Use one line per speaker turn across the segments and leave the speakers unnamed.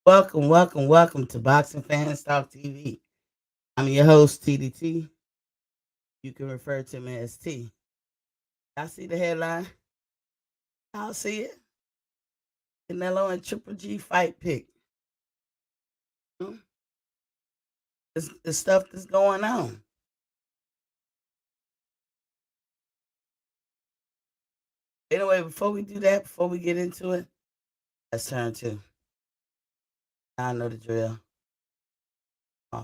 Welcome to Boxing Fans Talk TV. I'm your host, TDT. You can refer to me as T. Y'all see the headline? Y'all see it? Canelo and Triple G fight pick. Hmm? The stuff that's going on. Anyway, before we do that, before we get into it, let's turn to. I know the drill.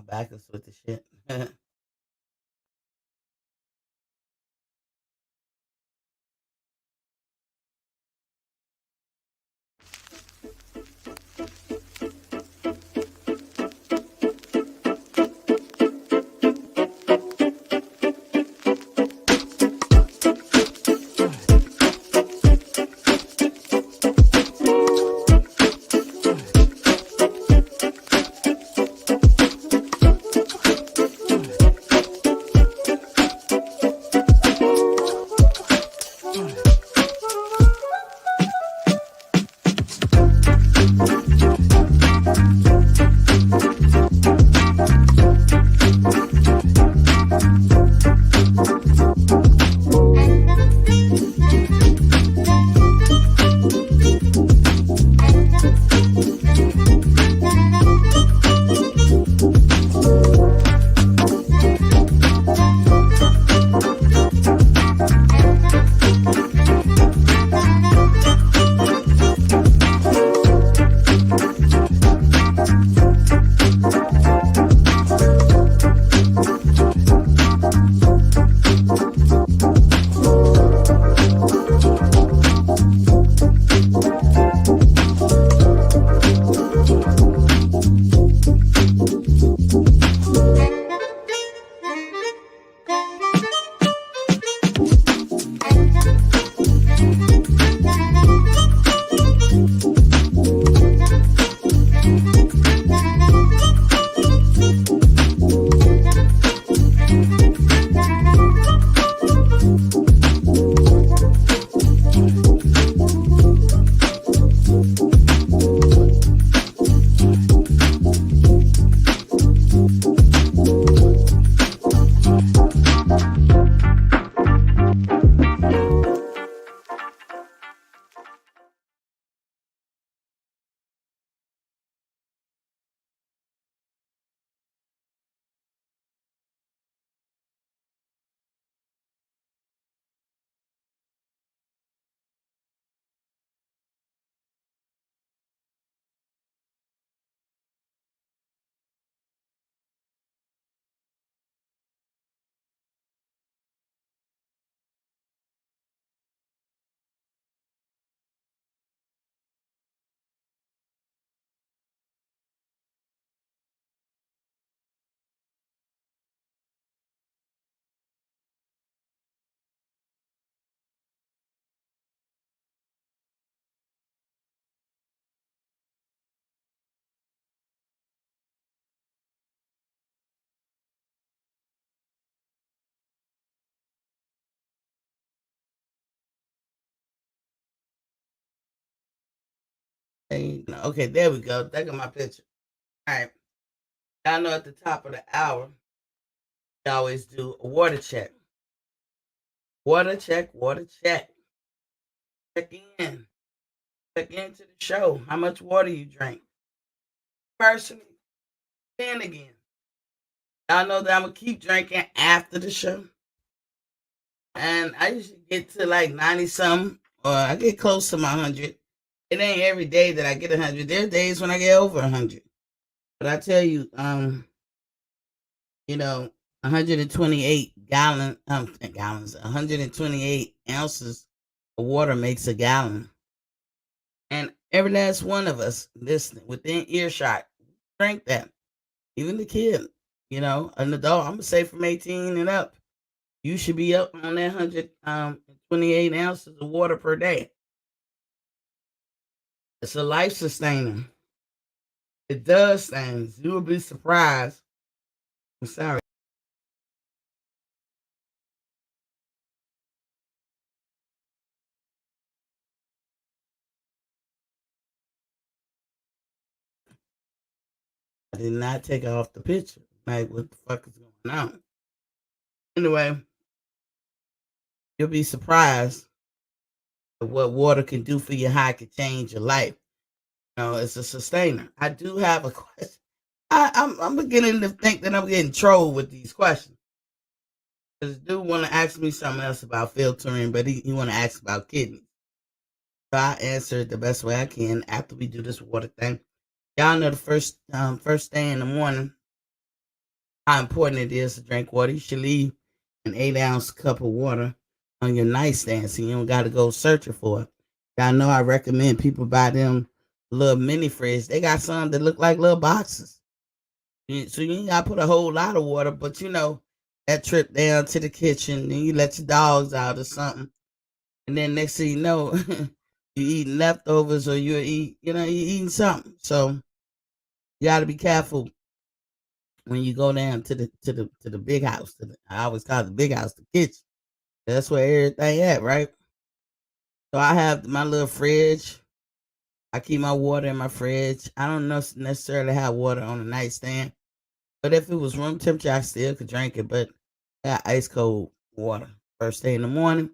Back us with the shit. Okay, there we go. There got my picture. All right. Y'all know at the top of the hour, we always do a water check. Water check, water check. Check in. Check into the show. How much water you drink. Personally, then again. Y'all know that I'm gonna keep drinking after the show. And I usually get to like 90 something, or I get close to my 100. It ain't every day that I get 100. There are days when I get over 100. But I tell you, you know, 128 gallons, 128 ounces of water makes a gallon. And every last one of us listening within earshot, drink that. Even the kid, an adult, I'm gonna say from 18 and up, you should be up on that 128 ounces of water per day. It's a life sustainer. It does things. You will be surprised. I'm sorry. I did not take it off the picture. Like, what the fuck is going on? Anyway, you'll be surprised at what water can do for you, how it can change your life. It's a sustainer. I do have a question. I'm beginning to think that I'm getting trolled with these questions. Because dude want to ask me something else about filtering, but he want to ask about kidneys. So I answer it the best way I can after we do this water thing. Y'all know the first thing in the morning, how important it is to drink water. You should leave an 8-ounce cup of water on your nightstand so you don't got to go searching for it. Y'all know I recommend people buy them little mini fridge. They got some that look like little boxes. So you ain't got to put a whole lot of water, but that trip down to the kitchen, then you let your dogs out or something. And then next thing you know, you eating leftovers or you're eating something. So you got to be careful when you go down to the big house. I always call it the big house, the kitchen. That's where everything at, right? So I have my little fridge. I keep my water in my fridge. I don't necessarily have water on the nightstand, but if it was room temperature, I still could drink it. But I got ice cold water first thing in the morning.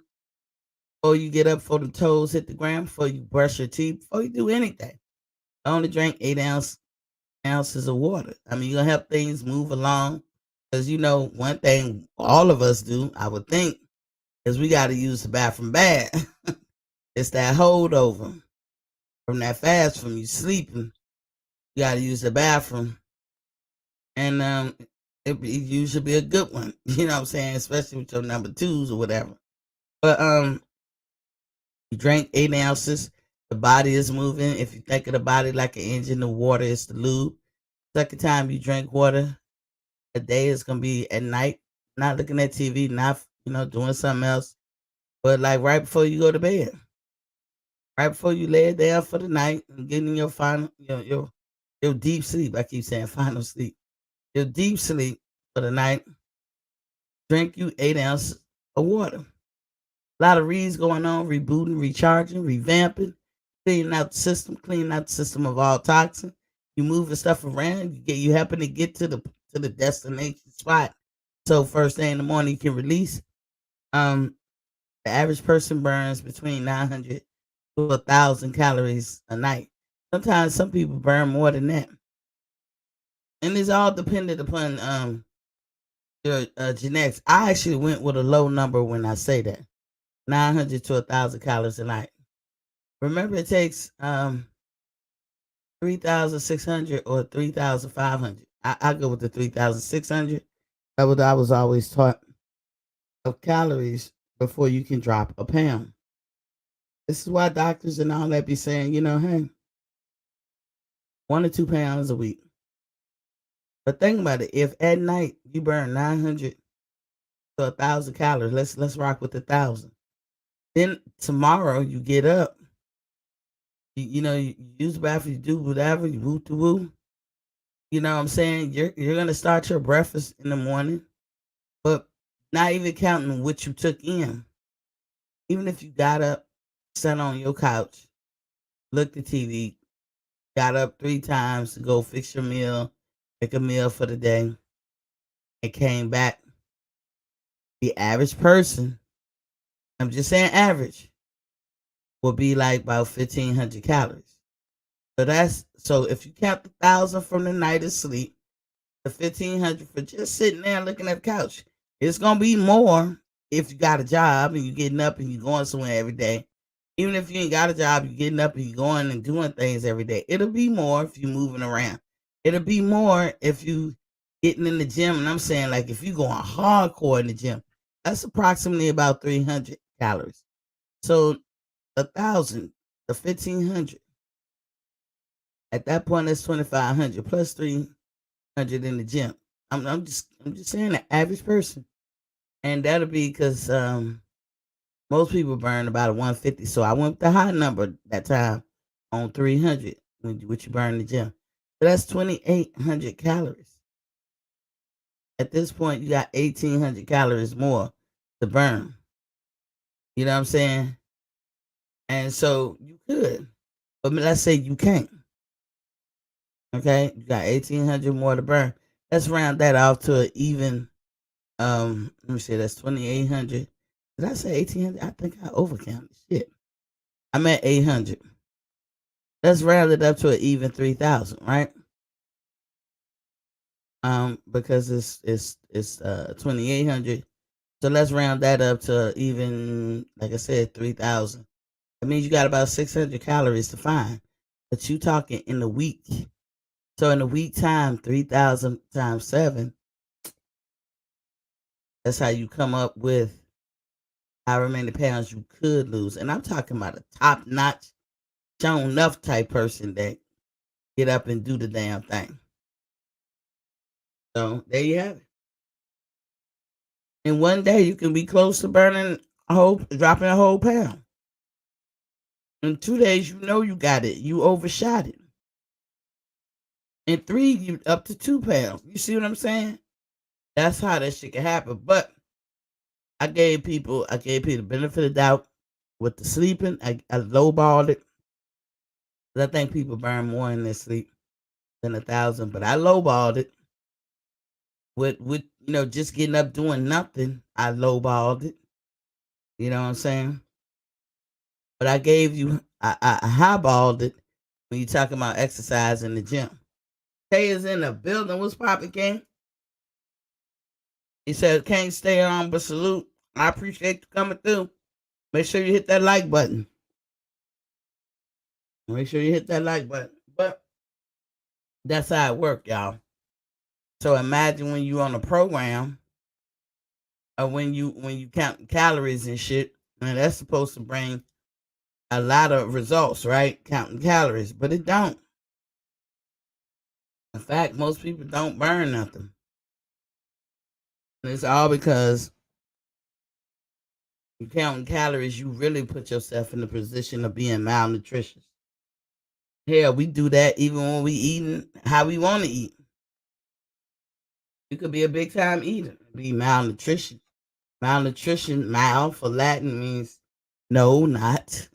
Before you get up, before the toes hit the ground, before you brush your teeth, before you do anything, I only drink 8 ounces of water. I mean, you're gonna help things move along. Because one thing all of us do, I would think, is we got to use the bathroom bad. It's that holdover from that fast from you sleeping. You got to use the bathroom, and it usually be a good one. You know what I'm saying? Especially with your number twos or whatever. But you drink 8 ounces. The body is moving. If you think of the body like an engine, the water is the lube. Second time you drink water a day is gonna be at night, not looking at TV, not doing something else, but like right before you go to bed, right before you lay it down for the night and getting your final your deep sleep. I keep saying final sleep. Your deep sleep for the night. Drink you 8 ounces of water. A lot of reads going on, rebooting, recharging, revamping, cleaning out the system of all toxin. You moving stuff around, you happen to get to the destination spot. So first thing in the morning you can release. Um, the average person burns between 900 to 1,000 calories a night. Sometimes some people burn more than that, and it's all dependent upon your genetics. I actually went with a low number when I say that 900 to 1,000 calories a night. Remember, it takes 3,600 or 3,500. I go with the 3,600. That was I was always taught of calories before you can drop a pound. This is why doctors and all that be saying, hey, 1 to 2 pounds a week. But think about it. If at night you burn 900 to 1,000 calories, let's rock with 1,000. Then tomorrow you get up, you use the bathroom, you do whatever, you woo to woo. You know what I'm saying? You're gonna start your breakfast in the morning, but not even counting what you took in. Even if you got up, sat on your couch, looked at TV, got up 3 times to go fix your meal, make a meal for the day, and came back. The average person, I'm just saying average, will be like about 1,500 calories. So if you count the 1,000 from the night of sleep, the 1,500 for just sitting there looking at the couch, it's gonna be more if you got a job and you getting up and you going somewhere every day. Even if you ain't got a job, you getting up and you going and doing things every day. It'll be more if you moving around. It'll be more if you getting in the gym. And I'm saying, like, if you going hardcore in the gym, that's approximately about 300 calories. So 1,000 to 1,500. At that point, that's 2,500 plus 300 in the gym. I'm just saying the average person, and that'll be because most people burn about a 150. So I went with the high number that time on 300 which you burn in the gym. So that's 2,800 calories. At this point, you got 1,800 calories more to burn. You know what I'm saying? And so you could, but let's say you can't. Okay, you got 1,800 more to burn. Let's round that off to an even. Let me see. That's 2,800. Did I say 1,800? I think I overcounted. Shit, I'm at 800. Let's round it up to an even 3,000, right? Because it's 2,800. So let's round that up to even, like I said, 3,000. That means you got about 600 calories to find. But you talking in a week. So in a week time, 3,000 times 7, that's how you come up with however many pounds you could lose. And I'm talking about a top notch, shown enough type person that get up and do the damn thing. So there you have it. In one day, you can be close to dropping a whole pound. In 2 days, you know you got it. You overshot it. In 3, you up to 2 pounds. You see what I'm saying? That's how that shit can happen. But I gave people the benefit of doubt with the sleeping. I lowballed it. 'Cause I think people burn more in their sleep than 1,000. But I lowballed it with just getting up doing nothing. I lowballed it. You know what I'm saying? But I highballed it when you talking about exercise in the gym. Kay is in the building. What's popping, King? He said, can't stay on but salute. I appreciate you coming through. Make sure you hit that like button. Make sure you hit that like button. But that's how it works, y'all. So imagine when you on a program or when you count calories and shit, and that's supposed to bring a lot of results, right? Counting calories, but it don't. In fact, most people don't burn nothing. And it's all because you counting calories, you really put yourself in the position of being malnutritious. Hell, we do that even when we eating how we want to eat. You could be a big time eater, be malnutrition. Malnutrition, mal for Latin means no, not,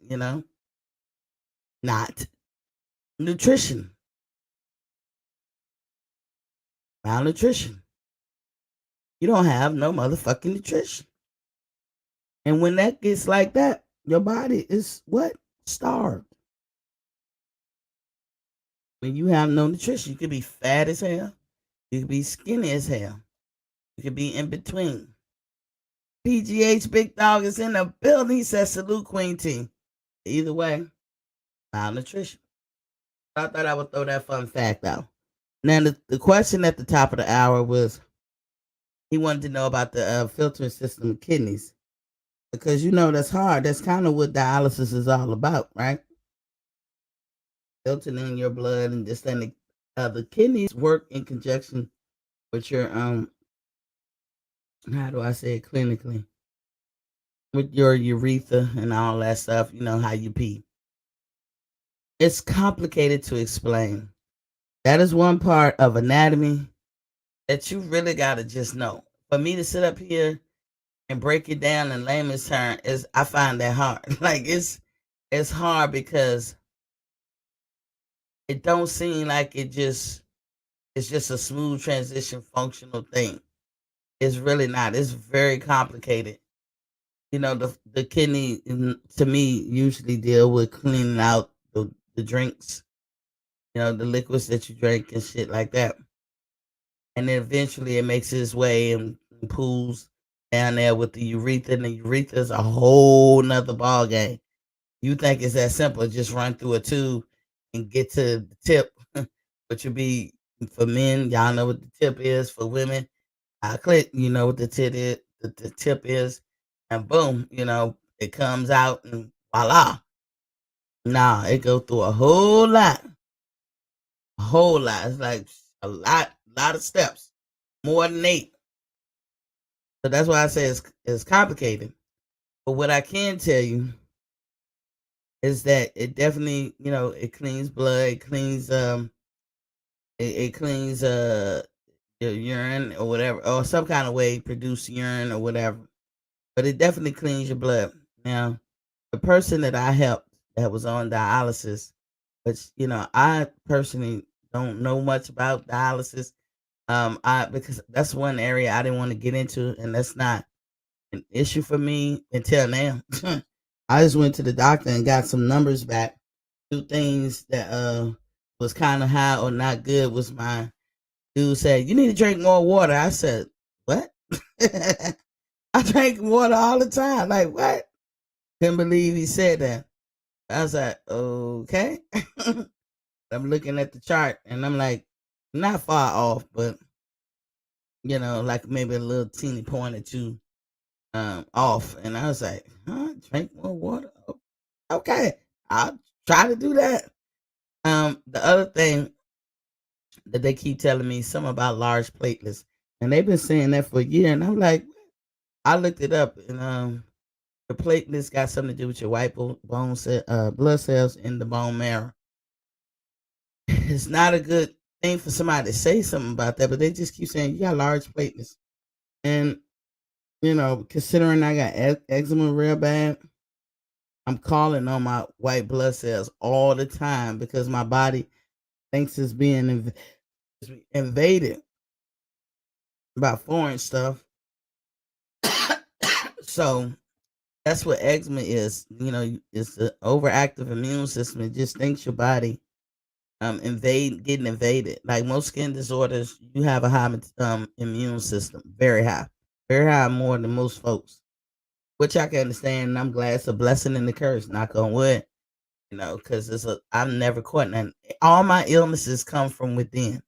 not nutrition. Malnutrition. You don't have no motherfucking nutrition. And when that gets like that, your body is what? Starved. When you have no nutrition, you could be fat as hell. You could be skinny as hell. You could be in between. PGH Big Dog is in the building. He says salute Queen T. Either way, malnutrition. I thought I would throw that fun fact out. Now the question at the top of the hour was he wanted to know about the filtering system of kidneys. Because that's hard. That's kind of what dialysis is all about, right? Filtering in your blood and this and the kidneys work in conjunction with your how do I say it clinically? With your urethra and all that stuff, how you pee. It's complicated to explain. That is one part of anatomy that you really gotta just know. For me to sit up here and break it down in layman's terms is I find that hard. Like it's hard because it don't seem like it's just a smooth transition functional thing. It's really not. It's very complicated. The kidney to me usually deal with cleaning out the drinks, the liquids that you drink and shit like that. And then eventually it makes its way and pools down there with the urethra, and the urethra is a whole nother ball game. You think it's that simple, just run through a tube and get to the tip. Which would be for men, y'all know what the tip is. For women, I click, you know what the tip is, and boom, it comes out and voila. Nah, it goes through a whole lot. It's like lot of steps, more than 8. So that's why I say it's complicated. But what I can tell you is that it definitely, it cleans blood, it cleans your urine or whatever, or some kind of way produce urine or whatever. But it definitely cleans your blood. Now, the person that I helped that was on dialysis, which I personally don't know much about dialysis. I because that's one area I didn't want to get into, and that's not an issue for me until now. I just went to the doctor and got some numbers back. Two things that was kind of high or not good was my dude said, "You need to drink more water." I said, "What?" I drink water all the time. Like what? Couldn't believe he said that. I was like, okay. I'm looking at the chart and I'm like, not far off, but like maybe a little teeny point or two off. And I was like, huh, drink more water. Okay, I'll try to do that. The other thing that they keep telling me something about large platelets, and they've been saying that for a year, and I'm like, I looked it up, and the platelets got something to do with your white blood cells in the bone marrow. It's not a good thing for somebody to say something about that, but they just keep saying you got large platelets, and considering I got eczema real bad, I'm calling on my white blood cells all the time because my body thinks it's being invaded by foreign stuff. So that's what eczema is. It's the overactive immune system. It just thinks your body getting invaded. Like most skin disorders, you have a high immune system, very high, more than most folks, which I can understand. And I'm glad it's a blessing and a curse. Knock on wood. Because I'm never caught none. All my illnesses come from within.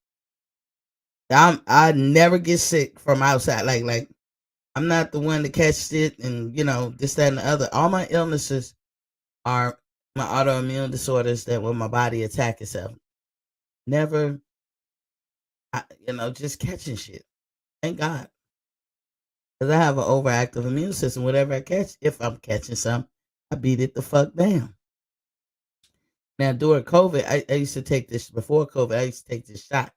I never get sick from outside. Like I'm not the one to catch it, and this, that, and the other. All my illnesses are my autoimmune disorders that when my body attack itself. Never, just catching shit. Thank God, because I have an overactive immune system. Whatever I catch, if I'm catching some, I beat it the fuck down. Now during COVID, I used to take this before COVID. I used to take this shot,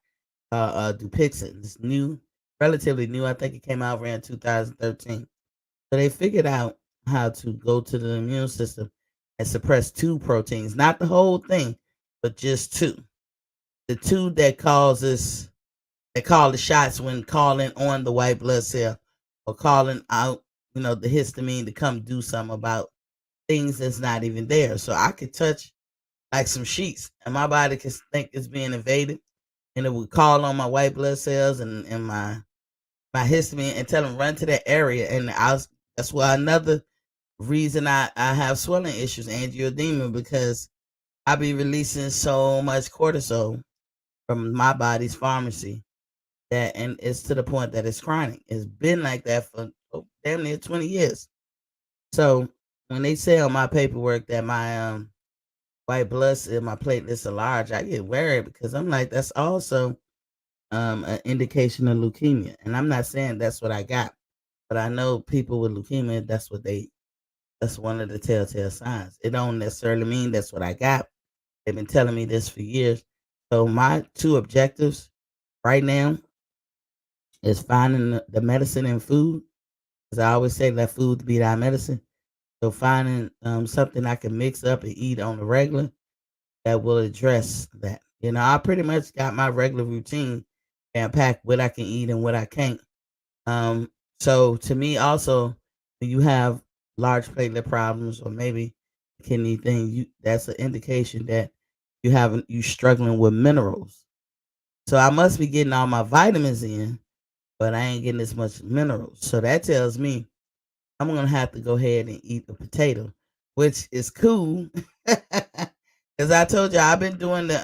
Dupixent. It's new, relatively new. I think it came out around 2013. So they figured out how to go to the immune system and suppress two proteins, not the whole thing, but just two. The two that causes they call the shots when calling on the white blood cell or calling out, the histamine to come do something about things that's not even there. So I could touch like some sheets and my body could think it's being invaded and it would call on my white blood cells and my histamine and tell them run to that area. And that's why another reason I have swelling issues, angioedema, because I be releasing so much cortisol from my body's pharmacy and it's to the point that it's chronic. It's been like that for damn near 20 years. So when they say on my paperwork that my white blood cell, my platelets are large, I get worried because I'm like, that's also an indication of leukemia. And I'm not saying that's what I got, but I know people with leukemia, that's one of the telltale signs. It don't necessarily mean that's what I got. They've been telling me this for years. So my two objectives right now is finding the medicine in food. Because I always say let food be thy medicine. So finding something I can mix up and eat on the regular that will address that. I pretty much got my regular routine and pack what I can eat and what I can't. Um, so to me also, when you have large platelet problems or maybe kidney thing, that's an indication that you struggling with minerals. So I must be getting all my vitamins in, but I ain't getting as much minerals. So that tells me I'm gonna have to go ahead and eat a potato, which is cool. Cause I told you I've been doing the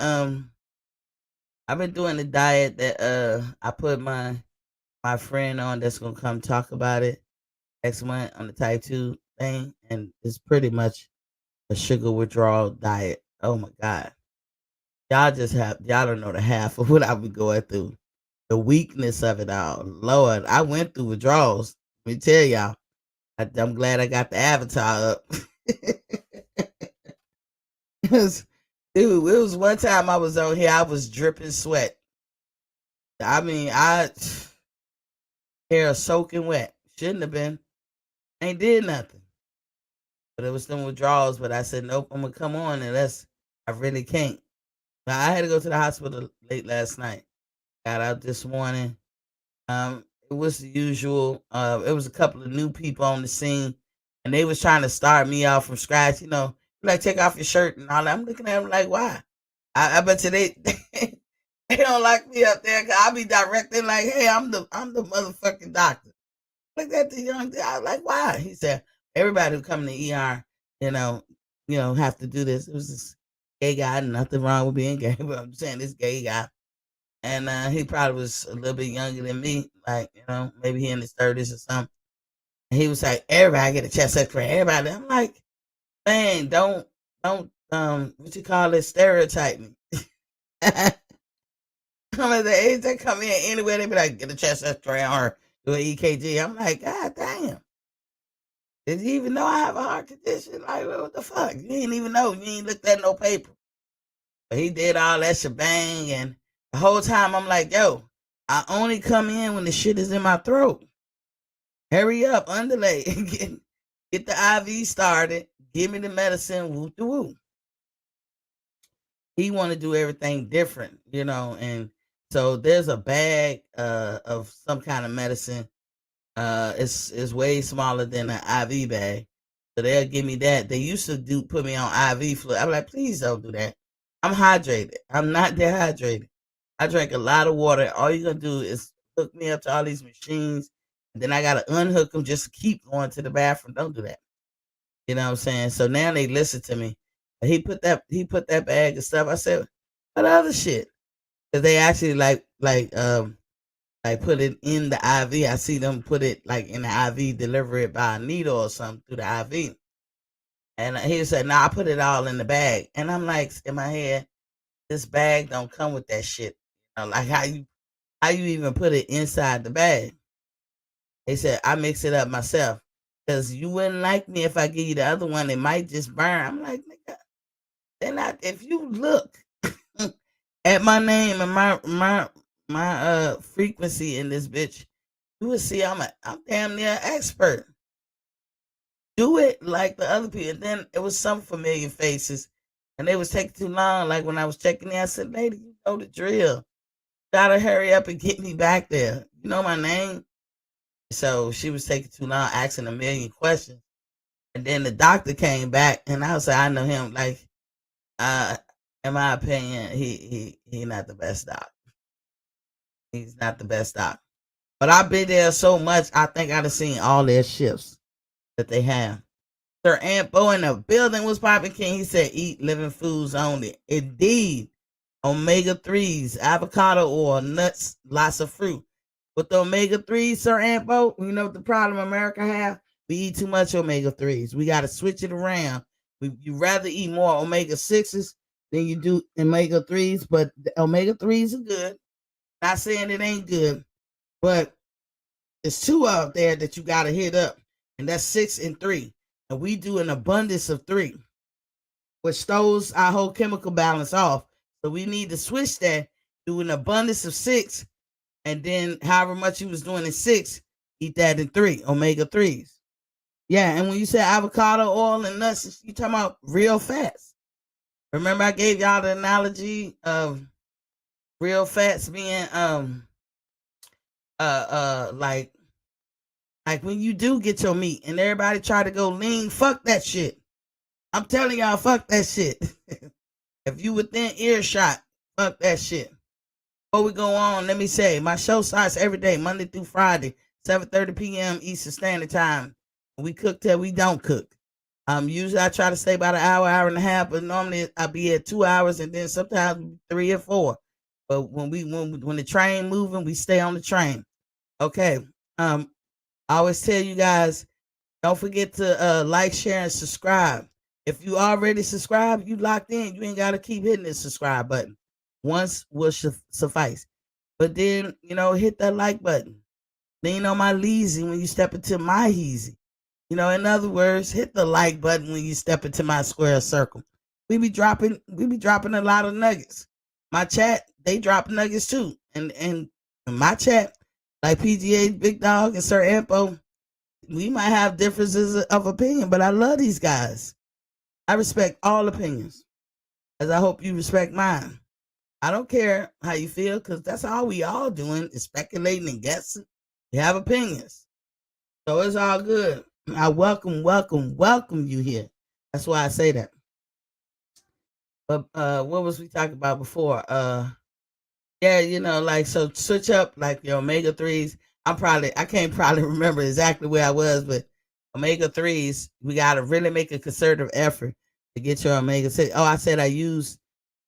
diet that I put my friend on that's gonna come talk about it next month on the type 2 thing, and it's pretty much a sugar withdrawal diet. Oh my god. Y'all don't know the half of what I've been going through. The weakness of it all. Lord, I went through withdrawals. Let me tell y'all. I'm glad I got the avatar up. 'Cause, dude, it was one time I was on here, I was dripping sweat. I mean, I hair soaking wet. Shouldn't have been. Ain't did nothing. But it was some withdrawals. But I said, nope, I'm gonna come on unless I really can't. I had to go to the hospital late last night. Got out this morning. It was the usual. It was a couple of new people on the scene, and they was trying to start me off from scratch. Like take off your shirt and all that. I'm looking at them like, why? I bet you they don't like me up there. 'Cause I be directing like, hey, I'm the motherfucking doctor. Look at the young guy. I was like, why? He said, everybody who come to ER, you know, have to do this. It was this gay guy, nothing wrong with being gay, but I'm saying this gay guy. And he probably was a little bit younger than me, like, maybe he in his 30s or something. And he was like, everybody get a chest X-ray, everybody. I'm like, man, don't what you call it, stereotype me. I'm at the age they come in anywhere, they be like, get a chest X-ray or do an EKG. I'm like, God damn. Did you even know I have a heart condition? Like, what the fuck? You ain't even know. You ain't looked at no paper. But he did all that shebang, and the whole time I'm like, yo, I only come in when the shit is in my throat. Hurry up, underlay, get the IV started. Give me the medicine, whoop de whoop. He want to do everything different, and so there's a bag of some kind of medicine. It's way smaller than an IV bag. So they'll give me that. They used to put me on IV fluid. I'm like, please don't do that. I'm hydrated. I'm not dehydrated. I drink a lot of water. All you're gonna do is hook me up to all these machines, and then I gotta unhook them just to keep going to the bathroom. Don't do that. You know what I'm saying? So now they listen to me. He put that bag of stuff. I said, what other shit? Because they actually like put it in the IV. I see them put it like in the IV, deliver it by a needle or something through the IV. And he said, "Nah, I put it all in the bag." And I'm like, in my head, this bag don't come with that shit. Like how you even put it inside the bag? He said, I mix it up myself because you wouldn't like me if I give you the other one. It might just burn. I'm like, nigga, they're not. If you look at my name and my frequency in this bitch, you will see I'm damn near an expert. Do it like the other people. And then it was some familiar faces, and they was taking too long. Like when I was checking in, I said, "Lady, you know the drill. Gotta hurry up and get me back there. You know my name." So she was taking too long, asking a million questions. And then the doctor came back, and I was like, "I know him." Like, uh, in my opinion, he not the best doc. He's not the best doc. But I've been there so much, I think I've seen all their shifts that they have. Sir Ampo in the building was popping king. He said, eat living foods only. Indeed. Omega 3s, avocado oil, nuts, lots of fruit. With the omega 3s, Sir Ampo, you know what the problem America have? We eat too much omega 3s. We got to switch it around. You rather eat more omega 6s than you do omega 3s, but the omega 3s are good. Not saying it ain't good, but there's two out there that you got to hit up, and that's 6 and 3. And we do an abundance of 3, which throws our whole chemical balance off. So we need to switch that, do an abundance of 6, and then however much you was doing in 6, eat that in 3, omega 3s. Yeah, and when you say avocado oil and nuts, you talking about real fats. Remember I gave y'all the analogy of real fats being like when you do get your meat and everybody try to go lean, fuck that shit. I'm telling y'all, fuck that shit. If you within earshot, fuck that shit. Before we go on, let me say my show starts every day, Monday through Friday, 7:30 p.m. Eastern Standard Time. We cook till we don't cook. Usually I try to stay about an hour and a half, but normally I be at 2 hours and then sometimes 3 or 4. But when the train moving, we stay on the train. Okay. I always tell you guys, don't forget to like, share, and subscribe. If you already subscribed, you locked in. You ain't got to keep hitting the subscribe button. Once will suffice. But then, hit that like button. Lean on my leezy when you step into my heezy. In other words, hit the like button when you step into my square circle. We be dropping a lot of nuggets. My chat, they drop nuggets too. And in my chat, like PGA Big Dog and Sir Ampo, we might have differences of opinion, but I love these guys. I respect all opinions, as I hope you respect mine. I don't care how you feel because that's all we all doing is speculating and guessing. We have opinions. So it's all good. I welcome you here. That's why I say that. But what was we talking about before? Yeah, like so switch up like your omega threes. I can't probably remember exactly where I was, but omega threes, we gotta really make a concerted effort to get your omega six. Oh, I said I use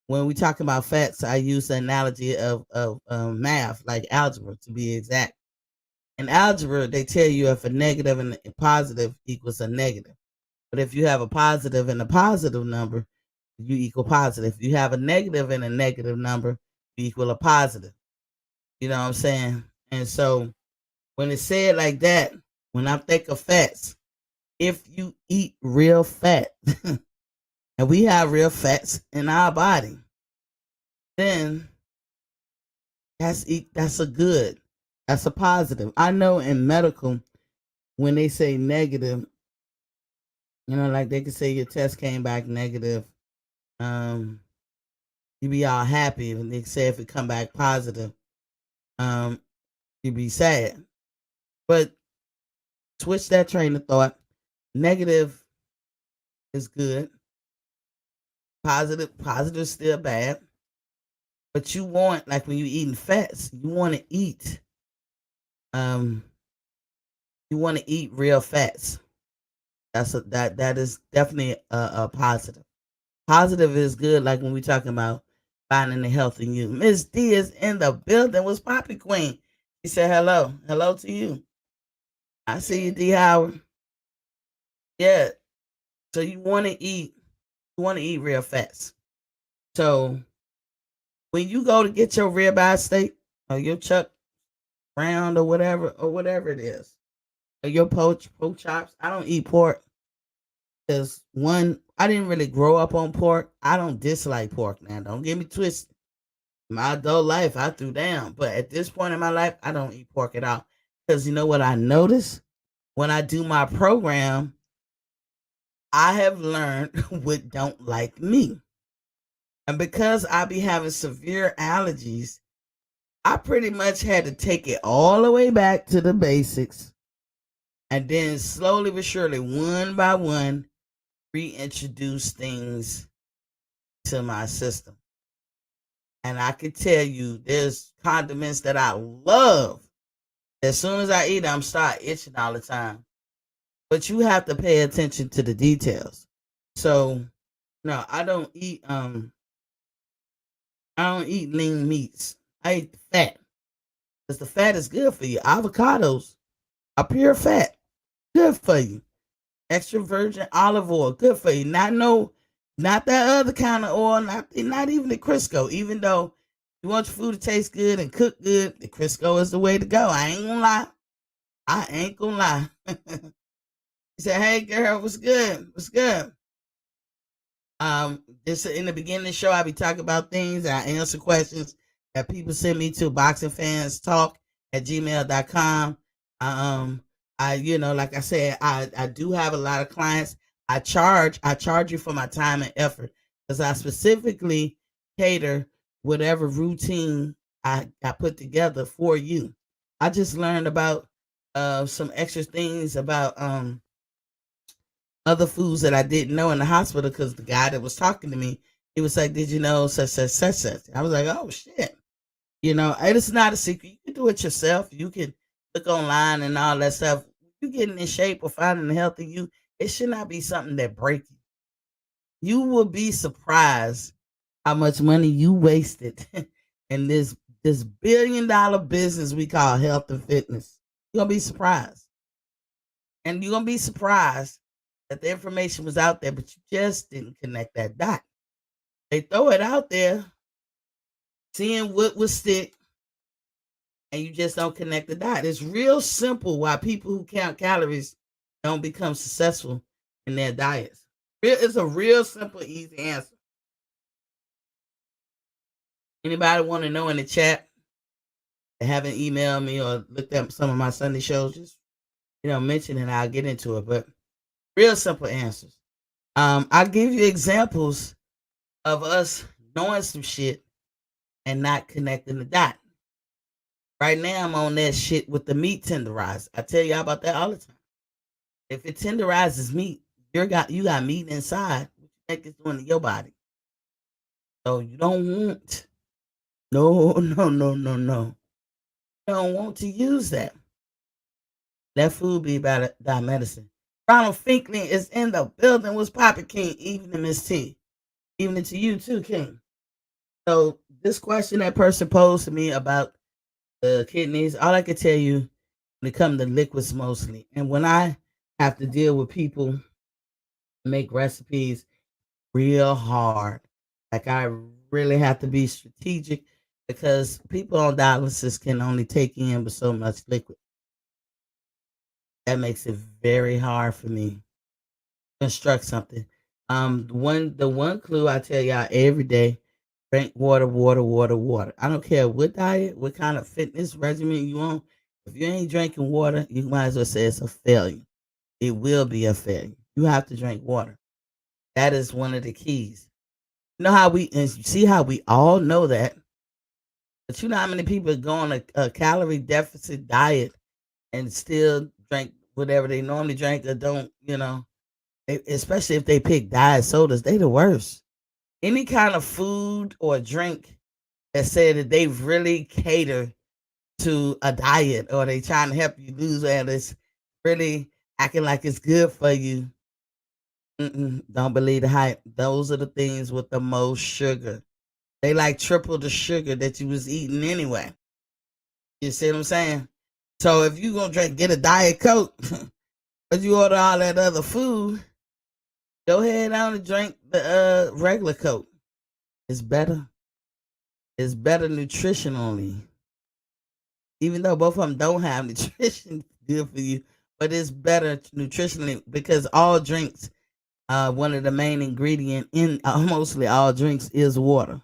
when we talk about fats, I use the analogy of math, like algebra to be exact. In algebra, they tell you if a negative and a positive equals a negative. But if you have a positive and a positive number, you equal positive. If you have a negative and a negative number, you equal a positive. You know what I'm saying? And so when it's said like that, when I think of fats, if you eat real fat, and we have real fats in our body, then that's a good, that's a positive. I know in medical, when they say negative, like they could say your test came back negative, um, you be all happy, and they say if it come back positive, um, you be sad. But switch that train of thought. Negative is good. Positive still bad. But you want, like when you eating fats, um you want to eat real fats. That is definitely a positive. Positive is good, like when we talking about finding the health in you. Miss D is in the building. Was Poppy Queen? She said hello. Hello to you. I see you, D Howard. Yeah. So you want to eat real fats. So when you go to get your ribeye steak or your chuck round or whatever it is, or your pork chops, I don't eat pork because one, I didn't really grow up on pork. I don't dislike pork now. Don't get me twisted. My adult life, I threw down, but at this point in my life, I don't eat pork at all. Because you know what I notice when I do my program, I have learned what don't like me. And because I be having severe allergies, I pretty much had to take it all the way back to the basics and then slowly but surely, one by one, reintroduce things to my system. And I can tell you, there's condiments that I love. As soon as I eat, I'm start itching all the time. But you have to pay attention to the details. So no, I don't eat lean meats. I eat fat because the fat is good for you. Avocados are pure fat, good for you. Extra virgin olive oil, good for you. Not that other kind of oil, not even the Crisco. Even though you want your food to taste good and cook good, the Crisco is the way to go. I ain't gonna lie. I ain't gonna lie. He said, "Hey girl, what's good? What's good?" This in the beginning of the show, I be talking about things. I answer questions that people send me to boxingfanstalk@gmail.com. Um, like I said, I do have a lot of clients. I charge you for my time and effort because I specifically cater whatever routine I put together for you. I just learned about some extra things about other foods that I didn't know in the hospital because the guy that was talking to me, he was like, "Did you know such?" I was like, "Oh shit!" And it's not a secret. You can do it yourself. You can look online and all that stuff. You getting in shape or finding healthy you, it should not be something that breaks you. You will be surprised how much money you wasted in this $1 billion business we call health and fitness. You're gonna be surprised. And you're gonna be surprised that the information was out there, but you just didn't connect that dot. They throw it out there, seeing what would stick, and you just don't connect the dot. It's real simple why people who count calories don't become successful in their diets. It's a real simple, easy answer. Anybody want to know in the chat? They haven't emailed me or looked at some of my Sunday shows, just mention it. I'll get into it. But real simple answers. I'll give you examples of us knowing some shit and not connecting the dot. Right now, I'm on that shit with the meat tenderizer. I tell y'all about that all the time. If it tenderizes meat, you got meat inside. What you think it's doing to your body? So you don't want no, no, no, no, no. You don't want to use that. That food be about that medicine. Ronald Finkley is in the building. What's poppin', King? Evening, Miss T. Evening to you too, King. So this question that person posed to me about the kidneys, all I can tell you when it comes to liquids mostly, and when I have to deal with people make recipes real hard, like I really have to be strategic because people on dialysis can only take in but so much liquid. That makes it very hard for me to construct something. The one clue I tell y'all every day: drink water, water, water, water. I don't care what diet, what kind of fitness regimen you on. If you ain't drinking water, you might as well say it's a failure. It will be a failure. You have to drink water. That is one of the keys. You know how and you see how we all know that, but you know how many people go on a calorie deficit diet and still drink whatever they normally drink or don't, especially if they pick diet sodas, they the worst. Any kind of food or drink that say that they really cater to a diet or they trying to help you lose weight, it's really acting like it's good for you. Don't believe the hype. Those are the things with the most sugar. They like triple the sugar that you was eating anyway. You see what I'm saying? So if you gonna get a diet coke, but you order all that other food, go ahead on and drink the regular coke. It's better. It's better nutritionally, even though both of them don't have nutrition good for you, but it's better nutritionally because all drinks, one of the main ingredient in mostly all drinks is water.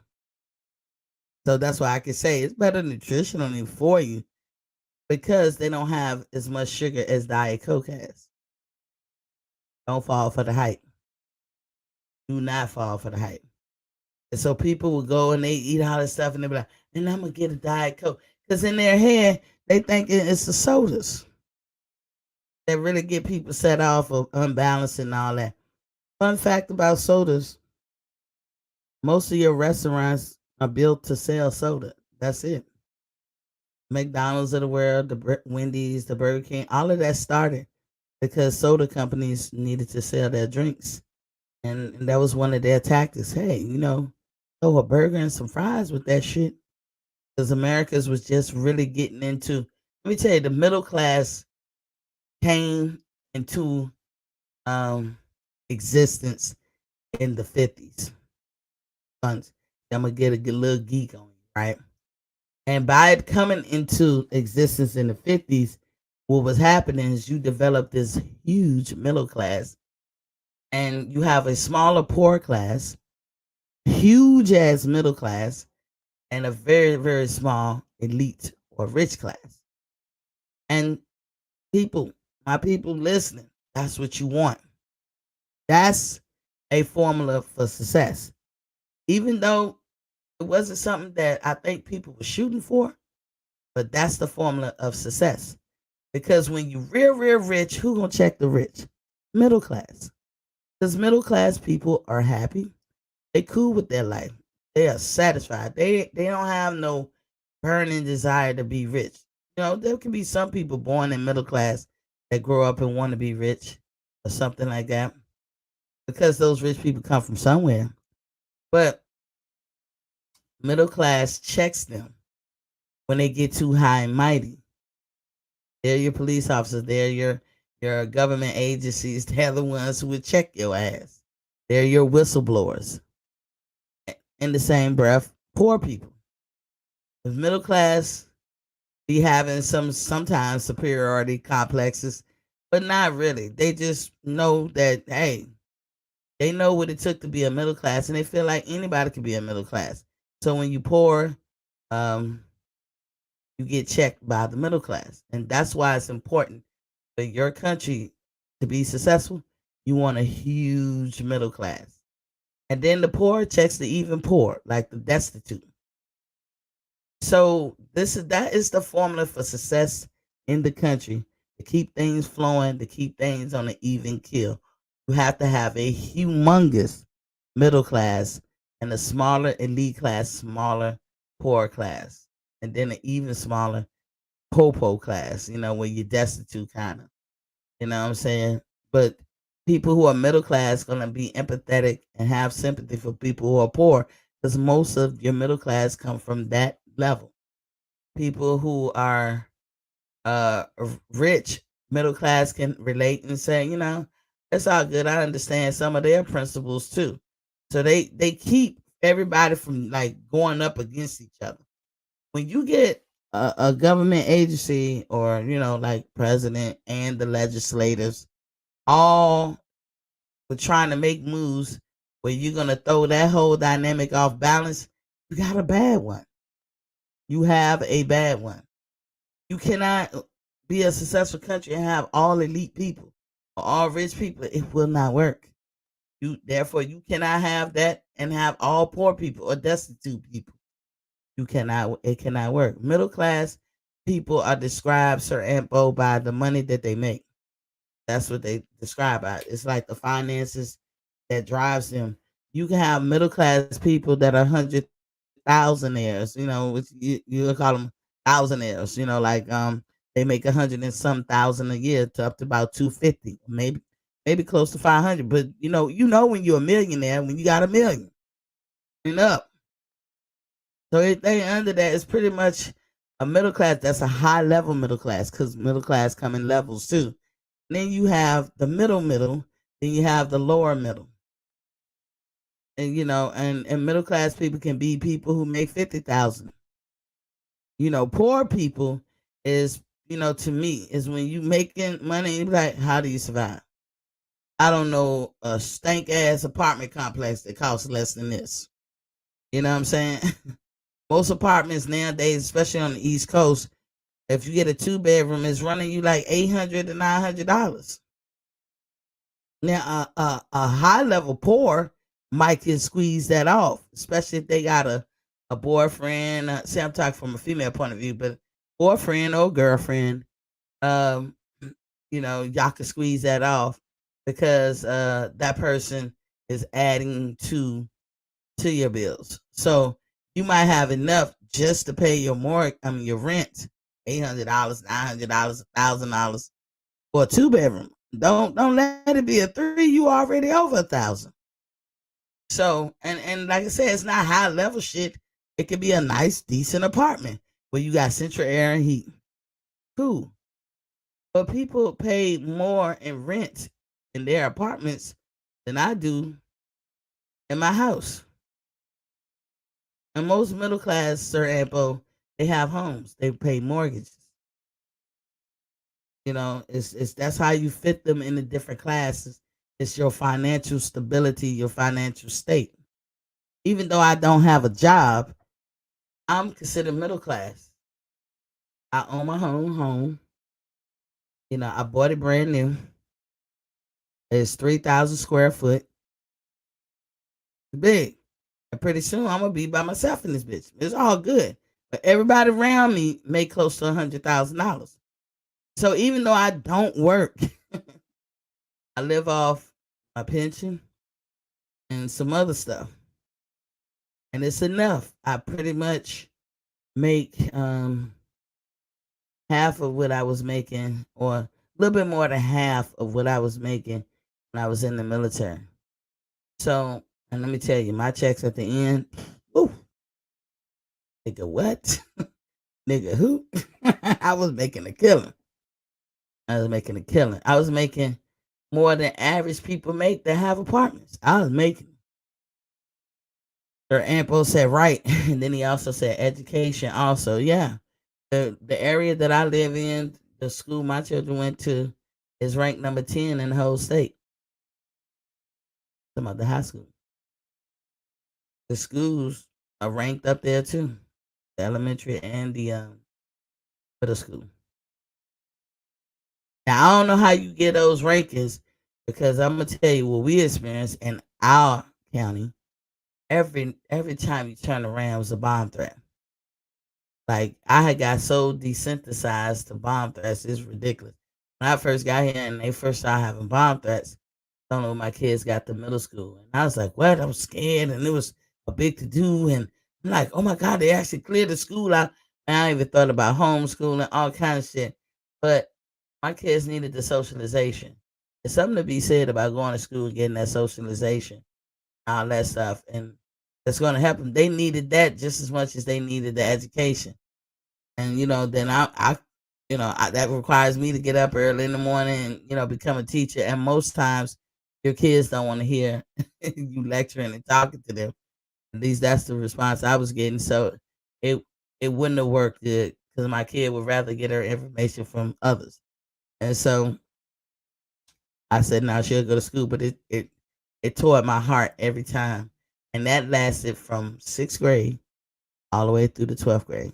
So that's why I can say it's better nutritionally for you because they don't have as much sugar as Diet Coke has. Don't fall for the hype. Do not fall for the hype. And so people will go and they eat all this stuff and they be like, and I'm gonna get a Diet Coke. Because in their head, they think it's the sodas that really get people set off of unbalanced and all that. Fun fact about sodas, most of your restaurants are built to sell soda. That's it. McDonald's of the world, the Wendy's, the Burger King, all of that started because soda companies needed to sell their drinks. And that was one of their tactics. Hey, throw a burger and some fries with that shit. Because Americans was just really getting into, let me tell you, the middle class came into um, existence in the 50s. I'm going to get a good little geek on you, right? And by it coming into existence in the 50s, what was happening is you developed this huge middle class and you have a smaller poor class, huge ass middle class, and a very, very small elite or rich class. And people, my people listening, that's what you want. That's a formula for success. Even though it wasn't something that I think people were shooting for, but that's the formula of success. Because when you real rich, who gonna check the rich? Middle class. Because middle class people are happy. They cool with their life. They are satisfied. They don't have no burning desire to be rich. There can be some people born in middle class that grow up and want to be rich or something like that. Because those rich people come from somewhere. But middle class checks them when they get too high and mighty. They're your police officers. They're your government agencies. They're the ones who would check your ass. They're your whistleblowers. In the same breath, poor people. The middle class be having sometimes superiority complexes, but not really. They just know that hey, they know what it took to be a middle class, and they feel like anybody can be a middle class. So when you poor, um, you get checked by the middle class, and that's why it's important for your country to be successful. You want a huge middle class, and then the poor checks the even poor, like the destitute. So that is the formula for success in the country, to keep things flowing, to keep things on an even keel. You have to have a humongous middle class and a smaller elite class, smaller poor class, and then an even smaller popo class. Where you're destitute, kind of. You know what I'm saying? But people who are middle class gonna be empathetic and have sympathy for people who are poor, because most of your middle class come from that level. People who are rich, middle class can relate and say, it's all good. I understand some of their principles too. So they keep everybody from like going up against each other. When you get a government agency, or like president and the legislators all were trying to make moves where you're gonna throw that whole dynamic off balance, you got a bad one. You have a bad one. You cannot be a successful country and have all elite people or all rich people. It will not work. Therefore you cannot have that and have all poor people or destitute people. You cannot. It cannot work. Middle class people are described, Sir Ampo, by the money that they make. That's what they describe by. It's like the finances that drives them. You can have middle class people that are 100,000aires, which you call them thousandaires, like they make 100 and some thousand a year to up to about 250, maybe close to 500. But when you're a millionaire, when you got a million and up. So anything under that is pretty much a middle class. That's a high level middle class, because middle class come in levels too. And then you have the middle, then you have the lower middle. And and middle class people can be people who make 50,000. Poor people is, to me, is when you making money and you be like, how do you survive? I don't know, a stank ass apartment complex that costs less than this. You know what I'm saying? Most apartments nowadays, especially on the East Coast, if you get a 2 bedroom, it's running you like $800 to $900. Now, a high level poor might can squeeze that off, especially if they got a boyfriend. Say, I'm talking from a female point of view, but boyfriend or girlfriend, um, y'all can squeeze that off, because that person is adding to your bills. So you might have enough just to pay your your rent, $800, $900, $1,000 for a 2 bedroom. Don't let it be a three. You already over 1,000. So and like I said, it's not high level shit. It could be a nice, decent apartment where you got central air and heat. Cool. But people pay more in rent in their apartments than I do in my house. And most middle class, Sir Ampo, they have homes. They pay mortgages. It's that's how you fit them in the different classes. It's your financial stability, your financial state. Even though I don't have a job, I'm considered middle class. I own my own home. I bought it brand new. It's 3,000 square foot. It's big. And pretty soon I'm gonna be by myself in this bitch. It's all good. But everybody around me make close to $100,000. So even though I don't work, I live off my pension and some other stuff. And it's enough. I pretty much make half of what I was making, or a little bit more than half of what I was making when I was in the military. So, and let me tell you, my checks at the end, ooh, nigga, what? Nigga, who? I was making a killing. I was making a killing. I was making more than average people make that have apartments. I was making. Sir Ampo said right, and then he also said education. Also, yeah, the area that I live in, the school my children went to, is ranked number 10 in the whole state. Some of the high school, the schools are ranked up there too, the elementary and the middle school. Now I don't know how you get those rankings, because I'm gonna tell you what we experienced in our county. Every time you turn around, was a bomb threat. Like I had got so desensitized to bomb threats, it's ridiculous. When I first got here and they first started having bomb threats, I don't know when my kids got to middle school. And I was like, what? I was scared and it was a big to do. And I'm like, oh my God, they actually cleared the school out. And I even thought about homeschooling, all kind of shit. But my kids needed the socialization. There's something to be said about going to school and getting that socialization, all that stuff. And that's going to help them. They needed that just as much as they needed the education. And, then that requires me to get up early in the morning and, become a teacher. And most times your kids don't want to hear you lecturing and talking to them. At least that's the response I was getting. So it, it wouldn't have worked good because my kid would rather get her information from others. And so I said, no, she'll go to school, but it tore at my heart every time. And that lasted from sixth grade all the way through the 12th grade.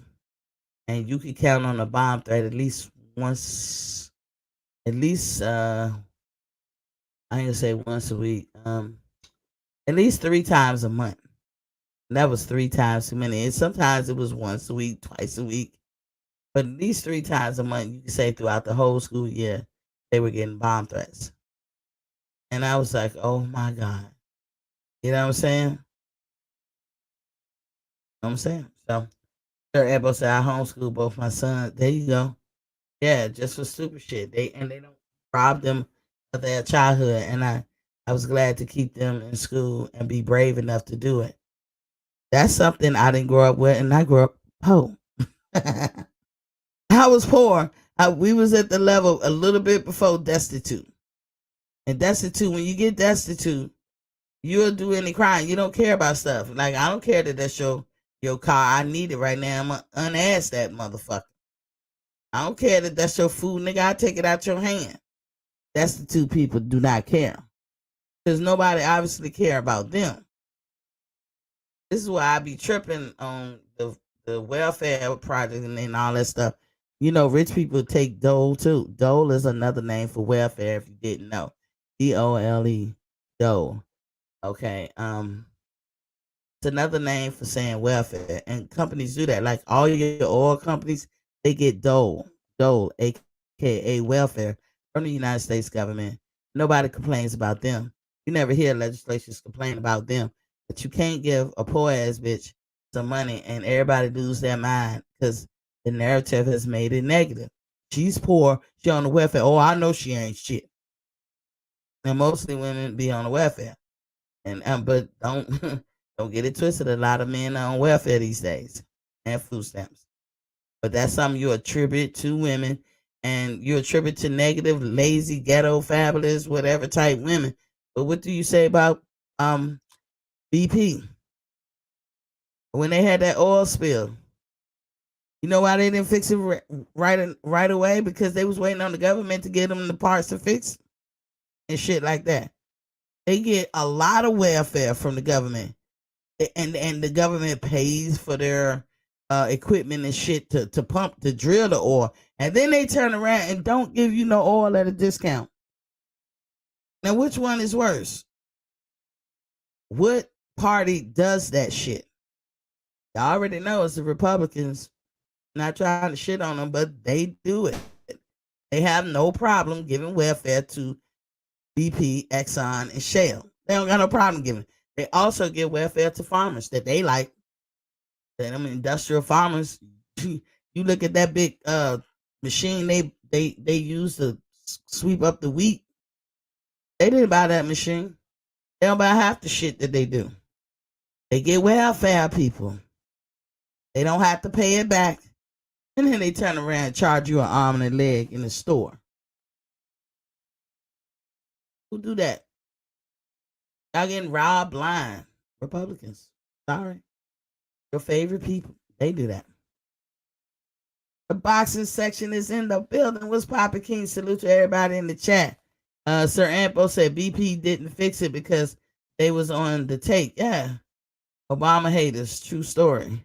And you could count on a bomb threat at least once, at least, I ain't gonna say once a week, at least 3 times a month. And that was 3 times too many. And sometimes it was once a week, twice a week, but at least 3 times a month, you could say throughout the whole school year, they were getting bomb threats. And I was like, oh my God. You know what I'm saying? I'm saying. So, Sir Ebo said, I homeschool both my sons. There you go. Yeah, just for stupid shit. They don't rob them of their childhood. And I was glad to keep them in school and be brave enough to do it. That's something I didn't grow up with, and I grew up poor. I was poor. We was at the level a little bit before destitute. And destitute, when you get destitute, you'll do any crime. You don't care about stuff. Like I don't care that that's your car. I need it right now. I'm gonna unass that motherfucker. I don't care that that's your food, nigga. I take it out your hand. Destitute people do not care because nobody obviously care about them. This is why I be tripping on the welfare project and all that stuff. Rich people take dole too. Dole is another name for welfare. If you didn't know, DOLE, dole. Okay. It's another name for saying welfare, and companies do that. Like all your oil companies, they get dole, aka welfare, from the United States government. Nobody complains about them. You never hear legislatures complain about them, but you can't give a poor ass bitch some money and everybody lose their mind because the narrative has made it negative. She's poor. She on the welfare. Oh, I know she ain't shit. And mostly women be on the welfare. And but don't don't get it twisted. A lot of men are on welfare these days and food stamps. But that's something you attribute to women, and you attribute to negative, lazy, ghetto, fabulous, whatever type women. But what do you say about BP when they had that oil spill? You know why they didn't fix it right away? Because they was waiting on the government to get them the parts to fix and shit like that. They get a lot of welfare from the government, and the government pays for their equipment and shit to pump to drill the oil, and then they turn around and don't give you no oil at a discount. Now, which one is worse? What party does that shit? Y'all already know it's the Republicans. Not trying to shit on them, but they do it. They have no problem giving welfare to BP, Exxon, and Shell. They don't got no problem giving. They also give welfare to farmers that they like. Them industrial farmers. You look at that big machine they use to sweep up the wheat. They didn't buy that machine. They don't buy half the shit that they do. They get welfare people. They don't have to pay it back. And then they turn around and charge you an arm and a leg in the store. Who do that? Y'all getting robbed blind. Republicans. Sorry. Your favorite people. They do that. The boxing section is in the building. What's poppin', King? Salute to everybody in the chat. Sir Ampo said BP didn't fix it because they was on the take. Yeah. Obama haters. True story.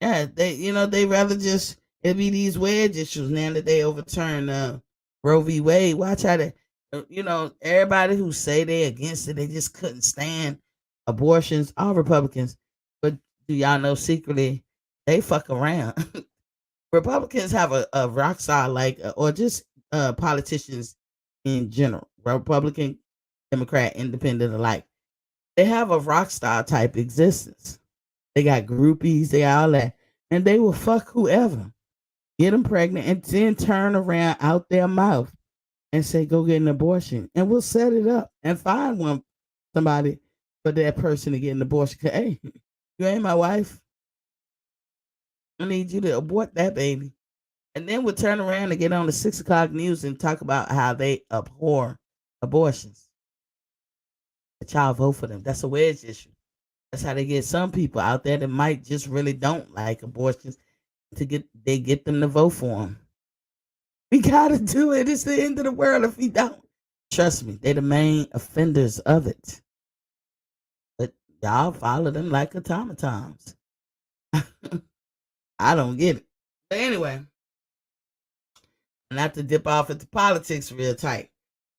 Yeah, they rather just it be these wedge issues now that they overturn Roe v. Wade. Watch how they everybody who say they against it, they just couldn't stand abortions, all Republicans. But do y'all know secretly They fuck around. Republicans have a rock star like, or just politicians in general, Republican, Democrat, Independent alike. They have a rock star type existence. They got groupies, they got all that, and they will fuck whoever, get them pregnant, and then turn around out their mouth and say, "Go get an abortion," and we'll set it up and find somebody for that person to get an abortion. Hey, you ain't my wife. I need you to abort that baby. And then we'll turn around and get on the 6 o'clock news and talk about how they abhor abortions. The child vote for them. That's a wedge issue. That's how they get some people out there that might just really don't like abortions they get them to vote for them. We gotta do it. It's the end of the world if we don't. Trust me, they're the main offenders of it. But y'all follow them like automatons. I don't get it. But anyway, not to dip off into politics real tight.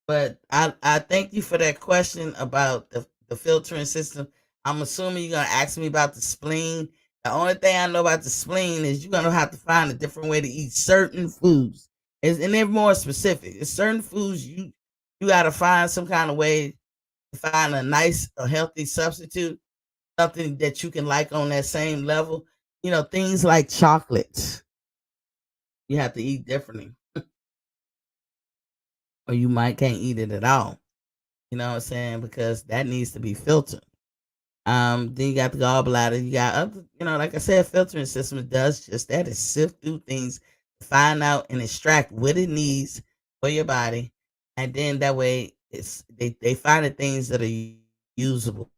But I thank you for that question about the filtering system. I'm assuming you're gonna ask me about the spleen. The only thing I know about the spleen is you're gonna have to find a different way to eat certain foods. And they're more specific. It's certain foods you gotta find some kind of way to find a healthy substitute, something that you can like on that same level. Things like chocolates. You have to eat differently. Or you might can't eat it at all. You know what I'm saying? Because that needs to be filtered. Then you got the gallbladder. You got other, like I said, filtering system does just that. It sift through things, find out and extract what it needs for your body, and then that way they find the things that are usable.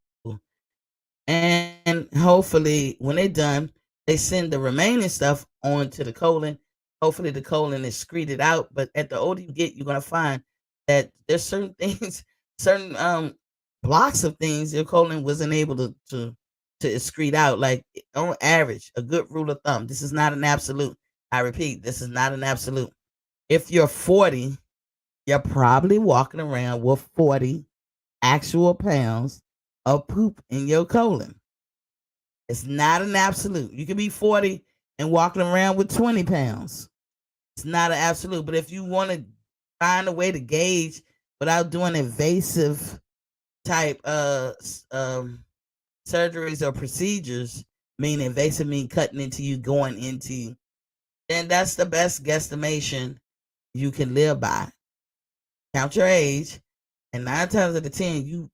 And hopefully, when they're done, they send the remaining stuff on to the colon. Hopefully, the colon is excreted out. But at the older you get, you're gonna find that there's certain things, certain blocks of things your colon wasn't able to excrete out. Like on average, a good rule of thumb. This is not an absolute. I repeat, this is not an absolute. If you're 40, you're probably walking around with 40 actual pounds of poop in your colon. It's not an absolute. You can be 40 and walking around with 20 pounds. It's not an absolute. But if you want to find a way to gauge without doing invasive type surgeries or procedures, meaning invasive mean cutting into you, going into you, then that's the best guesstimation you can live by. Count your age, and 9 times out of 10, you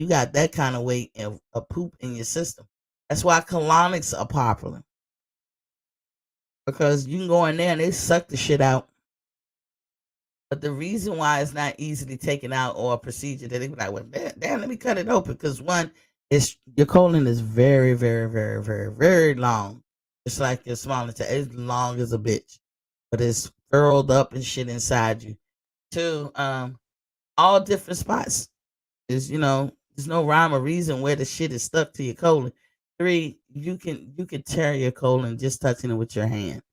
got that kind of weight of poop in your system. That's why colonics are popular, because you can go in there and they suck the shit out. But the reason why it's not easily taken out, or a procedure that they be like, well, damn, let me cut it open, because one, it's your colon is very, very, very, very, very long. It's like your small intestine. It's long as a bitch, but it's furrowed up and shit inside you. Two, all different spots. There's no rhyme or reason where the shit is stuck to your colon. Three, you can tear your colon just touching it with your hand,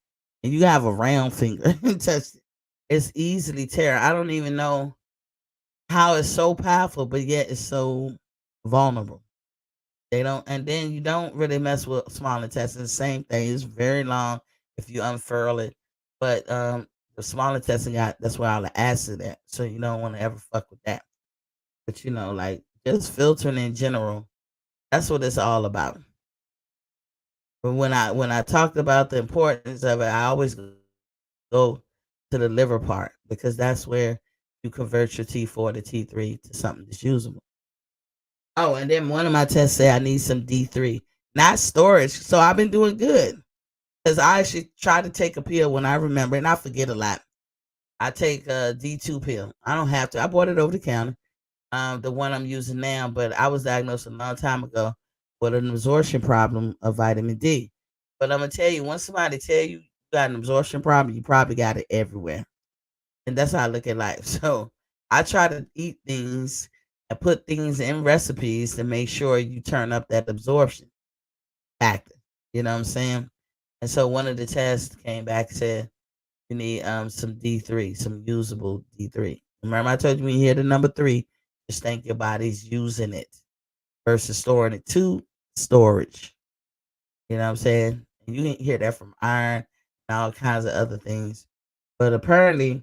and you have a round finger and touch it. It's easily tear. I don't even know how it's so powerful, but yet it's so vulnerable. They don't, and then you don't really mess with small intestine. Same thing. It's very long if you unfurl it, but the small intestine got that's where all the acid at, so you don't want to ever fuck with that. But like just filtering in general, that's what it's all about. But when I talked about the importance of it, I always go to the liver part, because that's where you convert your T4 to T3 to something that's usable. Oh, and then one of my tests say I need some D3, not storage. So I've been doing good, because I actually try to take a pill when I remember, and I forget a lot. I take a D2 pill. I don't have to. I bought it over the counter, the one I'm using now, but I was diagnosed a long time ago with an absorption problem of vitamin D. But I'm gonna tell you, once somebody tell you got an absorption problem, you probably got it everywhere. And that's how I look at life. So I try to eat things and put things in recipes to make sure you turn up that absorption factor. You know what I'm saying? And so one of the tests came back and said you need some D3, some usable D3. Remember I told you when you hear the number three, just think your body's using it versus storing it to storage. You know what I'm saying? And you didn't hear that from iron and all kinds of other things. But apparently,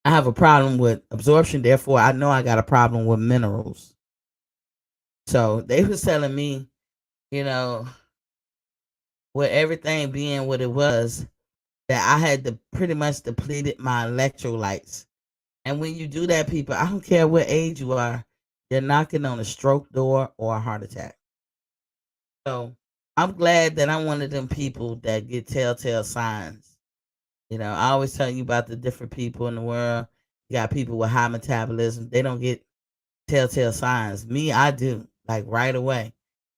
I have a problem with absorption. Therefore, I know I got a problem with minerals. So they was telling me, you know, with everything being what it was, that I had to pretty much depleted my electrolytes. And when you do that, people, I don't care what age you are, you're knocking on a stroke door or a heart attack. So I'm glad that I'm one of them people that get telltale signs. I always tell you about the different people in the world. You got people with high metabolism. They don't get telltale signs. Me, I do, like right away.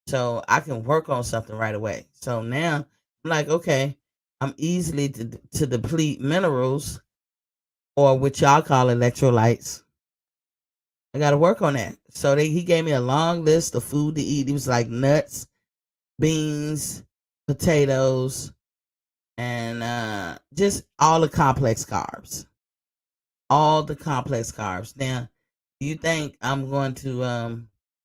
So I can work on something right away. So now I'm like, okay, I'm easily to deplete minerals or what y'all call electrolytes. I got to work on that. So he gave me a long list of food to eat. It was like nuts, beans, potatoes, and just all the complex carbs. All the complex carbs. Now, do you think I'm going to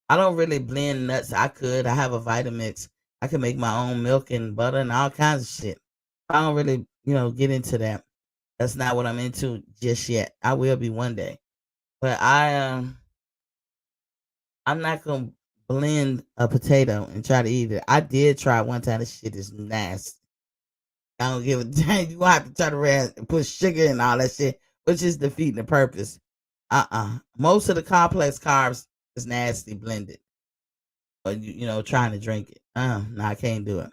I don't really blend nuts. I could. I have a Vitamix. I can make my own milk and butter and all kinds of shit. I don't really, get into that. That's not what I'm into just yet. I will be one day. But I'm not gonna blend a potato and try to eat it. I did try one time. This shit is nasty. I don't give a damn. You gonna have to turn around and put sugar and all that shit, which is defeating the purpose. Most of the complex carbs is nasty blended. Or trying to drink it. No, I can't do it.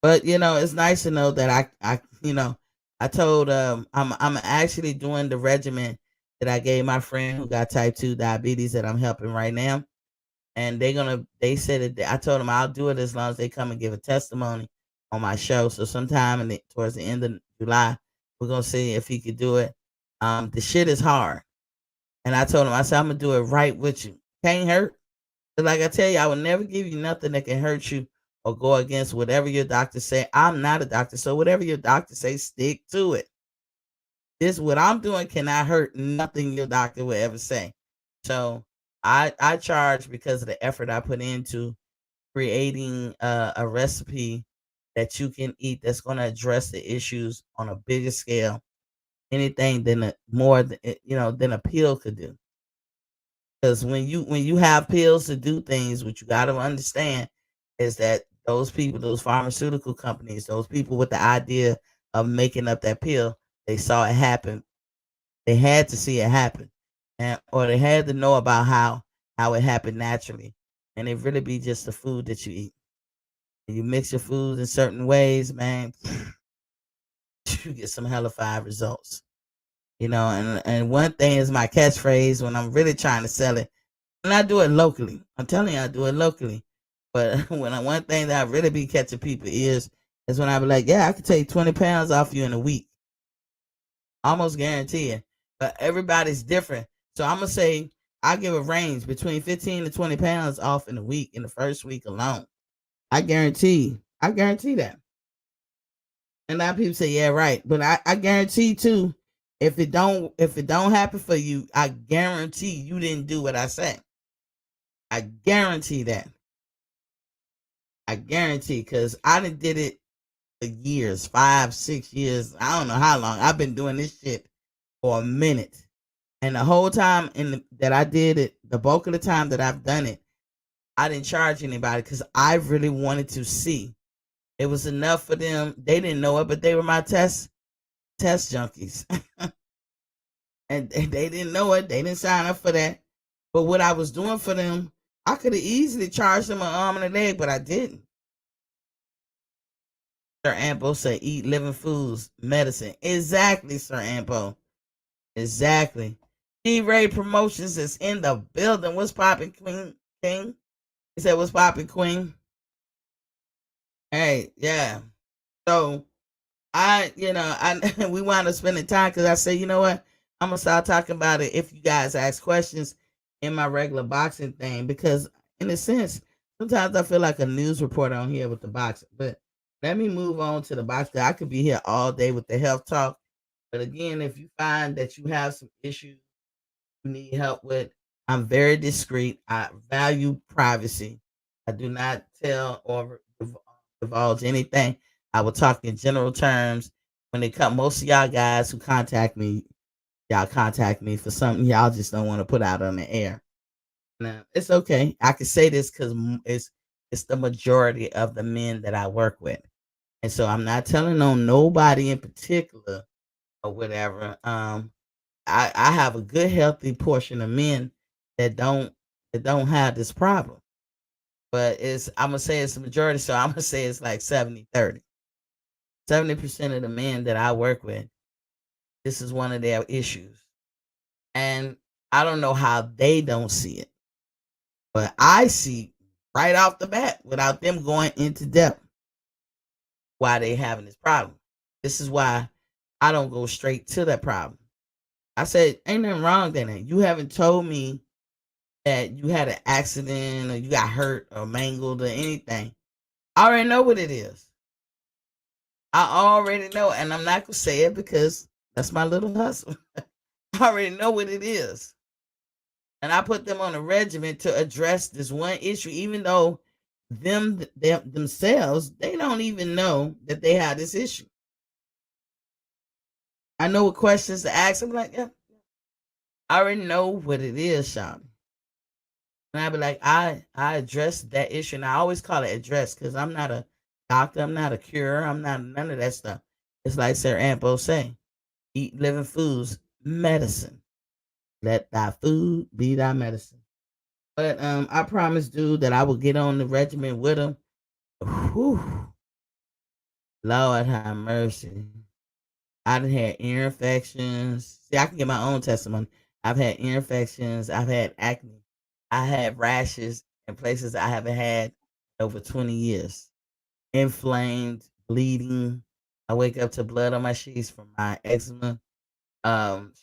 But it's nice to know that I told I'm actually doing the regimen that I gave my friend who got type 2 diabetes that I'm helping right now. And they said that I told them I'll do it as long as they come and give a testimony on my show. So sometime towards the end of July, we're gonna see if he could do it. The shit is hard. And I told him, I said, I'm gonna do it right with you. Can't hurt. Like I tell you, I will never give you nothing that can hurt you or go against whatever your doctor say. I'm not a doctor, so whatever your doctor say, stick to it. This what I'm doing cannot hurt nothing your doctor will ever say. So I charge because of the effort I put into creating a recipe that you can eat that's going to address the issues on a bigger scale, anything than than a pill could do. Because when you have pills to do things, what you got to understand is that those people, those pharmaceutical companies, those people with the idea of making up that pill, they saw it happen. They had to see it happen, and or they had to know about how it happened naturally, and it really be just the food that you eat. And you mix your foods in certain ways, man, you get some hellified results. And one thing is my catchphrase when I'm really trying to sell it. And I do it locally. I'm telling you, I do it locally. But one thing that I really be catching people is when I be like, yeah, I could take 20 pounds off you in a week. Almost guarantee it. But everybody's different. So I'm gonna say I give a range between 15 to 20 pounds off in a week in the first week alone. I guarantee. I guarantee that. And a lot of people say, yeah, right. But I guarantee too, if it don't happen for you, I guarantee you didn't do what I said. I guarantee that. I guarantee because I did it for years, 5, 6 years. I don't know how long. I've been doing this shit for a minute. And the whole time that I did it, the bulk of the time that I've done it, I didn't charge anybody because I really wanted to see. It was enough for them. They didn't know it, but they were my test junkies. And they didn't know it. They didn't sign up for that. But what I was doing for them, I could have easily charged them an arm and a leg, but I didn't. Sir Ampo said, eat living foods, medicine. Exactly, Sir Ampo. Exactly. G-Ray Promotions is in the building. What's popping, Queen King? He said, what's popping, Queen? Hey, yeah. So we wound up spending time because I said, you know what? I'm gonna start talking about it if you guys ask questions in my regular boxing thing because, in a sense, sometimes I feel like a news reporter on here with the boxing. But let me move on to the boxing. I could be here all day with the health talk. But again, if you find that you have some issues you need help with, I'm very discreet. I value privacy. I do not tell or divulge anything. I will talk in general terms. When it come, most of y'all guys who contact me, y'all contact me for something y'all just don't want to put out on the air. Now, it's okay. I can say this because it's the majority of the men that I work with, and so I'm not telling on nobody in particular or whatever. I have a good healthy portion of men that don't have this problem, but it's I'm gonna say it's the majority, so I'm gonna say it's like 70-30. 70% of the men that I work with, this is one of their issues, and I don't know how they don't see it, but I see right off the bat without them going into depth why they having this problem. This is why I don't go straight to that problem. I said, ain't nothing wrong with that. You haven't told me that you had an accident or you got hurt or mangled or anything. I already know what it is. I already know, and I'm not gonna say it because that's my little hustle. I already know what it is, and I put them on a regimen to address this one issue, even though them themselves they don't even know that they have this issue. I know what questions to ask. I'm like, yeah, I already know what it is, Sean. And I be like, I address that issue, and I always call it address because I'm not a doctor, I'm not a cure, I'm not none of that stuff. It's like Sir Ampo say, eat living foods, medicine. Let thy food be thy medicine. But I promised dude that I would get on the regimen with him. Whew, Lord have mercy. I done had ear infections. See, I can get my own testimony. I've had ear infections. I've had acne. I had rashes in places I haven't had over 20 years. Inflamed, bleeding. I wake up to blood on my sheets from my eczema. Um,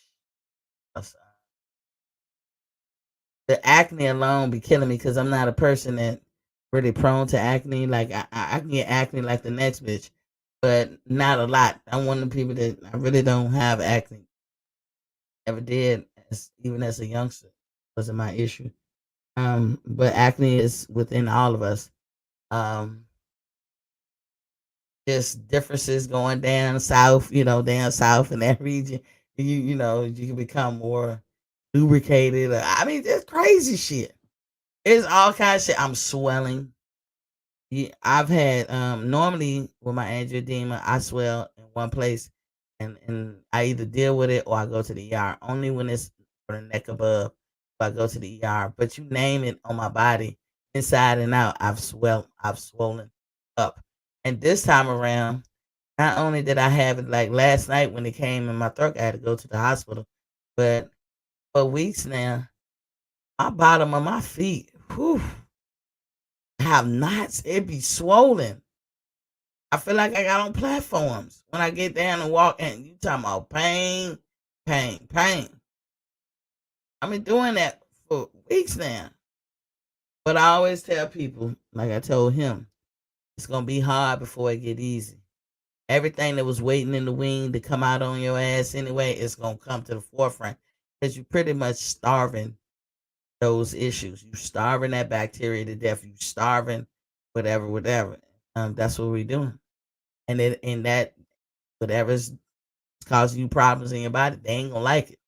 the acne alone be killing me because I'm not a person that really prone to acne. Like I can get acne like the next bitch, but not a lot. I'm one of the people that I really don't have acne. Never did, even as a youngster, wasn't my issue. But acne is within all of us. Um, just differences going down south, down south in that region. You can become more lubricated. I mean, just crazy shit. It's all kind of shit. I'm swelling. Yeah, I've had normally with my angioedema, I swell in one place, and I either deal with it or I go to the ER. Only when it's for the neck above, I go to the ER. But you name it on my body, inside and out, I've swollen up. And this time around, not only did I have it like last night when it came in my throat, I had to go to the hospital. But for weeks now, my bottom of my feet, whew, have knots. It be swollen. I feel like I got on platforms when I get down and walk. And you talking about pain, pain, pain. I've been doing that for weeks now. But I always tell people, like I told him, it's gonna be hard before it get easy. Everything that was waiting in the wing to come out on your ass anyway, it's gonna come to the forefront because you're pretty much starving those issues. You starving that bacteria to death. You starving whatever, whatever. That's what we're doing. And then in that whatever's causing you problems in your body, they ain't gonna like it.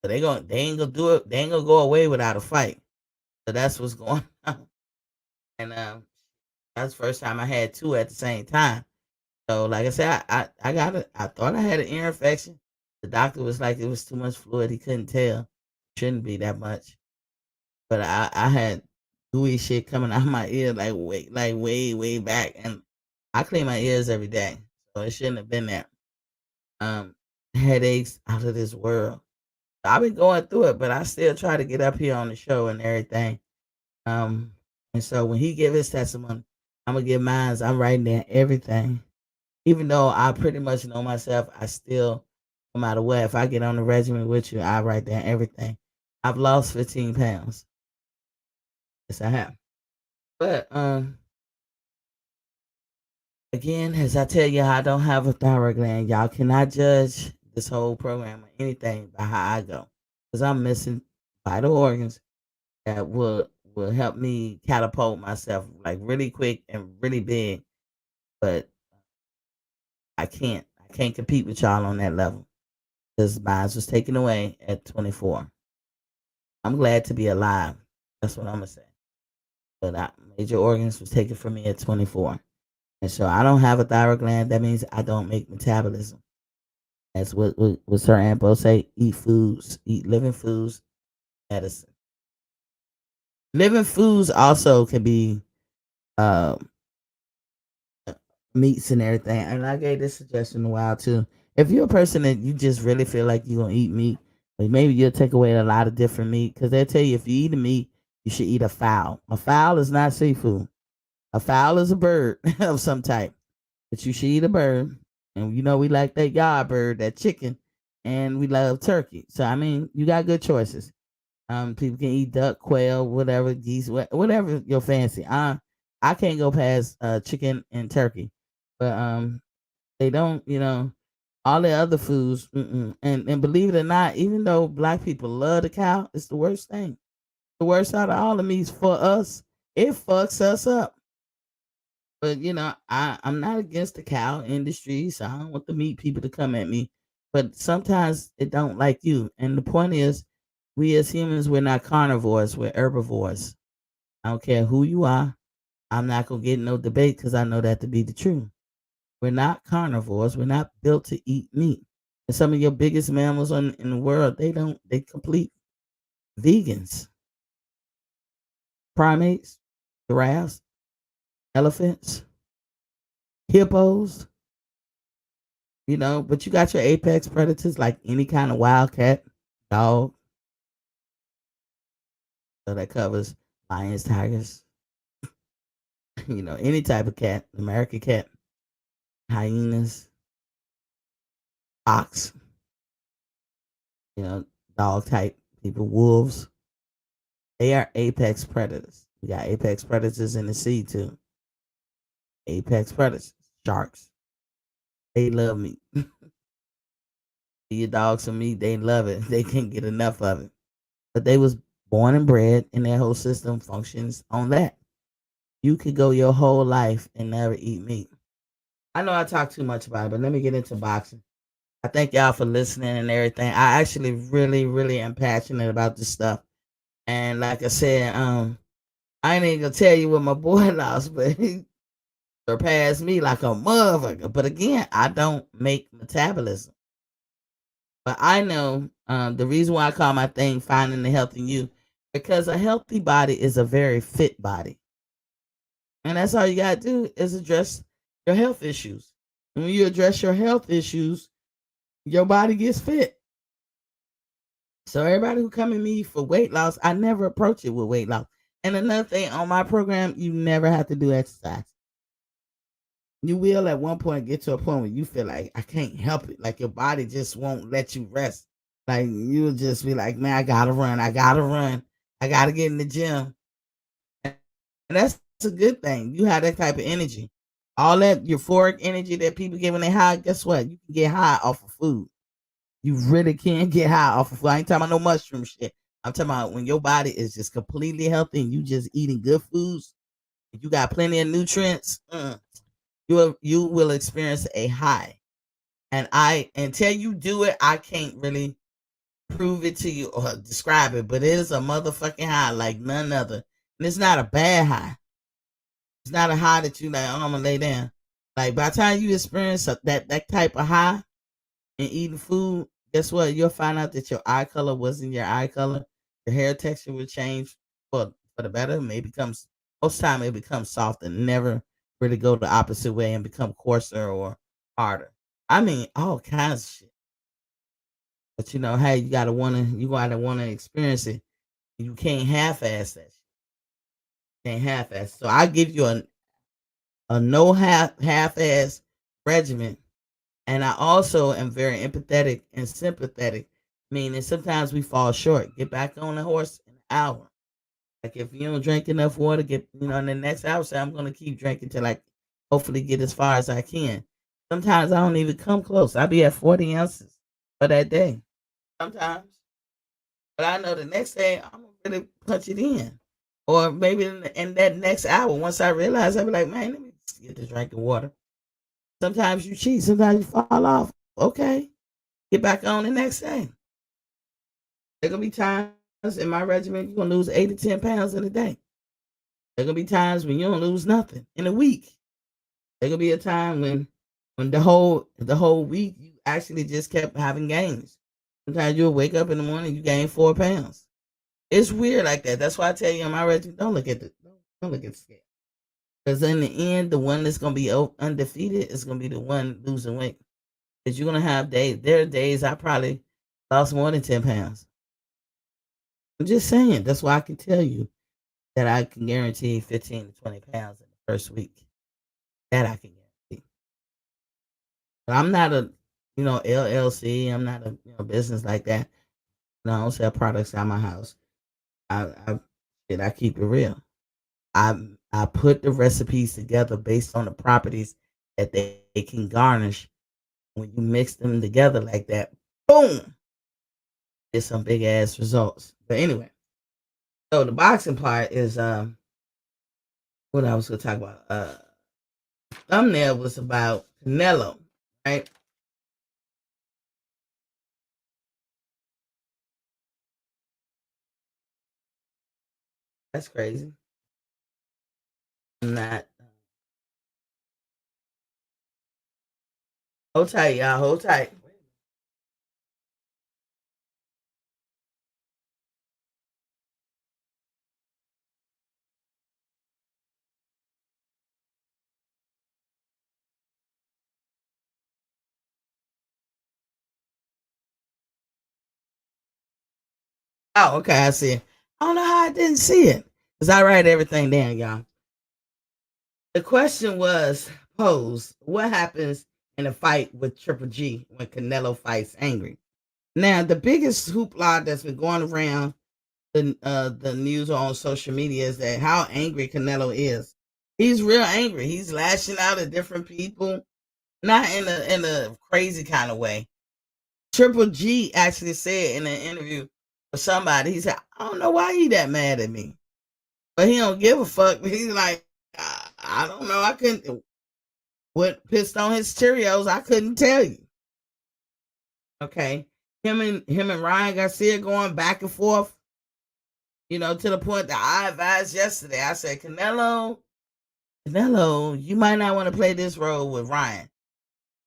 So they ain't gonna do it. They ain't gonna go away without a fight. So that's what's going on. And that's the first time I had two at the same time. So like I said, I got it. I thought I had an ear infection. The doctor was like it was too much fluid. He couldn't tell. Shouldn't be that much. But I had gooey shit coming out of my ear way back, and I clean my ears every day, so it shouldn't have been there. Um, Headaches out of this world. I've been going through it, but I still try to get up here on the show and everything. Um, and so when he give his testimony, I'm gonna give mine. I'm writing down everything, even though I pretty much know myself. I still, no matter what, if I get on the regimen with you, I write down everything. I've lost 15 pounds. Yes, I have. But again, as I tell you, I don't have a thyroid gland. Y'all cannot judge this whole program or anything by how I go, because I'm missing vital organs that will help me catapult myself like really quick and really big. but I can't compete with y'all on that level because mine was taken away at 24. I'm glad to be alive. That's what I'm gonna say. But major organs was taken from me at 24, and so I don't have a thyroid gland. That means I don't make metabolism. That's what Sir Ambrose say. Eat foods, eat living foods, medicine. Living foods also can be um, meats and everything. And I gave this suggestion a while too. If you're a person that you just really feel like you're gonna eat meat, like maybe you'll take away a lot of different meat because they tell you if you eat a meat, you should eat a fowl. A fowl is not seafood. A fowl is a bird of some type, but you should eat a bird. And we like that yard bird, that chicken, and we love turkey. So I mean, you got good choices. People can eat duck, quail, whatever, geese, whatever your fancy. I can't go past chicken and turkey, but they don't, all the other foods. Mm-mm. And believe it or not, even though black people love the cow, it's the worst thing. The worst out of all the meats for us. It fucks us up. But I'm not against the cow industry, so I don't want the meat people to come at me. But sometimes it don't like you. And the point is, we as humans, we're not carnivores, we're herbivores. I don't care who you are. I'm not gonna get in no debate because I know that to be the truth. We're not carnivores. We're not built to eat meat. And some of your biggest mammals in the world, they complete vegans. Primates, giraffes, elephants, hippos, but you got your apex predators like any kind of wildcat, dog. So that covers lions, tigers, any type of cat, American cat, hyenas, ox, you know, dog type people, wolves. They are apex predators. We got apex predators in the sea too. Apex predators, sharks. They love meat. Your dogs some meat, they love it. They can't get enough of it. But they was born and bred, and their whole system functions on that. You could go your whole life and never eat meat. I know I talk too much about it, but let me get into boxing. I thank y'all for listening and everything. I actually really, really am passionate about this stuff. And like I said, I ain't even gonna tell you what my boy lost, but he surpassed me like a motherfucker. But again, I don't make metabolism. But I know the reason why I call my thing finding the health in you, because a healthy body is a very fit body. And that's all you gotta do is address your health issues. And when you address your health issues, your body gets fit. So everybody who come to me for weight loss, I never approach it with weight loss. And another thing on my program, you never have to do exercise. You will at one point get to a point where you feel like I can't help it. Like your body just won't let you rest. Like you'll just be like, man, I gotta run. I gotta run. I gotta get in the gym. And that's a good thing. You have that type of energy. All that euphoric energy that people get when they high, guess what? You can get high off of food. You really can get high off of food. I ain't talking about no mushroom shit. I'm talking about when your body is just completely healthy and you just eating good foods. You got plenty of nutrients. You will experience a high. And I until you do it, I can't really prove it to you or describe it. But it is a motherfucking high like none other. And it's not a bad high. It's not a high that you like. Oh, I'm gonna lay down. Like by the time you experience that type of high and eating food, guess what? You'll find out that your eye color wasn't your eye color. Your hair texture will change for the better. It may becomes most time it becomes soft and never really go the opposite way and become coarser or harder. I mean, all kinds of shit. But hey, you gotta wanna experience it. You can't half-ass that shit. Can't half-ass. So I give you a no half-ass regimen. And I also am very empathetic and sympathetic, meaning sometimes we fall short. Get back on the horse in an hour. Like if you don't drink enough water, get in the next hour, say I'm gonna keep drinking till I hopefully get as far as I can. Sometimes I don't even come close. I'll be at 40 ounces for that day. Sometimes. But I know the next day I'm gonna really punch it in. Or maybe in that next hour, once I realize I'll be like, man, let me just get to drinking water. Sometimes you cheat, sometimes you fall off. Okay, get back on the next day. There gonna be times in my regiment you're gonna lose 8 to 10 pounds in a day. There gonna be times when you don't lose nothing in a week. There gonna be a time when the whole week you actually just kept having gains. Sometimes you'll wake up in the morning, you gain 4 pounds. It's weird like that. That's why I tell you in my regiment, don't look at the scale. Because in the end, the one that's gonna be undefeated is gonna be the one losing weight. Because you're gonna have days. There are days I probably lost more than 10 pounds. I'm just saying. That's why I can tell you that I can guarantee 15 to 20 pounds in the first week. That I can guarantee. But I'm not a LLC. I'm not a business like that. No, I don't sell products out my house. I keep it real. I put the recipes together based on the properties that they can garnish. When you mix them together like that, boom, get some big ass results. But anyway, so the boxing part is what I was gonna talk about. Thumbnail was about Canelo, right? That's crazy. I'm not. Hold tight, y'all. Hold tight. Oh, okay. I see it. I don't know how I didn't see it because I write everything down, y'all. The question was posed: what happens in a fight with Triple G when Canelo fights Angry? Now, the biggest hoopla that's been going around the news on social media is that how angry Canelo is. He's real angry. He's lashing out at different people, not in a crazy kind of way. Triple G actually said in an interview with somebody, he said, "I don't know why he that mad at me, but he don't give a fuck." He's like, I don't know. I couldn't. What pissed on his Cheerios? I couldn't tell you. Okay, him and Ryan Garcia going back and forth. To the point that I advised yesterday. I said, Canelo, you might not want to play this role with Ryan.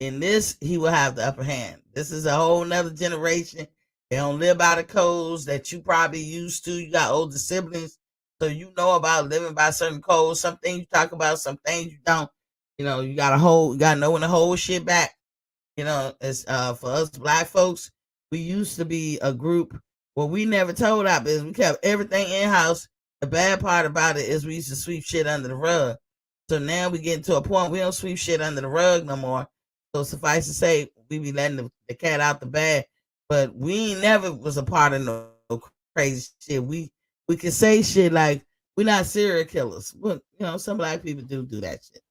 In this, he will have the upper hand. This is a whole nother generation. They don't live by the codes that you probably used to. You got older siblings, so you know about living by certain codes. Some things you talk about, some things you don't. You gotta know when to hold shit back. As for us black folks, we used to be a group where we never told our business. We kept everything in house. The bad part about it is we used to sweep shit under the rug. So now we get to a point we don't sweep shit under the rug no more. So suffice to say, we be letting the cat out the bag. But we ain't never was a part of no crazy shit. We can say shit like we're not serial killers. But some black people do that shit.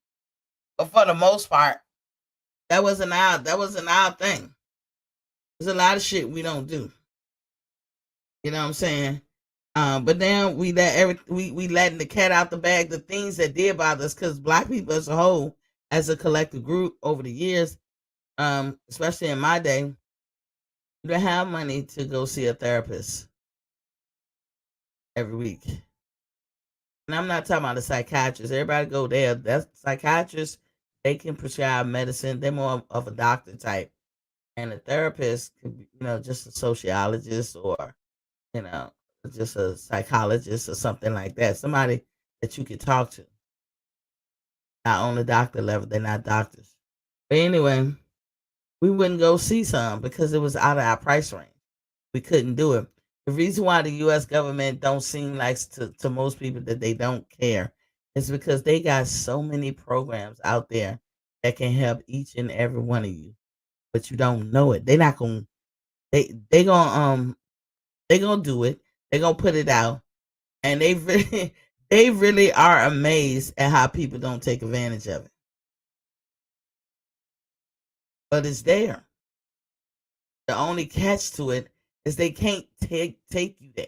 But for the most part, that was an odd thing. There's a lot of shit we don't do. You know what I'm saying? But then we letting the cat out the bag. The things that did bother us, because black people as a whole, as a collective group over the years, especially in my day, you don't have money to go see a therapist every week. And I'm not talking about a psychiatrist. Everybody go there. That's psychiatrists. They can prescribe medicine. They're more of a doctor type, and a therapist could be, just a sociologist or you know, just a psychologist or something like that. Somebody that you could talk to. Not on the doctor level, they're not doctors. But anyway, we wouldn't go see some because it was out of our price range. We couldn't do it. The reason why the US government don't seem like to most people that they don't care is because they got so many programs out there that can help each and every one of you, but you don't know it. They're not gonna they gonna do it. They're gonna put it out and they really they really are amazed at how people don't take advantage of it. But it's there. The only catch to it is they can't take you there.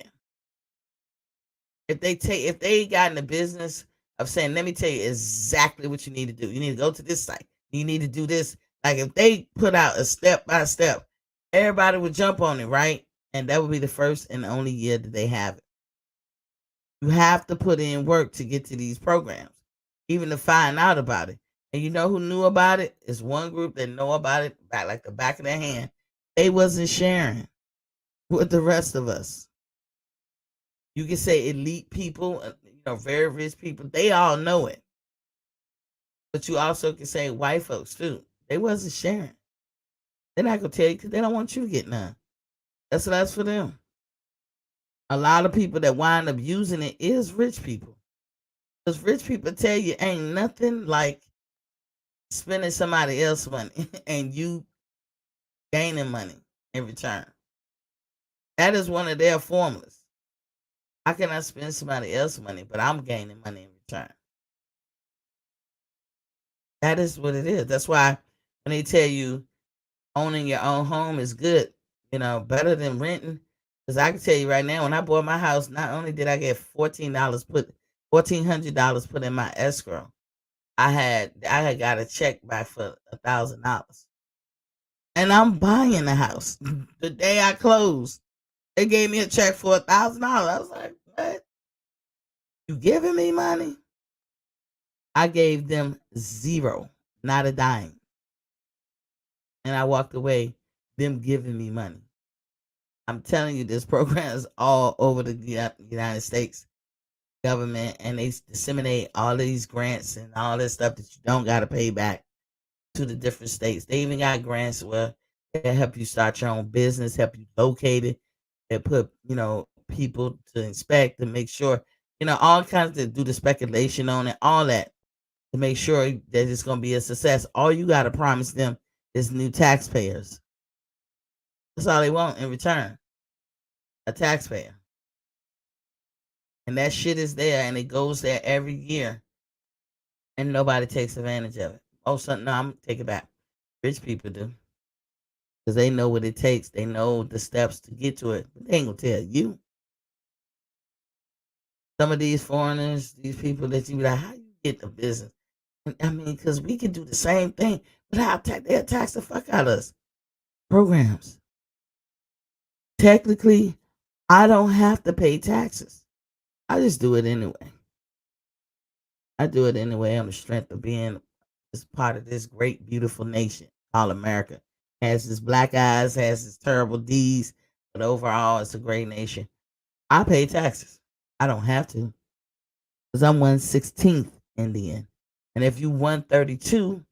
If they got in the business of saying, let me tell you exactly what you need to do. You need to go to this site, You need to do this. Like if they put out a step by step, everybody would jump on it, right? And that would be the first and only year that they have it. You have to put in work to get to these programs, even to find out about it. And you know who knew about it? It's one group that know about it like the back of their hand. They wasn't sharing with the rest of us. You can say elite people, very rich people. They all know it. But you also can say white folks too. They wasn't sharing. They're not gonna tell you because they don't want you to get none. That's for them. A lot of people that wind up using it is rich people. Because rich people tell you ain't nothing like spending somebody else's money and you gaining money in return. That is one of their formulas. How can I spend somebody else's money, but I'm gaining money in return? That is what it is. That's why when they tell you owning your own home is good, better than renting. Because I can tell you right now, when I bought my house, not only did I get $1,400 put in my escrow, I had got a check back for $1,000, and I'm buying the house the day I closed. They gave me a check for $1,000. I was like, what? You giving me money? I gave them zero, not a dime. And I walked away, them giving me money. I'm telling you, this program is all over the United States government, and they disseminate all of these grants and all this stuff that you don't got to pay back to the different states. They even got grants where they help you start your own business, help you locate it, they put, people to inspect to make sure, all kinds to do the speculation on it, all that to make sure that it's going to be a success. All you got to promise them is new taxpayers. That's all they want in return, a taxpayer. And that shit is there, and it goes there every year, and nobody takes advantage of it. Oh, something? No, I'm gonna take it back. Rich people do, because they know what it takes. They know the steps to get to it. But they ain't gonna tell you. Some of these foreigners, these people that you be like, how you get the business? I mean, because we can do the same thing, but they'll tax the fuck out of us. Programs. Technically, I don't have to pay taxes. I just do it anyway. I do it anyway on the strength of being as part of this great, beautiful nation called America. Has its black eyes, has its terrible deeds, but overall, it's a great nation. I pay taxes. I don't have to because I'm 1/16th Indian. And if you 132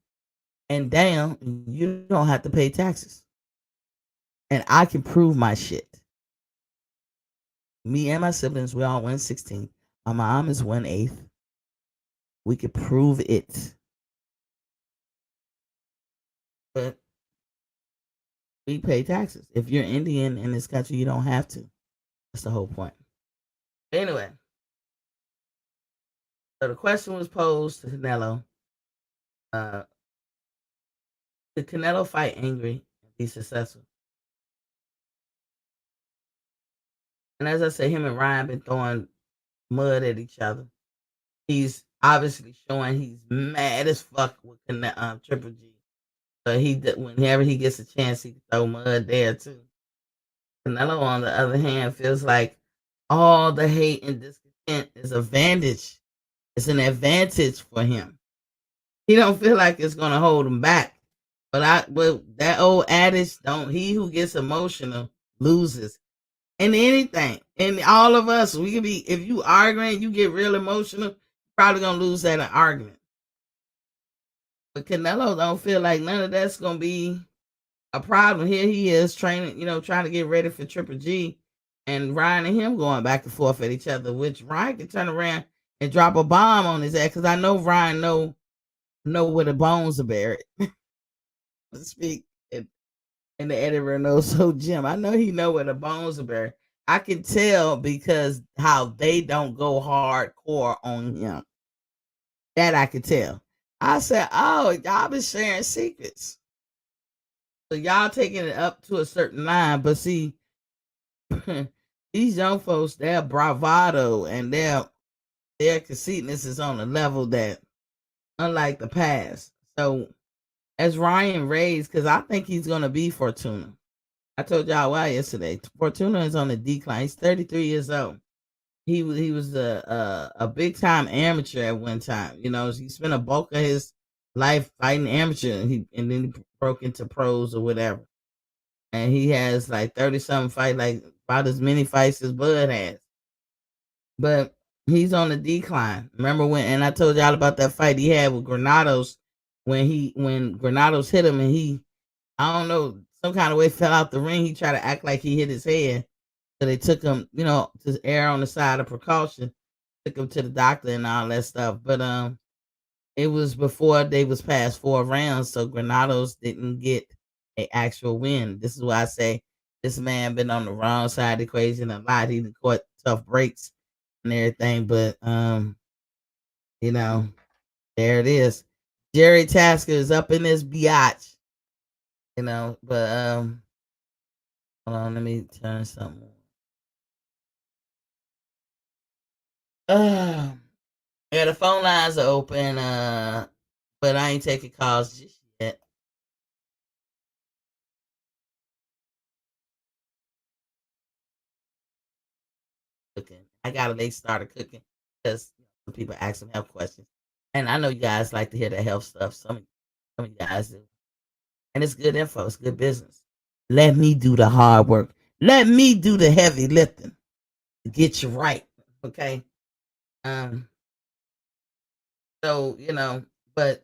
and down, you don't have to pay taxes. And I can prove my shit. Me and my siblings, we all 1/16. My mom is 1/8. We could prove it. But we pay taxes. If you're Indian in this country, you don't have to. That's the whole point. Anyway, so the question was posed to Canelo. Uh, Did Canelo fight angry and be successful? And as I said, him and Ryan been throwing mud at each other. He's obviously showing he's mad as fuck with Triple G. So whenever he gets a chance, he can throw mud there too. Canelo, on the other hand, feels like all the hate and discontent is advantage. It's an advantage for him. He don't feel like it's gonna hold him back. But that old adage, don't he who gets emotional loses. In anything. And all of us, we can be, if you arguing, you get real emotional, probably gonna lose that argument. But Canelo don't feel like none of that's gonna be a problem. Here he is training, trying to get ready for Triple G, and Ryan and him going back and forth at each other, which Ryan can turn around and drop a bomb on his ass, because I know Ryan know where the bones are buried. To speak in the Eddie Reynoso gym. I know he know where the bones are buried. I can tell because how they don't go hardcore on him. That I could tell. I said, oh, y'all been sharing secrets. So y'all taking it up to a certain line. But see, these young folks, their bravado and their conceit is on a level that, unlike the past. So as Ryan Reyes, because I think he's gonna be Fortuna. I told y'all why yesterday. Fortuna is on the decline. He's 33 years old. He was a big time amateur at one time. You know, he spent a bulk of his life fighting amateur, and then he broke into pros or whatever. And he has like 30 something fight, like about as many fights as Bud has. But he's on the decline. Remember when? And I told y'all about that fight he had with Granados when Granados hit him and he, I don't know, some kind of way fell out the ring. He tried to act like he hit his head. So they took him, to err on the side of precaution. Took him to the doctor and all that stuff. But it was before they was past 4 rounds, so Granados didn't get a actual win. This is why I say this man been on the wrong side of the equation a lot. He caught tough breaks and everything, but you know, there it is. Jerry Tasker is up in this biatch, but hold on, let me turn something on. Yeah, the phone lines are open, but I ain't taking calls just yet. Cooking. I got a late started cooking because some people ask some health questions, and I know you guys like to hear the health stuff. Some of you guys do, and it's good info. It's good business. Let me do the hard work. Let me do the heavy lifting to get you right. Okay. Um. So but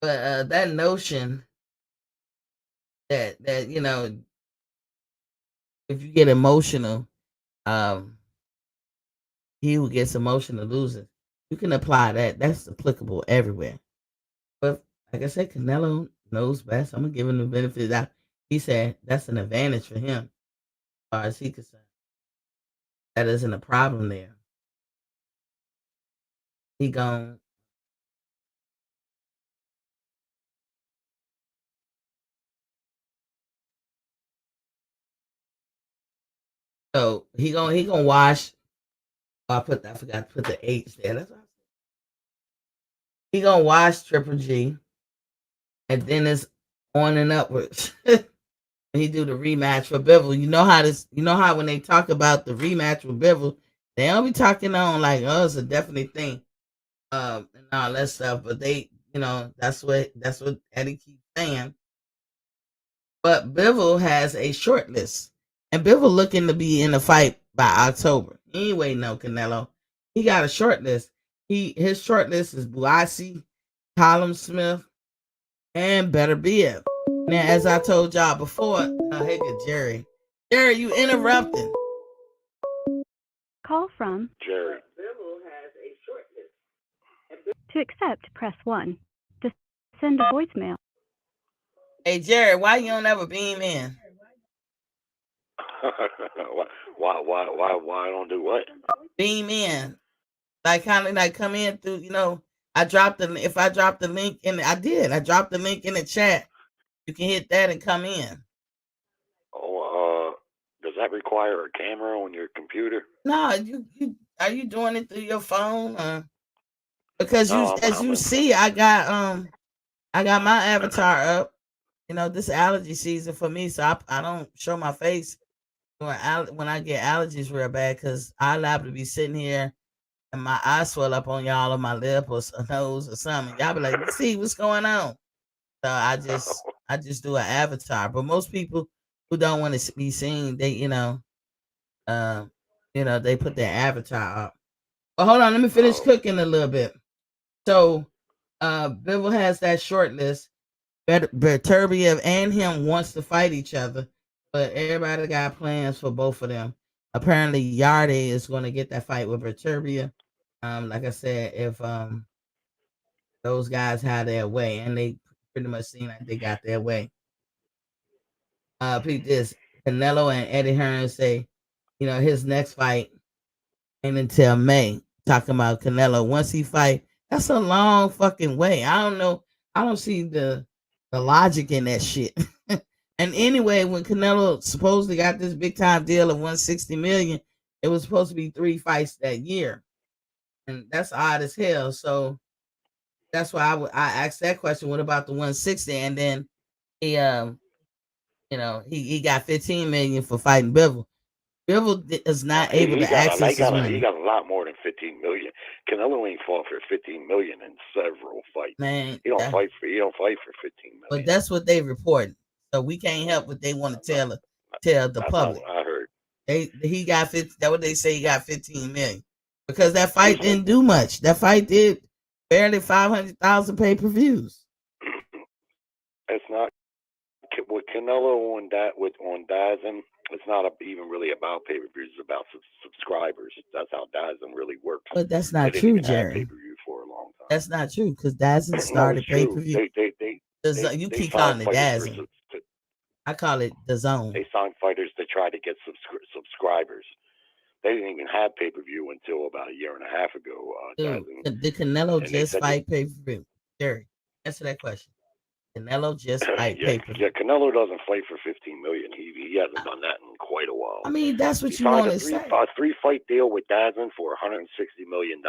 that notion that if you get emotional, um, he who gets emotional loses. You can apply that. That's applicable everywhere. But like I said, Canelo knows best. I'm gonna give him the benefit of that. He said that's an advantage for him, as far as he concerned. That isn't a problem there. He gone. So he gonna wash. Oh, I forgot to put the H there. That's what he gonna wash Triple G, and then it's on and upwards. He do the rematch for Bivol. You know how this. You know how when they talk about the rematch with Bivol, they don't be talking on like, oh, it's a definite thing, and all that stuff. But they, that's what Eddie keeps saying. But Bivol has a short list, and Bivol looking to be in the fight by October. He ain't waiting on Canelo. He got a short list. His short list is Buasi, Colin Smith, and Better Biev. Now, as I told y'all before, hey, good Jerry. Jerry, you interrupting.
Call from
Jerry.
to accept, press 1. To send a voicemail.
Hey, Jerry, why you don't ever beam in?
why I don't do what?
Beam in. Like kind of like come in through, if I dropped the link in, I dropped the link in the chat. You can hit that and come in.
Oh, does that require a camera on your computer?
No, you are you doing it through your phone? Because
No,
as you see, I got my avatar up. This allergy season for me, so I don't show my face when I get allergies real bad because I liable to be sitting here and my eye swell up on y'all on my lip or nose or something. Y'all be like, see what's going on. So I just do an avatar. But most people who don't want to be seen, they uh, they put their avatar up. But hold on, let me finish cooking a little bit. So Bivol has that short list. Beterbiev and him wants to fight each other, but everybody got plans for both of them. Apparently, Yarde is going to get that fight with Beterbiev. Like I said, if those guys had their way, and they pretty much seem like they got their way. Peep this: Canelo and Eddie Hearn say, his next fight ain't until May. Talking about Canelo once he fight, that's a long fucking way. I don't know. I don't see the logic in that shit. And anyway, when Canelo supposedly got this big time deal of 160 million, it was supposed to be 3 fights that year, and that's odd as hell. So That's why I asked that question. What about the 160? And then he he got 15 million for fighting Bivol. Bivol is not able to access his money.
He got a lot more than 15 million. Canelo ain't fought for 15 million in several fights.
Man,
he don't fight for 15 million.
But that's what they reported. So we can't help what they want to tell the public.
Not what I heard.
He got 50. That what they say he got 15 million because that fight didn't do much. That fight did barely 500,000 pay-per-views.
It's not with Canelo on DAZN. It's not even really about pay-per-views. It's about subscribers. That's how DAZN really works.
But that's not true, Jerry.
Pay-per-view for a long time.
That's not true because DAZN started pay-per-view. You keep calling it DAZN. I call it the Zone.
They signed fighters to try to get subscribers. They didn't even have pay-per-view until about a year and a half ago.
Dude, did Canelo just fight pay-per-view? Jerry, answer that question. Canelo just fight pay-per-view.
Yeah, Canelo doesn't fight for 15 million. He hasn't done that in quite a while.
I mean, that's what you want to say.
A 3-fight deal with DAZN for $160 million.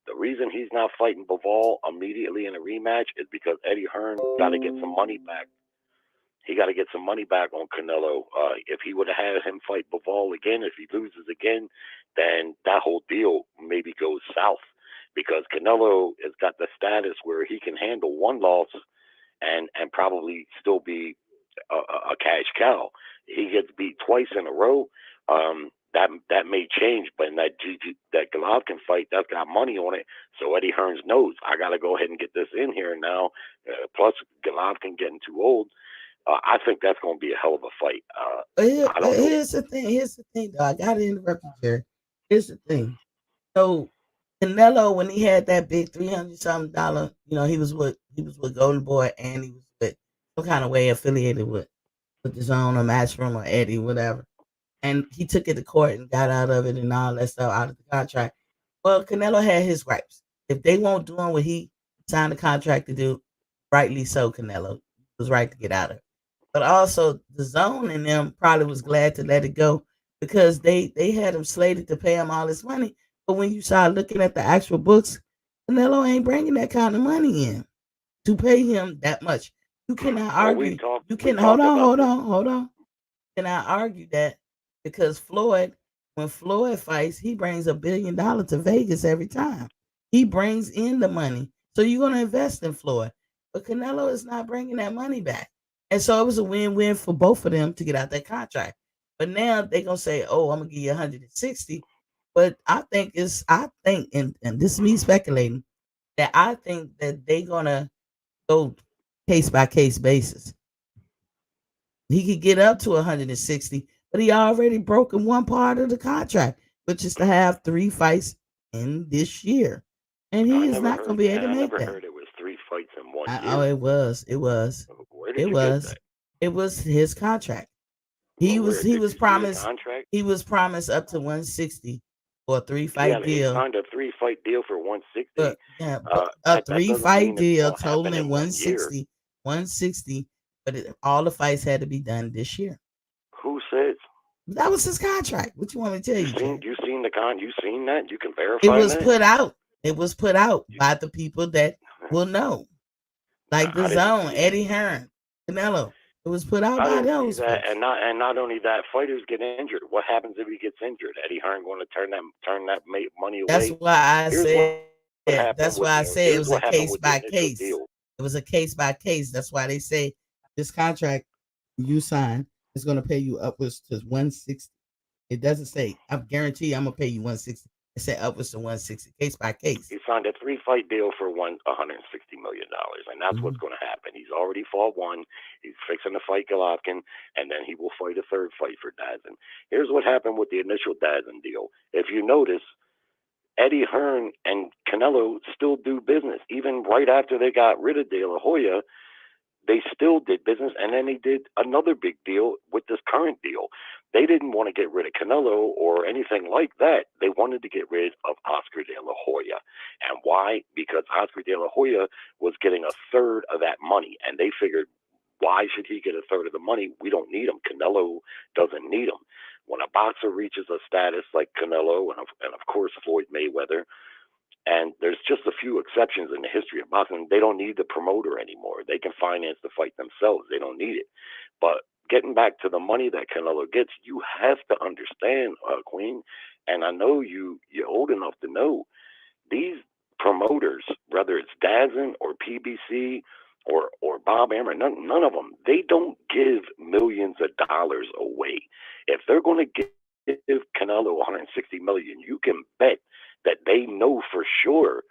The reason he's not fighting Bivol immediately in a rematch is because Eddie Hearn got to get some money back. He got to get some money back on Canelo. If he would have had him fight Bivol again, if he loses again, then that whole deal maybe goes south because Canelo has got the status where he can handle one loss and probably still be a cash cow. He gets beat twice in a row. That may change, but in that Golovkin fight, that's got money on it. So Eddie Hearns knows I got to go ahead and get this in here now. Plus Golovkin getting too old. I think that's going to be a hell of a fight.
Here's the thing, though. I got to interrupt you, Jerry. Here's the thing. So Canelo, when he had that big $300-something, he was with Golden Boy, and he was with some kind of way affiliated with the Zone or Matchroom or Eddie, whatever. And he took it to court and got out of it and all that stuff out of the contract. Well, Canelo had his gripes. If they won't do what he signed the contract to do, rightly so, Canelo was right to get out of it. But also, the Zone and them probably was glad to let it go because they had him slated to pay him all this money. But when you start looking at the actual books, Canelo ain't bringing that kind of money in to pay him that much. You cannot argue. Hold on. Cannot argue that because when Floyd fights, he brings $1 billion to Vegas every time. He brings in the money. So you're going to invest in Floyd. But Canelo is not bringing that money back. And so it was a win-win for both of them to get out that contract. But now they're going to say, oh, I'm going to give you 160. But I think, and this is me speculating, that I think that they're going to go case-by-case basis. He could get up to 160, but he already broken one part of the contract, which is to have 3 fights in this year. And he is not going to be able to make that. I never
heard it was 3 fights in 1 year.
Oh, it was.
Where did you get that?
It was his contract. He was promised up to 160 for a 3-fight deal.
He signed a 3-fight deal for 160.
But a 3-fight deal totaling 160. 160, but all the fights had to be done this year.
Who says?
That was his contract. What you want me to tell you?
You seen that? You can verify that?
It was put out by the people that will know. Like the Zone, Eddie Hearn, Canelo. It was put out by those.
And not only that, fighters get injured. What happens if he gets injured? Eddie Hearn going to turn that money away?
That's why I said. It was a case by case. It was a case by case. That's why they say this contract you sign is going to pay you upwards to 160. It doesn't say I guarantee I'm gonna pay you 160. It said upwards to 160, case by case.
He signed a 3-fight deal for $160 million, and that's what's going to happen. He's already fought one. He's fixing to fight Golovkin, and then he will fight a 3rd fight for DAZN. Here's what happened with the initial DAZN deal. If you notice, Eddie Hearn and Canelo still do business. Even right after they got rid of De La Hoya, they still did business, and then they did another big deal with this current deal. They didn't want to get rid of Canelo or anything like that. They wanted to get rid of Oscar De La Hoya. And why? Because Oscar De La Hoya was getting a 1/3 of that money, and they figured, why should he get a 1/3 of the money? We don't need him. Canelo doesn't need him. When a boxer reaches a status like Canelo and of course Floyd Mayweather, And there's just a few exceptions in the history of boxing. They don't need the promoter anymore. They can finance the fight themselves. They don't need it. But getting back to the money that Canelo gets, you have to understand, Queen, and I know you're old enough to know these promoters, whether it's DAZN or PBC or Bob Arum, none of them, they don't give millions of dollars away. If they're going to give Canelo 160 million, you can bet that they know for sure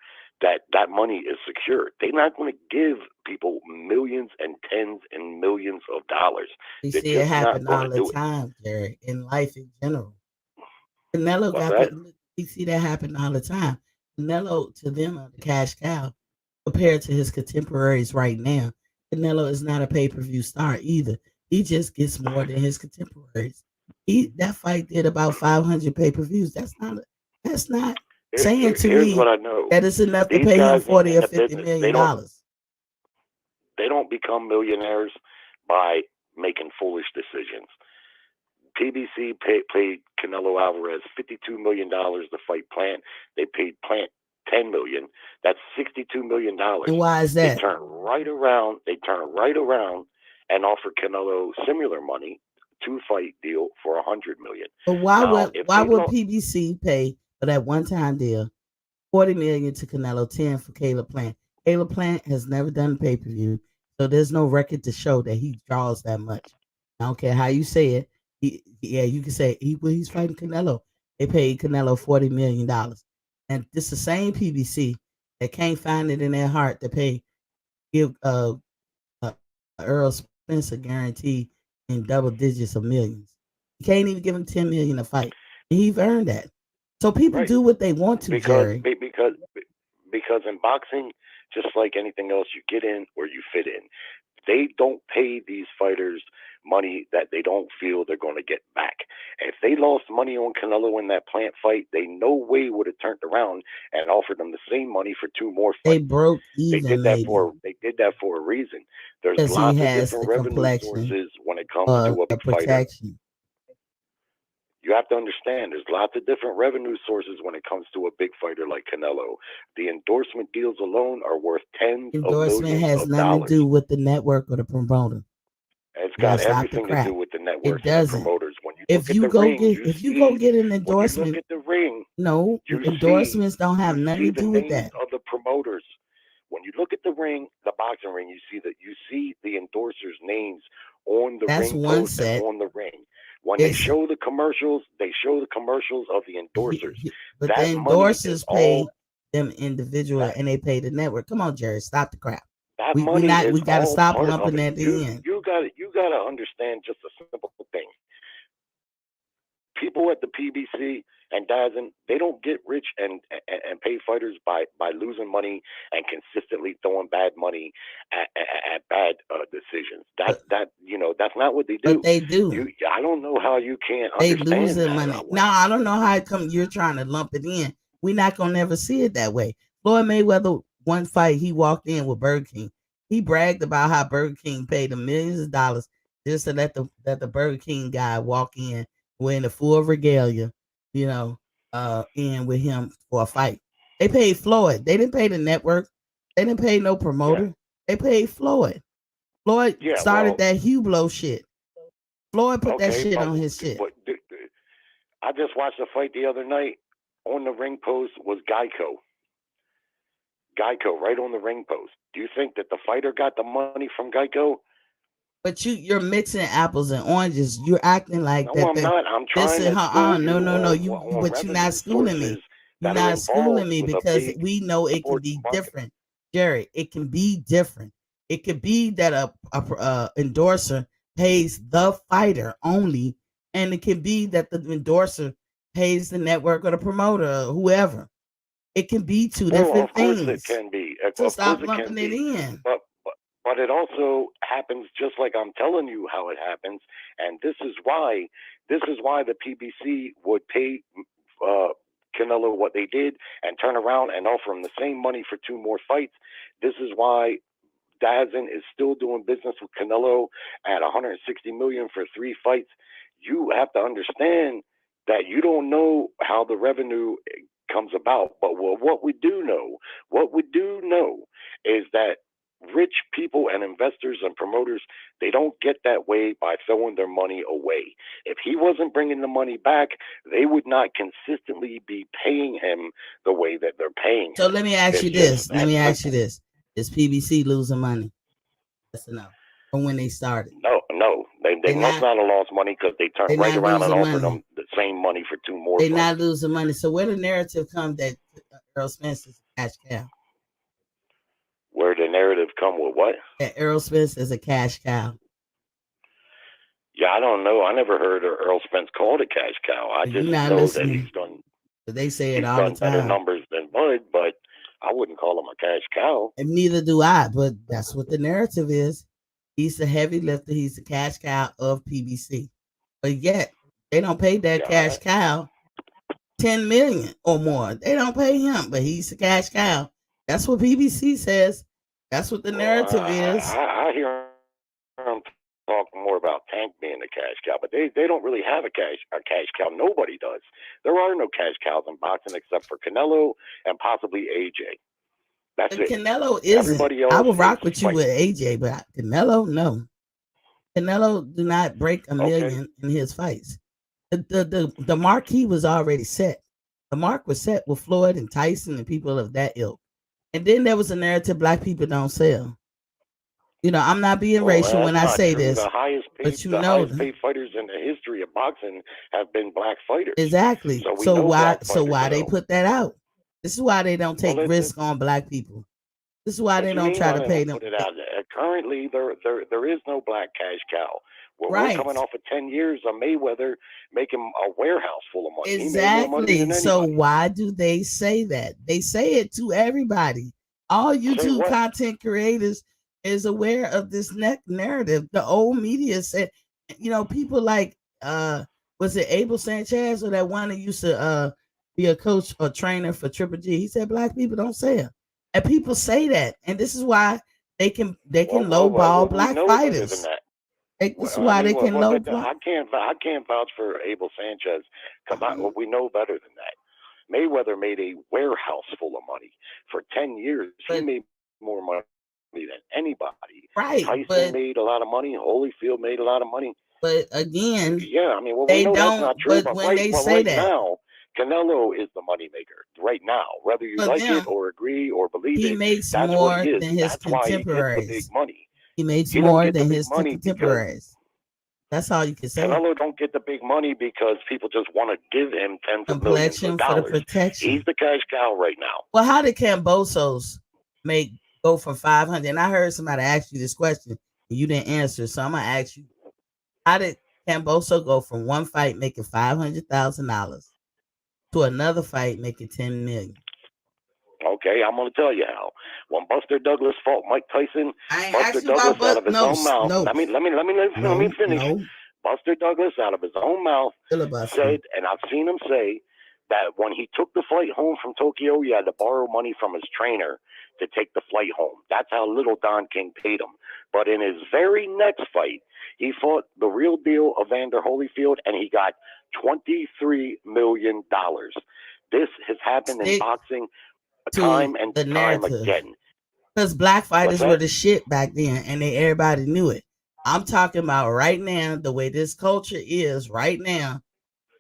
that that money is secure. They're not going to give people millions and tens and millions of dollars.
We
They're
see it
just not
happen
going
all
to
the
do it.
time, Jerry, in life in general. Canelo
What's
got
that?
the. We see that happen all the time. Canelo to them are the cash cow compared to his contemporaries right now. Canelo is not a pay per view star either. He just gets more than his contemporaries. That fight did about 500 pay per views. That's not saying to
Here's
me
what I know.
that it's enough to
These
pay him
guys
40
in
or
the
50
business,
million dollars.
they don't become millionaires by making foolish decisions. PBC paid Canelo Alvarez $52 million to fight Plant. They paid Plant $10 million. That's $62 million.
And why is
They
that?
turn right around. They turn right around and offer Canelo similar money, 2-fight deal for $100 million.
But why
Now,
would
if
why
they
would
lost,
PBC pay for that one time deal 40 million to Canelo, 10 for Caleb Plant? Caleb Plant has never done pay per view, so there's no record to show that he draws that much. I don't care how you say it. Yeah, you can say when he's fighting Canelo, they paid Canelo $40 million, and this is the same PBC that can't find it in their heart to give uh Earl Spencer guarantee in double digits of millions. You can't even give him 10 million a fight, and he's earned that. So people
right?
do what they want to,
because
Jerry.
because because in boxing, just like anything else, you get in or you fit in. They don't pay these fighters money that they don't feel they're going to get back. If they lost money on Canelo in that Plant fight, they no way would have turned around and offered them the same money for 2 more
They
fights.
broke even, maybe
They did that for a reason. There's
because he
lots of
has
different
the
revenue
complexion
sources when it comes
or
to a
the
big fighter.
protection.
You have to understand there's lots of different revenue sources when it comes to a big fighter like Canelo. The endorsement deals alone are worth tens of
Endorsement
millions
has
of
nothing to
dollars.
do with the network or the promoter.
It's
You gotta
got
stop the
everything to do
crap.
with the
It
networks and the
doesn't.
promoters. When you look at the ring, you
If you go
see
get an
when you look
endorsement,
at the ring,
no,
you see
endorsements don't have
you
nothing
see
to
the
do with
names
that.
of the promoters. When you look at the ring, the boxing ring, you see the endorsers' names on the
That's
ring
one
post and
set.
on the ring. When they
Listen,
show the commercials, they show the commercials of the endorsers.
but the
That money is
endorsers pay
all
them individual
that
and they pay the network. Come on, Jerry, stop the crap.
that
We
money
not
is
we got to
all
stop
part of
lumping
it.
that in.
You got to understand just a simple thing. People at the PBC and DAZN, they don't get rich and pay fighters by losing money and consistently throwing bad money at bad decisions.
But
That's not what they
but
do.
they do.
I don't know how you can't
They
understand
losing
that.
money. Now I don't know how come you're trying to lump it in. We're not gonna never see it that way. Floyd Mayweather, one fight he walked in with Burger King. He bragged about how Burger King paid him millions of dollars just to let the Burger King guy walk in wearing the full regalia, you know, in with him for a fight. They paid Floyd. They didn't pay the network. They didn't pay no
Yeah,
promoter. They paid Floyd. Floyd
yeah.
started
Well,
that Hublot shit. Floyd put that
okay,
shit on his shit.
but I just watched a fight the other night. On the ring post was Geico. Geico, right on the ring post. Do you think that the fighter got the money from Geico?
But you're mixing apples and oranges. You're acting like
No,
that.
I'm not. I'm
This
trying
is
to school
no,
you
no, no.
on
But you're not
revenue
schooling me.
sources
You're
that are
not schooling
involved
me
with a
because
big
we know it can
sports
be
market.
different, Jerry. It can be different. It could be that a endorser pays the fighter only, and it can be that the endorser pays the network or the promoter or whoever. It can be two
Well,
different
of course it
things.
can be.
So
Of course
stop
it can
lumping it
be.
in.
But, but but it also happens just like I'm telling you how it happens, and this is why the PBC would pay uh, Canelo what they did and turn around and offer him the same money for 2 more fights. This is why DAZN is still doing business with Canelo at 160 million for 3 fights. You have to understand that you don't know how the revenue comes about. But what we do know is that rich people and investors and promoters, they don't get that way by throwing their money away. If he wasn't bringing the money back, they would not consistently be paying him the way that they're paying him.
So let me ask you this. Is PBC losing money? Yes or no? From when they started?
No. They must not have lost money because they turned right around and offered them the same money for 2 more.
They're not losing money. So where the narrative come that Errol Spence is a cash cow?
Where the narrative come with what?
That Errol Spence is a cash cow.
Yeah, I don't know. I never heard Earl Spence called a cash cow. I just know that he's done.
They say it all the time.
Better numbers than Bud, but I wouldn't call him a cash cow.
And neither do I. But that's what the narrative is. He's the heavy lifter. He's the cash cow of PBC. But yet they don't pay that cash cow $10 million or more. They don't pay him, but he's the cash cow. That's what PBC says. That's what the narrative is.
I hear him talk more about Tank being the cash cow, but they don't really have a cash cow. Nobody does. There are no cash cows in boxing except for Canelo and possibly AJ. That's it.
Canelo isn't. I will rock with you with AJ, but Canelo, no. Canelo do not break a million in his fights. The marquee was already set. The mark was set with Floyd and Tyson and people of that ilk. And then there was a narrative black people don't sell. You know, I'm not being racial when I say this.
The highest paid fighters in the history of boxing have been black fighters.
Exactly. So why they put that out? This is why they don't take risk on black people. This is why they don't try to pay them.
Put it out there. Currently, there is no black cash cow. We're coming off of 10 years of Mayweather making a warehouse full of money.
Exactly. So why do they say that? They say it to everybody. All YouTube content creators is aware of this narrative. The old media said, you know, people like was it Abel Sanchez or that one that used to be a coach or trainer for Triple G? He said black people don't sell. And people say that, and this is why they can lowball black fighters. This is why they can lowball.
I can't vouch for Abel Sanchez because we know better than that. Mayweather made a warehouse full of money for 10 years. He made more money than anybody.
Right.
Tyson made a lot of money. Holyfield made a lot of money.
But again,
yeah, I mean, we know that's not true.
But when they say that
now, Canelo is the moneymaker right now, whether you like it or agree or believe
he makes more than his contemporaries.
He gets the big money.
He makes more than his contemporaries. That's all you can say.
Canelo don't get the big money because people just want to give him tens of millions of dollars.
For the protection.
He's the cash cow right now.
Well, how did Cambosos go from 500? And I heard somebody ask you this question and you didn't answer, so I'm gonna ask you: how did Camboso go from one fight making $500,000 to another fight making $10 million?
Okay, I'm going to tell you how. When Buster Douglas fought Mike Tyson, Buster Douglas out of his own mouth. Let me finish. Buster Douglas out of his own mouth said, and I've seen him say, that when he took the flight home from Tokyo, he had to borrow money from his trainer to take the flight home. That's how little Don King paid him. But in his very next fight, he fought the real deal Evander Holyfield, and he got $23 million. This has happened in boxing time and time again.
Because black fighters were the shit back then, and everybody knew it. I'm talking about right now, the way this culture is right now.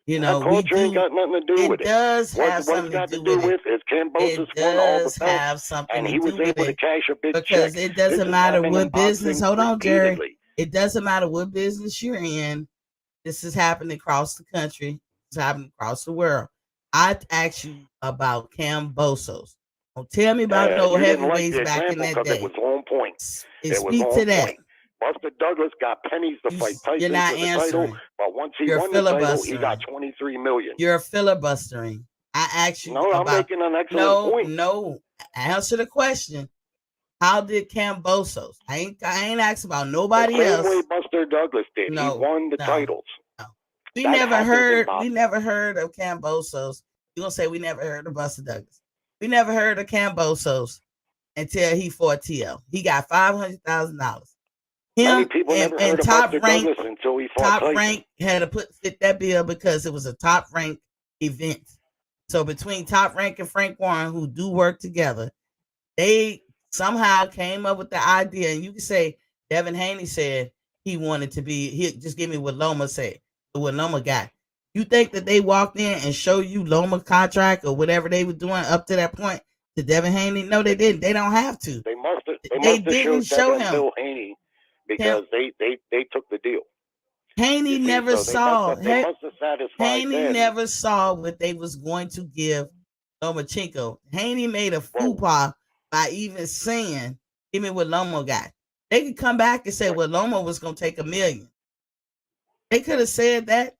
You know,
culture ain't got nothing to do with it.
It does have something to do with it.
Is Cambosos won all the belts, and he was able to cash a big check.
Because it doesn't matter what business. Hold on, Jerry. It doesn't matter what business you're in. This is happening across the country. It's happening across the world. I asked you about Cambosos. Don't tell me about no heavyweights back in that day.
It was on point.
Speak to that.
Buster Douglas got pennies to fight Tyson
You're not
for the
answering.
title, but once he won the title, he got $23 million.
You're filibustering. I asked you
I'm making an excellent point.
No, answer the question. How did Cambosos? I ain't asked about nobody else.
The same way Buster Douglas did. He won the titles.
No. We never heard of Cambosos. You're gonna say we never heard of Buster Douglas. We never heard of Cambosos until he fought TL. He got $500,000.
Many people never heard of Buster Douglas until he fought Tyson.
Top Rank had to fit that bill because it was a top rank event. So between Top Rank and Frank Warren, who do work together, they somehow came up with the idea. And you can say Devin Haney said he wanted to be. He just give me what Loma said. What Loma got. You think that they walked in and show you Loma contract or whatever they were doing up to that point to Devin Haney? No, they didn't. They don't have to.
They must have.
They didn't show
Devin
him.
Bill Haney because they took the deal.
Haney never saw.
They must have satisfied
Haney
them.
never saw what they was going to give Lomachenko. Haney made a faux pas by even saying, "Give me what Loma got." They could come back and say, "Well, Loma was going to take $1 million." They could have said that,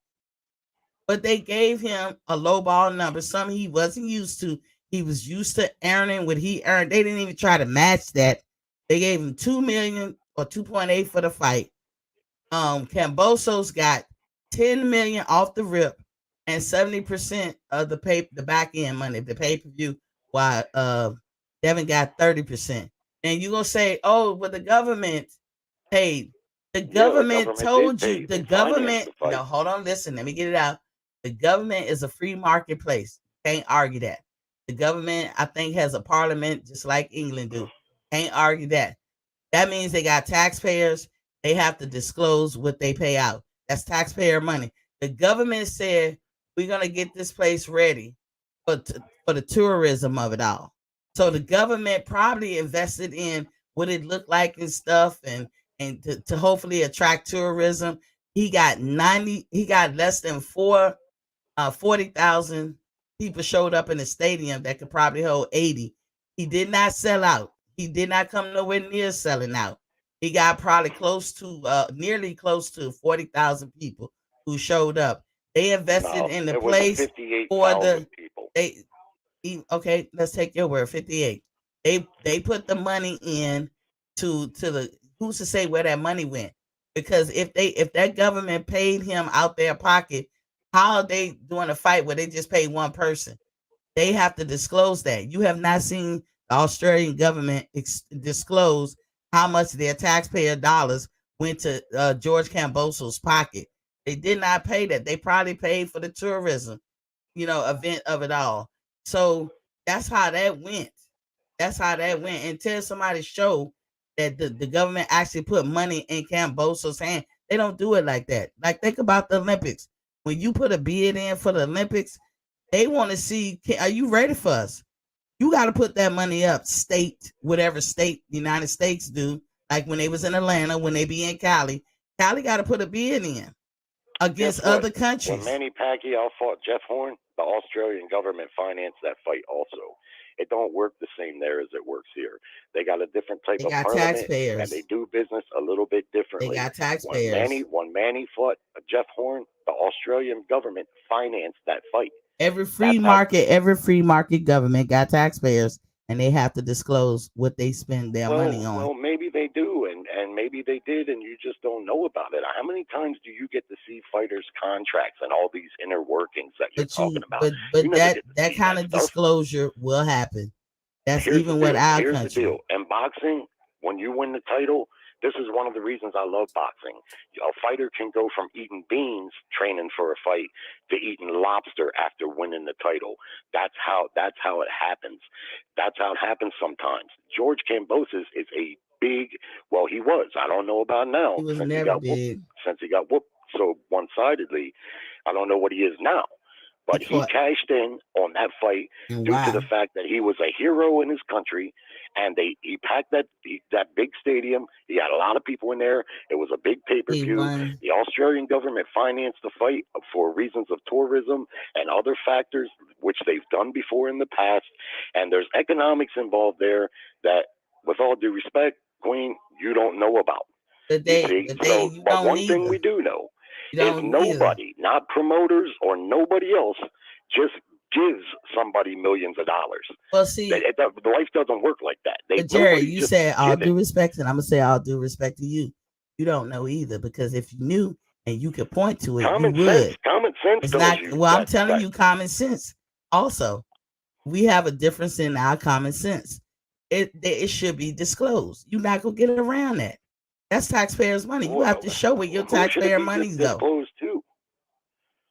but they gave him a lowball number, something he wasn't used to. He was used to earning what he earned. They didn't even try to match that. They gave him $2 million or 2.8 for the fight. Cambosos got 10 million off the rip and 70% of the back end money, the pay-per-view, while Devin got 30%. And you're gonna say, oh, well, the government paid. The government told you the government. No, hold on, listen, let me get it out. The government is a free marketplace. Can't argue that. The government, I think, has a parliament just like England do. Can't argue that. That means they got taxpayers. They have to disclose what they pay out. That's taxpayer money. The government said, we're going to get this place ready for the tourism of it all. So the government probably invested in what it looked like and stuff and to hopefully attract tourism. He got less than 40,000 people showed up in the stadium that could probably hold 80. He did not sell out. He did not come nowhere near selling out. He got probably nearly close to 40,000 people who showed up. They invested in the place for the people. Okay, let's take your word. 58. They put the money in to the who's to say where that money went? Because if that government paid him out their pocket, how are they doing a fight where they just paid one person? They have to disclose that. You have not seen the Australian government disclose how much their taxpayer dollars went to George Camboso's pocket. They did not pay that. They probably paid for the tourism, event of it all. So that's how that went. Until somebody show that the government actually put money in Camboso's hand. They don't do it like that. Like, think about the Olympics. When you put a bid in for the Olympics, they want to see, are you ready for us? You got to put that money up, whatever state the United States do. Like when they was in Atlanta, when they be in Cali got to put a bid in against other countries.
When Manny Pacquiao fought Jeff Horn, the Australian government financed that fight also. It don't work the same there as it works here. They got a different type of parliament,
taxpayers.
And they do business a little bit differently.
They got taxpayers.
When Manny fought Jeff Horn, the Australian government financed that fight.
Every free market government got taxpayers, and they have to disclose what they spend their money on.
Well, maybe they do, and maybe they did, and you just don't know about it. How many times do you get to see fighters' contracts and all these inner workings that you're talking about?
But that kind of disclosure will happen. That's even with our country.
Here's the deal. In boxing, when you win the title, this is one of the reasons I love boxing. A fighter can go from eating beans training for a fight to eating lobster after winning the title. That's how it happens. That's how it happens sometimes. George Kambosos is a big, well, he was. I don't know about now.
He was never big.
Since he got whooped so one-sidedly, I don't know what he is now. But he cashed in on that fight due to the fact that he was a hero in his country, and he packed that big stadium. He had a lot of people in there. It was a big pay-per-view. The Australian government financed the fight for reasons of tourism and other factors, which they've done before in the past. And there's economics involved there that, with all due respect, Queen, you don't know about. But one thing we do know is nobody, not promoters or nobody else, just gives somebody millions of dollars.
Well, see,
the life doesn't work like that.
But Jerry, you said all due respect, and I'm gonna say all due respect to you. You don't know either, because if you knew and you could point to it,
common
you would.
Common sense.
It's not. Well, I'm telling you, common sense. Also, we have a difference in our common sense. It should be disclosed. You're not gonna get around that. That's taxpayers' money. You have to show where your taxpayer money go.
Too?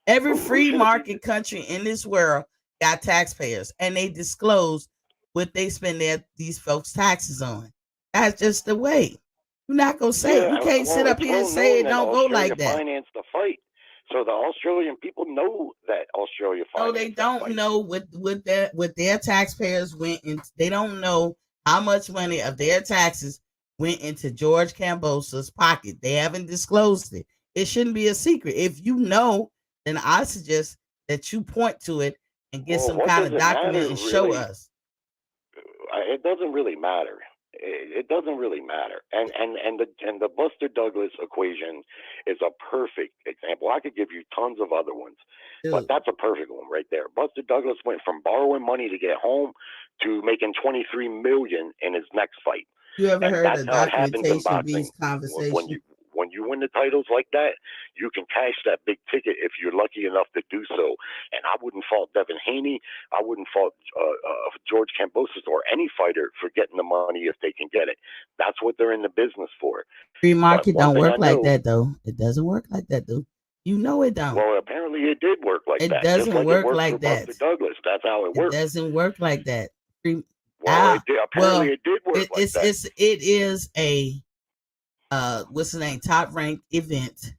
Every free market country in this world got taxpayers, and they disclose what they spend these folks' taxes on. That's just the way. You're not gonna say
Yeah,
you can't sit
well,
up
it's
here and
well
say
known
it
that
don't go
Australia
like that.
financed the fight. So the Australian people know that Australia
No,
financed
they
that
don't
fight.
know what their taxpayers went in. They don't know how much money of their taxes went into George Cambosa's pocket. They haven't disclosed it. It shouldn't be a secret. If you know, then I suggest that you point to it and get
Well,
some
what
kind
does
of
it matter
document and show
really?
us.
It doesn't really matter. It doesn't really matter. And the Buster Douglas equation is a perfect example. I could give you tons of other ones, but
Dude,
that's a perfect one right there. Buster Douglas went from borrowing money to get home to making 23 million in his next fight.
you ever
And
heard
that's
of
how it happens in
documentation
boxing.
beats conversation?
When you win the titles like that, you can cash that big ticket if you're lucky enough to do so. And I wouldn't fault Devin Haney. I wouldn't fault George Kambosos or any fighter for getting the money if they can get it. That's what they're in the business for.
Free
But
market
one
don't
thing I
work like
know,
that though. It doesn't work like that, dude. You know it don't.
well, apparently it did work like
It
that, just
doesn't
like it
work
worked for
like that.
Buster Douglas. That's how it
It
worked.
doesn't work like that. Free,
Well, it did. Apparently
well,
it did work like that.
it is a what's the name? Top ranked event.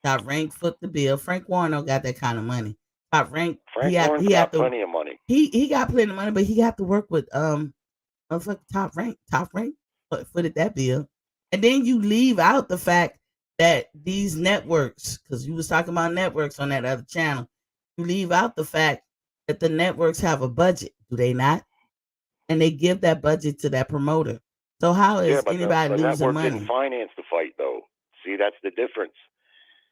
Top ranked foot the bill. Frank Warren don't got that kind of money. Top ranked.
Frank Warren's
He have
got
to
plenty of money.
he got plenty of money, but he got to work with top rank footed that bill, and then you leave out the fact that these networks, because you was talking about networks on that other channel, you leave out the fact that the networks have a budget, do they not? And they give that budget to that promoter. So how
Yeah,
is
but
anybody
the
losing
network didn't
money?
finance the fight, though. See, that's the difference.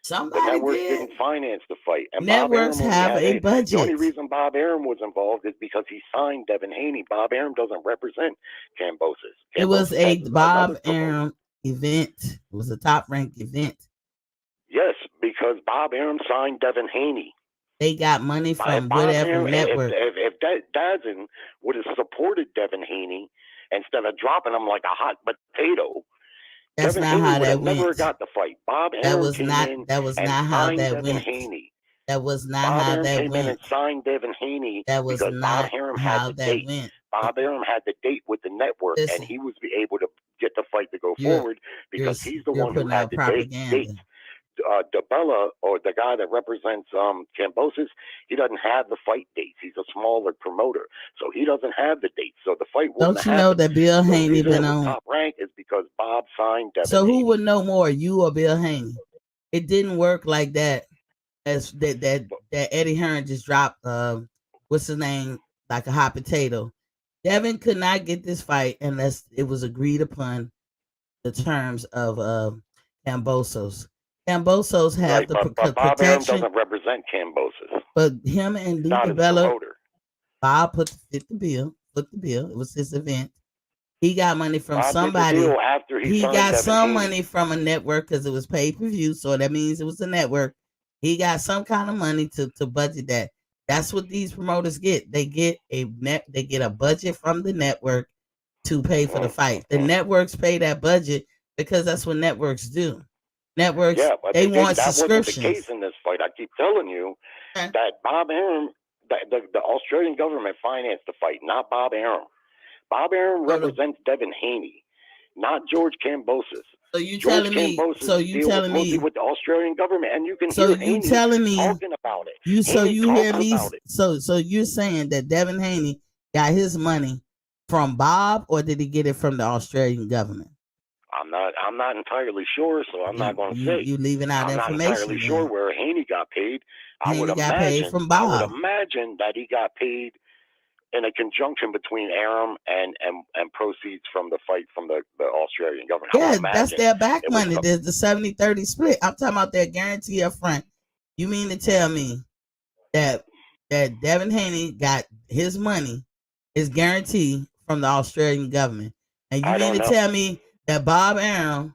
The
Somebody
network
did.
didn't finance the fight, and Bob
Networks
Arum only
have
had
a
the only
budget.
reason Bob Arum was involved is because he signed Devin Haney. Bob Arum doesn't represent Kambosos.
It was
Kambosos has
a
another
Bob
promoter.
Arum event. It was a top ranked event.
Yes, because Bob Arum signed Devin Haney.
They got money from
Bob
whatever
Arum,
network.
if Dazin would have supported Devin Haney instead of dropping him like a hot potato,
That's
Devin
not
Haney
how
would have
that
never
went.
got the fight. Bob
That
Arum
was
came
not
in
that was
and
not how
signed
that
Devin
went.
Haney.
That was not
Bob
how
Arum
that
came in and
went.
signed Devin Haney
That was
because Bob
not
Arum had
how
the
that
date.
went.
Bob Arum had the date with the network, and
Listen,
he was able to get the fight to go
you're
forward
you're
because he's the
you're
one who
putting
had
out
the
propaganda.
dates. DeBella, or the guy that represents Kambosos, he doesn't have the fight dates. He's a smaller promoter, so he doesn't have the dates. So the fight wouldn't
Don't you
have
know
happened.
that Bill
The
Haney
reason
been
it was
on?
top rank is because Bob signed Devin
So who
Haney.
would know more, you or Bill Haney? It didn't work like that. As that Eddie Hearn just dropped what's his name, like a hot potato. Devin could not get this fight unless it was agreed upon the terms of Cambosos. Cambosos have
Right,
the
but Bob Arum
protection,
doesn't represent Kambosos.
but him and
He's
Lou
not his
DiBella,
promoter.
Bob fit the bill. Put the bill. It was his event. He got money from
Bob did the
somebody.
deal after he
He
signed
got
Devin
some
Haney.
money from a network because it was pay per view, so that means it was a network. He got some kind of money to budget that. That's what these promoters get. They get a budget from the network to pay for the fight. The networks pay that budget because that's what networks do. Networks,
Yeah, but
they
they didn't.
want
That wasn't the
subscriptions.
case in this fight. I keep telling you
Okay.
that Bob Arum, the Australian government financed the fight, not Bob Arum. Bob Arum represents Devin Haney, not George Kambosos.
So you
George
telling me?
Kambosos
So you
deal
telling
mostly
me?
with the Australian government, and you can
So
hear
you
Haney
telling me?
talking about it.
So
Haney
you hear
talks
me?
about it.
So you're saying that Devin Haney got his money from Bob, or did he get it from the Australian government?
I'm not entirely sure, so I'm not going to say.
You leaving out
I'm not
information.
entirely sure
Then
where Haney got paid.
Haney got paid from Bob.
I would imagine that he got paid in a conjunction between Arum and proceeds from the fight from the Australian government.
Yeah, that's their back money. There's the 70-30 split. I'm talking about their guarantee up front. You mean to tell me that Devin Haney got his money, his guarantee from the Australian government, and you mean to tell me that Bob Arum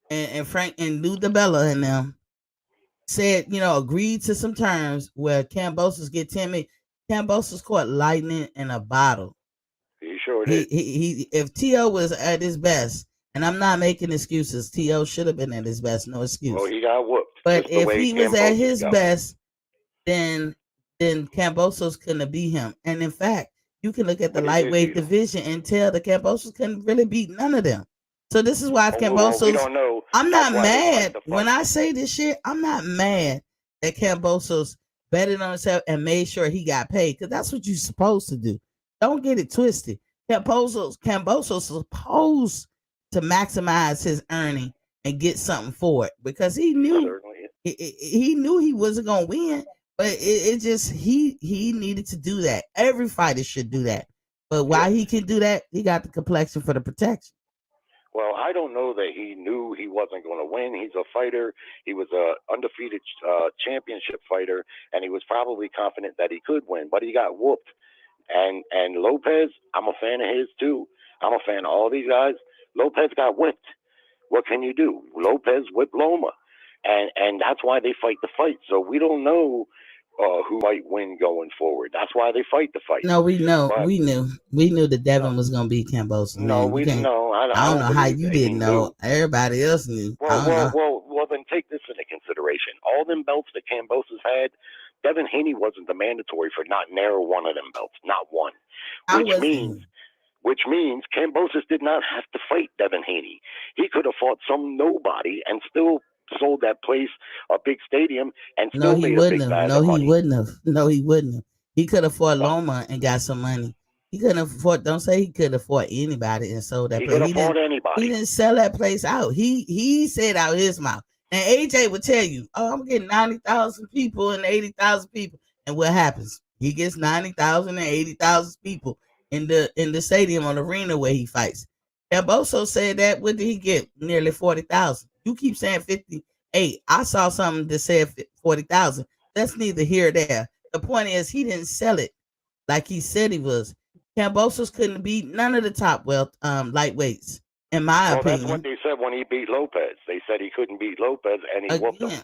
and Frank and Lou DiBella and them said, agreed to some terms where Kambosos get 10 million. Kambosos caught lightning in a bottle.
He sure did.
He if T.O. was at his best, and I'm not making excuses, T.O. should have been at his best, no excuse.
Well, he got whooped.
But if he was at his best, then then Cambosos couldn't have beat him. And in fact, you can look at the
But he did
lightweight
beat him.
division and tell the Cambosos couldn't really beat none of them. So this is why if
Well, we
Cambosos,
don't know.
I'm
That's
not
why they fight
mad
the
when
fight.
I say this shit. I'm not mad that Cambosos betted on himself and made sure he got paid, because that's what you're supposed to do. Don't get it twisted. Cambosos supposed to maximize his earning and get something for it, because he knew
Certainly.
he knew he wasn't gonna win, but it just he needed to do that. Every fighter should do that. But why he can do that, he got the complexion for the protection.
Well, I don't know that he knew he wasn't going to win. He's a fighter. He was a undefeated championship fighter, and he was probably confident that he could win, but he got whooped. And Lopez, I'm a fan of his too. I'm a fan of all these guys. Lopez got whipped. What can you do? Lopez whipped Loma, and that's why they fight the fight. So we don't know who might win going forward. That's why they fight the fight.
No, we know,
But
we knew that Devin was gonna beat Cambosos.
no,
Man, you
we
can't.
no. I
I don't
don't
know how
believe
you
that he
didn't know.
knew.
Everybody else knew. I don't know.
Well. Then take this into consideration. All them belts that Cambosos had, Devin Haney wasn't the mandatory for not narrow one of them belts, not one. Which means Cambosos did not have to fight Devin Haney. He could have fought some nobody and still sold that place a big stadium and still made a big bag of money.
No, he wouldn't have. He could have fought
No.
Loma and got some money. He couldn't have fought. Don't say he could have fought anybody and sold that
He
place.
could have fought anybody.
He didn't sell that place out. He said out his mouth. And AJ would tell you, "Oh, I'm getting 90,000 people and 80,000 people." And what happens? He gets 90,000 and 80,000 people in the stadium or the arena where he fights. Camboso said that. What did he get? Nearly 40,000. You keep saying 58. I saw something that said 40,000. That's neither here or there. The point is, he didn't sell it like he said he was. Cambosos couldn't beat none of the top lightweights, in my opinion.
That's what they said when he beat Lopez. They said he couldn't beat Lopez, and he whooped him.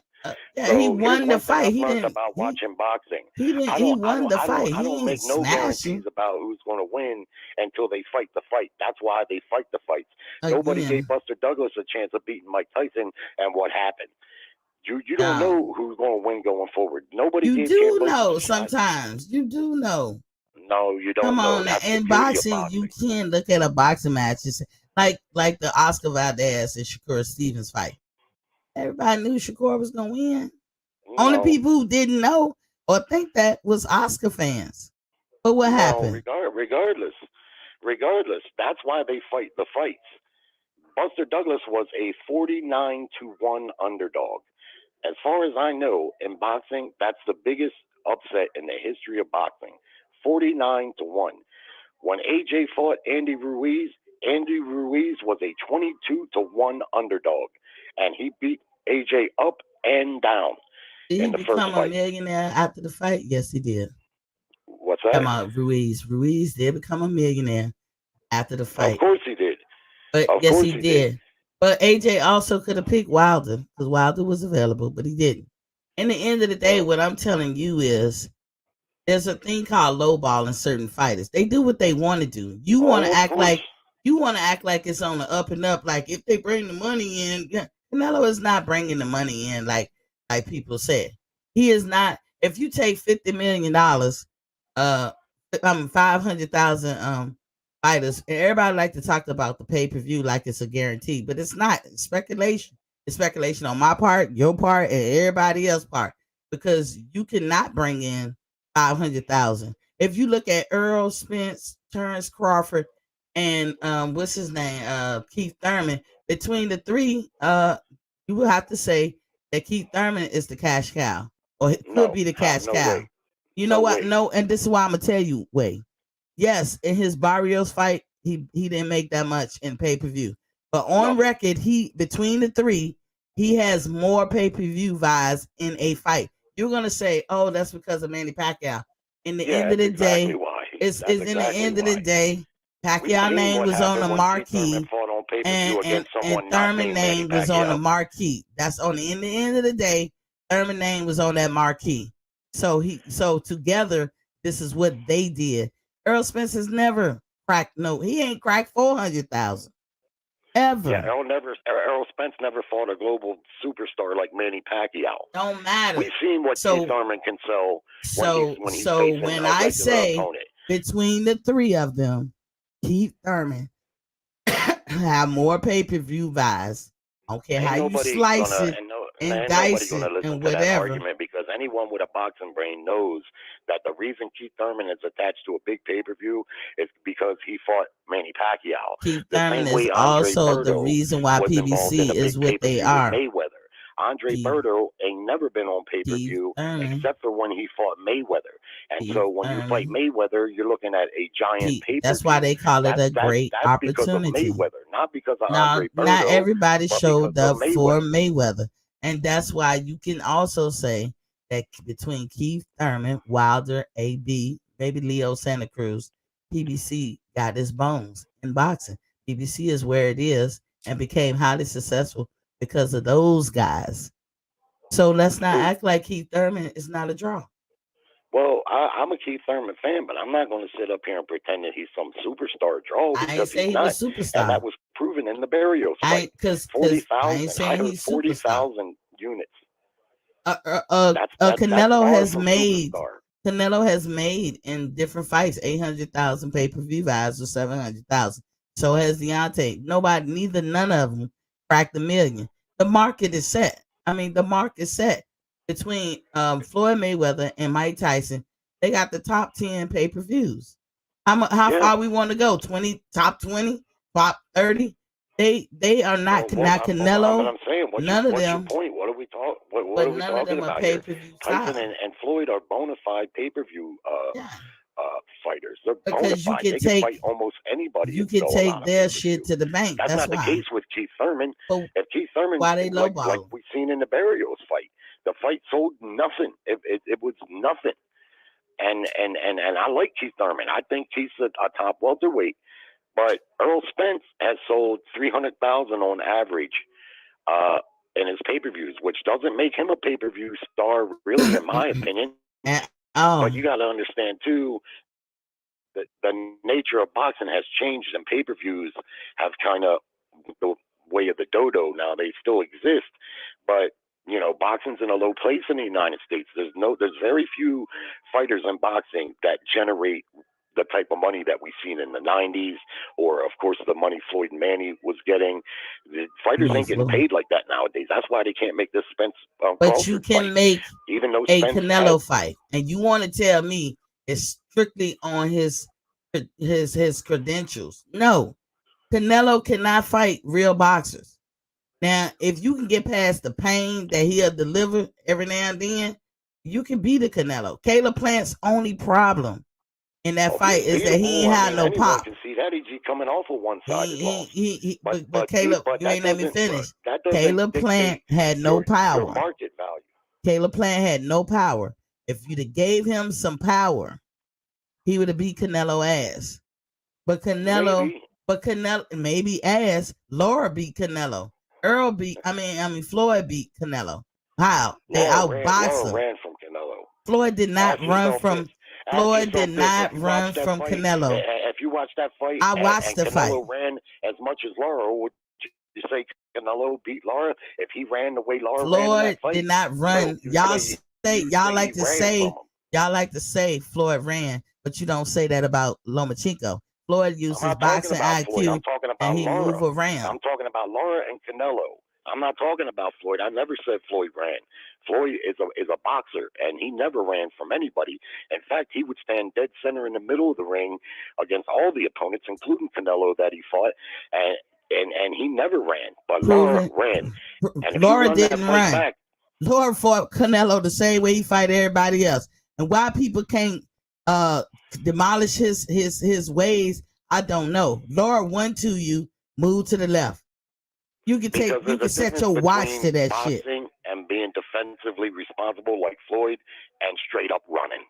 Yeah,
so
he won the fight.
He learned about watching boxing.
He won the fight.
I don't make no guarantees about who's going to win until they fight the fight. That's why they fight the fights. Nobody gave Buster Douglas a chance of beating Mike Tyson, and what happened? You don't know who's going to win going forward. Nobody.
You do know sometimes. You do know.
No, you don't.
Come on,
That's
in boxing, you can't look at a boxing match and say, like the Oscar Valdez and Shakur Stevens fight. Everybody knew Shakur was gonna win. Only people who didn't know or think that was Oscar fans. But what happened?
Regardless, that's why they fight the fights. Buster Douglas was a 49-1 underdog. As far as I know, in boxing, that's the biggest upset in the history of boxing. 49-1. When AJ fought Andy Ruiz was a 22-1 underdog, and he beat AJ up and down.
Did he become a millionaire after the fight? Yes, he did.
What's that?
Come on, Ruiz. Ruiz did become a millionaire after the fight.
Of course he did.
But yes, he did. But AJ also could have picked Wilder, because Wilder was available, but he didn't. In the end of the day, what I'm telling you is, there's a thing called lowball in certain fighters. They do what they want to do. You want to act like it's on the up and up. Like, if they bring the money in, Canelo is not bringing the money in like people said. He is not. If you take $50 million, 500,000 fighters, and everybody like to talk about the pay-per-view like it's a guarantee, but it's not. It's speculation. It's speculation on my part, your part, and everybody else's part, because you cannot bring in 500,000. If you look at Earl Spence, Terrence Crawford, and what's his name, Keith Thurman, between the three, you will have to say that Keith Thurman is the cash cow, or it could be the cash cow.
Way.
You know what? No, and this is why I'm gonna tell you. Wait, yes, in his Barrios fight, he didn't make that much in pay-per-view, but on record, between the three, he has more pay-per-view buys in a fight. You're gonna say, "Oh, that's because of Manny Pacquiao." In the end of the day, it's in the end of the day, Pacquiao name was on the marquee, and Thurman name was on the marquee. That's in the end of the day, Thurman name was on that marquee. So together, this is what they did. Earl Spence has never cracked. No, he ain't cracked 400,000. ever.
Errol Spence never fought a global superstar like Manny Pacquiao.
Don't matter.
We've seen what Keith Thurman can sell when he's facing
when
a
I
regular
say
opponent.
between the three of them, Keith Thurman have more pay-per-view buys. I don't care how you slice it and dice it and whatever.
That argument, because anyone with a boxing brain knows that the reason Keith Thurman is attached to a big pay-per-view is because he fought Manny Pacquiao.
Keith
The
Thurman
same way
is
Andre
also the
Berto
reason why
was involved in a
PBC is
big
what they
pay-per-view
are.
with Mayweather. Andre Berto ain't never been on pay-per-view except for when he fought Mayweather. And so when you fight Mayweather, you're looking at a giant pay-per-view.
That's why they call it a great opportunity.
Because of Mayweather, not because of Andre Berto.
Not everybody
but
showed up
Mayweather.
for Mayweather. And that's why you can also say that between Keith Thurman, Wilder, AB, maybe Leo Santa Cruz, PBC got his bones in boxing. PBC is where it is and became highly successful because of those guys. So let's not act like Keith Thurman is not a draw.
Well, I'm a Keith Thurman fan, but I'm not going to sit up here and pretend that he's some superstar draw because he's not.
Was superstar.
And that was proven in the Barrios fight. 40,000. I heard 40,000 units.
Canelo has made in different fights 800,000 pay-per-view buys or 700,000. So has Deontay. None of them cracked the million. The market is set. The market is set between Floyd Mayweather and Mike Tyson. They got the top 10 pay-per-views. How far we want to go? 20, top 20, top 30. They are not Canelo.
But I'm saying, what's your point? What are we talking? What are we talking about here? Tyson and Floyd are bona fide pay-per-view fighters. They're bona fide. They can fight almost anybody.
You can take their shit to the bank.
That's not the case with Keith Thurman. If Keith Thurman, like we've seen in the Barrios fight, the fight sold nothing. It was nothing. And I like Keith Thurman. I think he's a top welterweight. But Errol Spence has sold 300,000 on average in his pay-per-views, which doesn't make him a pay-per-view star, really, in my opinion. But you got to understand, too, that the nature of boxing has changed, and pay-per-views have kind of the way of the dodo now. They still exist, but boxing's in a low place in the United States. There's very few fighters in boxing that generate the type of money that we've seen in the 90s, or of course the money Floyd and Manny was getting. The fighters ain't getting paid like that nowadays. That's why they can't make this Spence.
But you can make
even though
a Canelo fight, and you want to tell me it's strictly on his credentials? No, Canelo cannot fight real boxers. Now, if you can get past the pain that he'll deliver every now and then, you can beat a Canelo. Caleb Plant's only problem in that fight is that he ain't had no pop.
Can see that he's coming off of one-sided loss.
But Caleb, you ain't let me finish. Caleb Plant had no power.
Your market value.
Caleb Plant had no power. If you'd have gave him some power, he would have beat Canelo ass. But Canelo maybe ass. Laura beat Canelo. Floyd beat Canelo. How? They outboxed him.
Ran from Canelo.
Floyd did not run from. Floyd did not run from Canelo.
If you watch that fight,
I watched the fight.
Canelo ran as much as Laura. Would you say Canelo beat Laura if he ran the way Laura ran in that fight?
Floyd did not run. Y'all like to say Floyd ran, but you don't say that about Lomachenko. Floyd used his boxing IQ and he moved around.
I'm talking about Laura and Canelo. I'm not talking about Floyd. I never said Floyd ran. Floyd is a boxer, and he never ran from anybody. In fact, he would stand dead center in the middle of the ring against all the opponents, including Canelo that he fought, and he never ran. But Laura ran. And
Laura didn't run. Laura fought Canelo the same way he fight everybody else. And why people can't demolish his ways, I don't know. Laura won to you, move to the left. You can set your watch to that shit.
And being defensively responsible like Floyd and straight up running.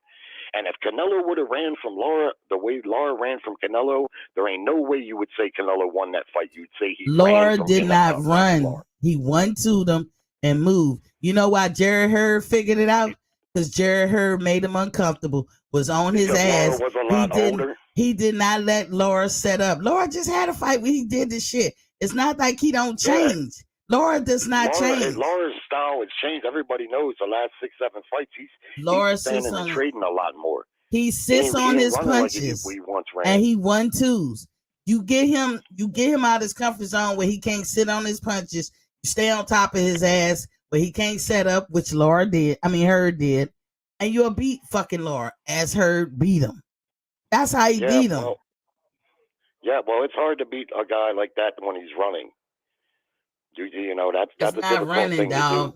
And if Canelo would have ran from Laura the way Laura ran from Canelo, there ain't no way you would say Canelo won that fight. You'd say he
Laura did not run. He won to them and moved. You know why Jerry Hearn figured it out? Because Jerry Hearn made him uncomfortable, was on his ass.
Laura was a lot older.
He did not let Laura set up. Laura just had a fight where he did this shit. It's not like he don't change. Lara does not change.
Laura's style has changed. Everybody knows the last 6-7 fights he's standing and trading a lot more.
He sits on his punches,
like he once ran.
and he 1-2s. You get him out of his comfort zone where he can't sit on his punches. You stay on top of his ass where he can't set up, which Hearn did, and you'll beat fucking Lara as Hearn beat him. That's how he beat him.
Well, it's hard to beat a guy like that when he's running. You know, that's a difficult thing to do.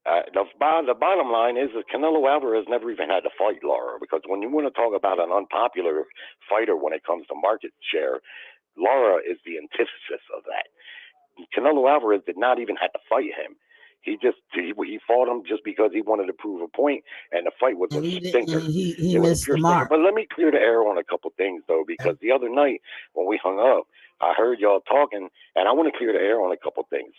The bottom line is that Canelo Alvarez never even had to fight Lara, because when you want to talk about an unpopular fighter when it comes to market share, Lara is the antithesis of that. Canelo Alvarez did not even have to fight him. He fought him just because he wanted to prove a point, and the fight was a stinker.
He missed the mark.
But let me clear the air on a couple things, though, because the other night when we hung up, I heard y'all talking, and I want to clear the air on a couple things.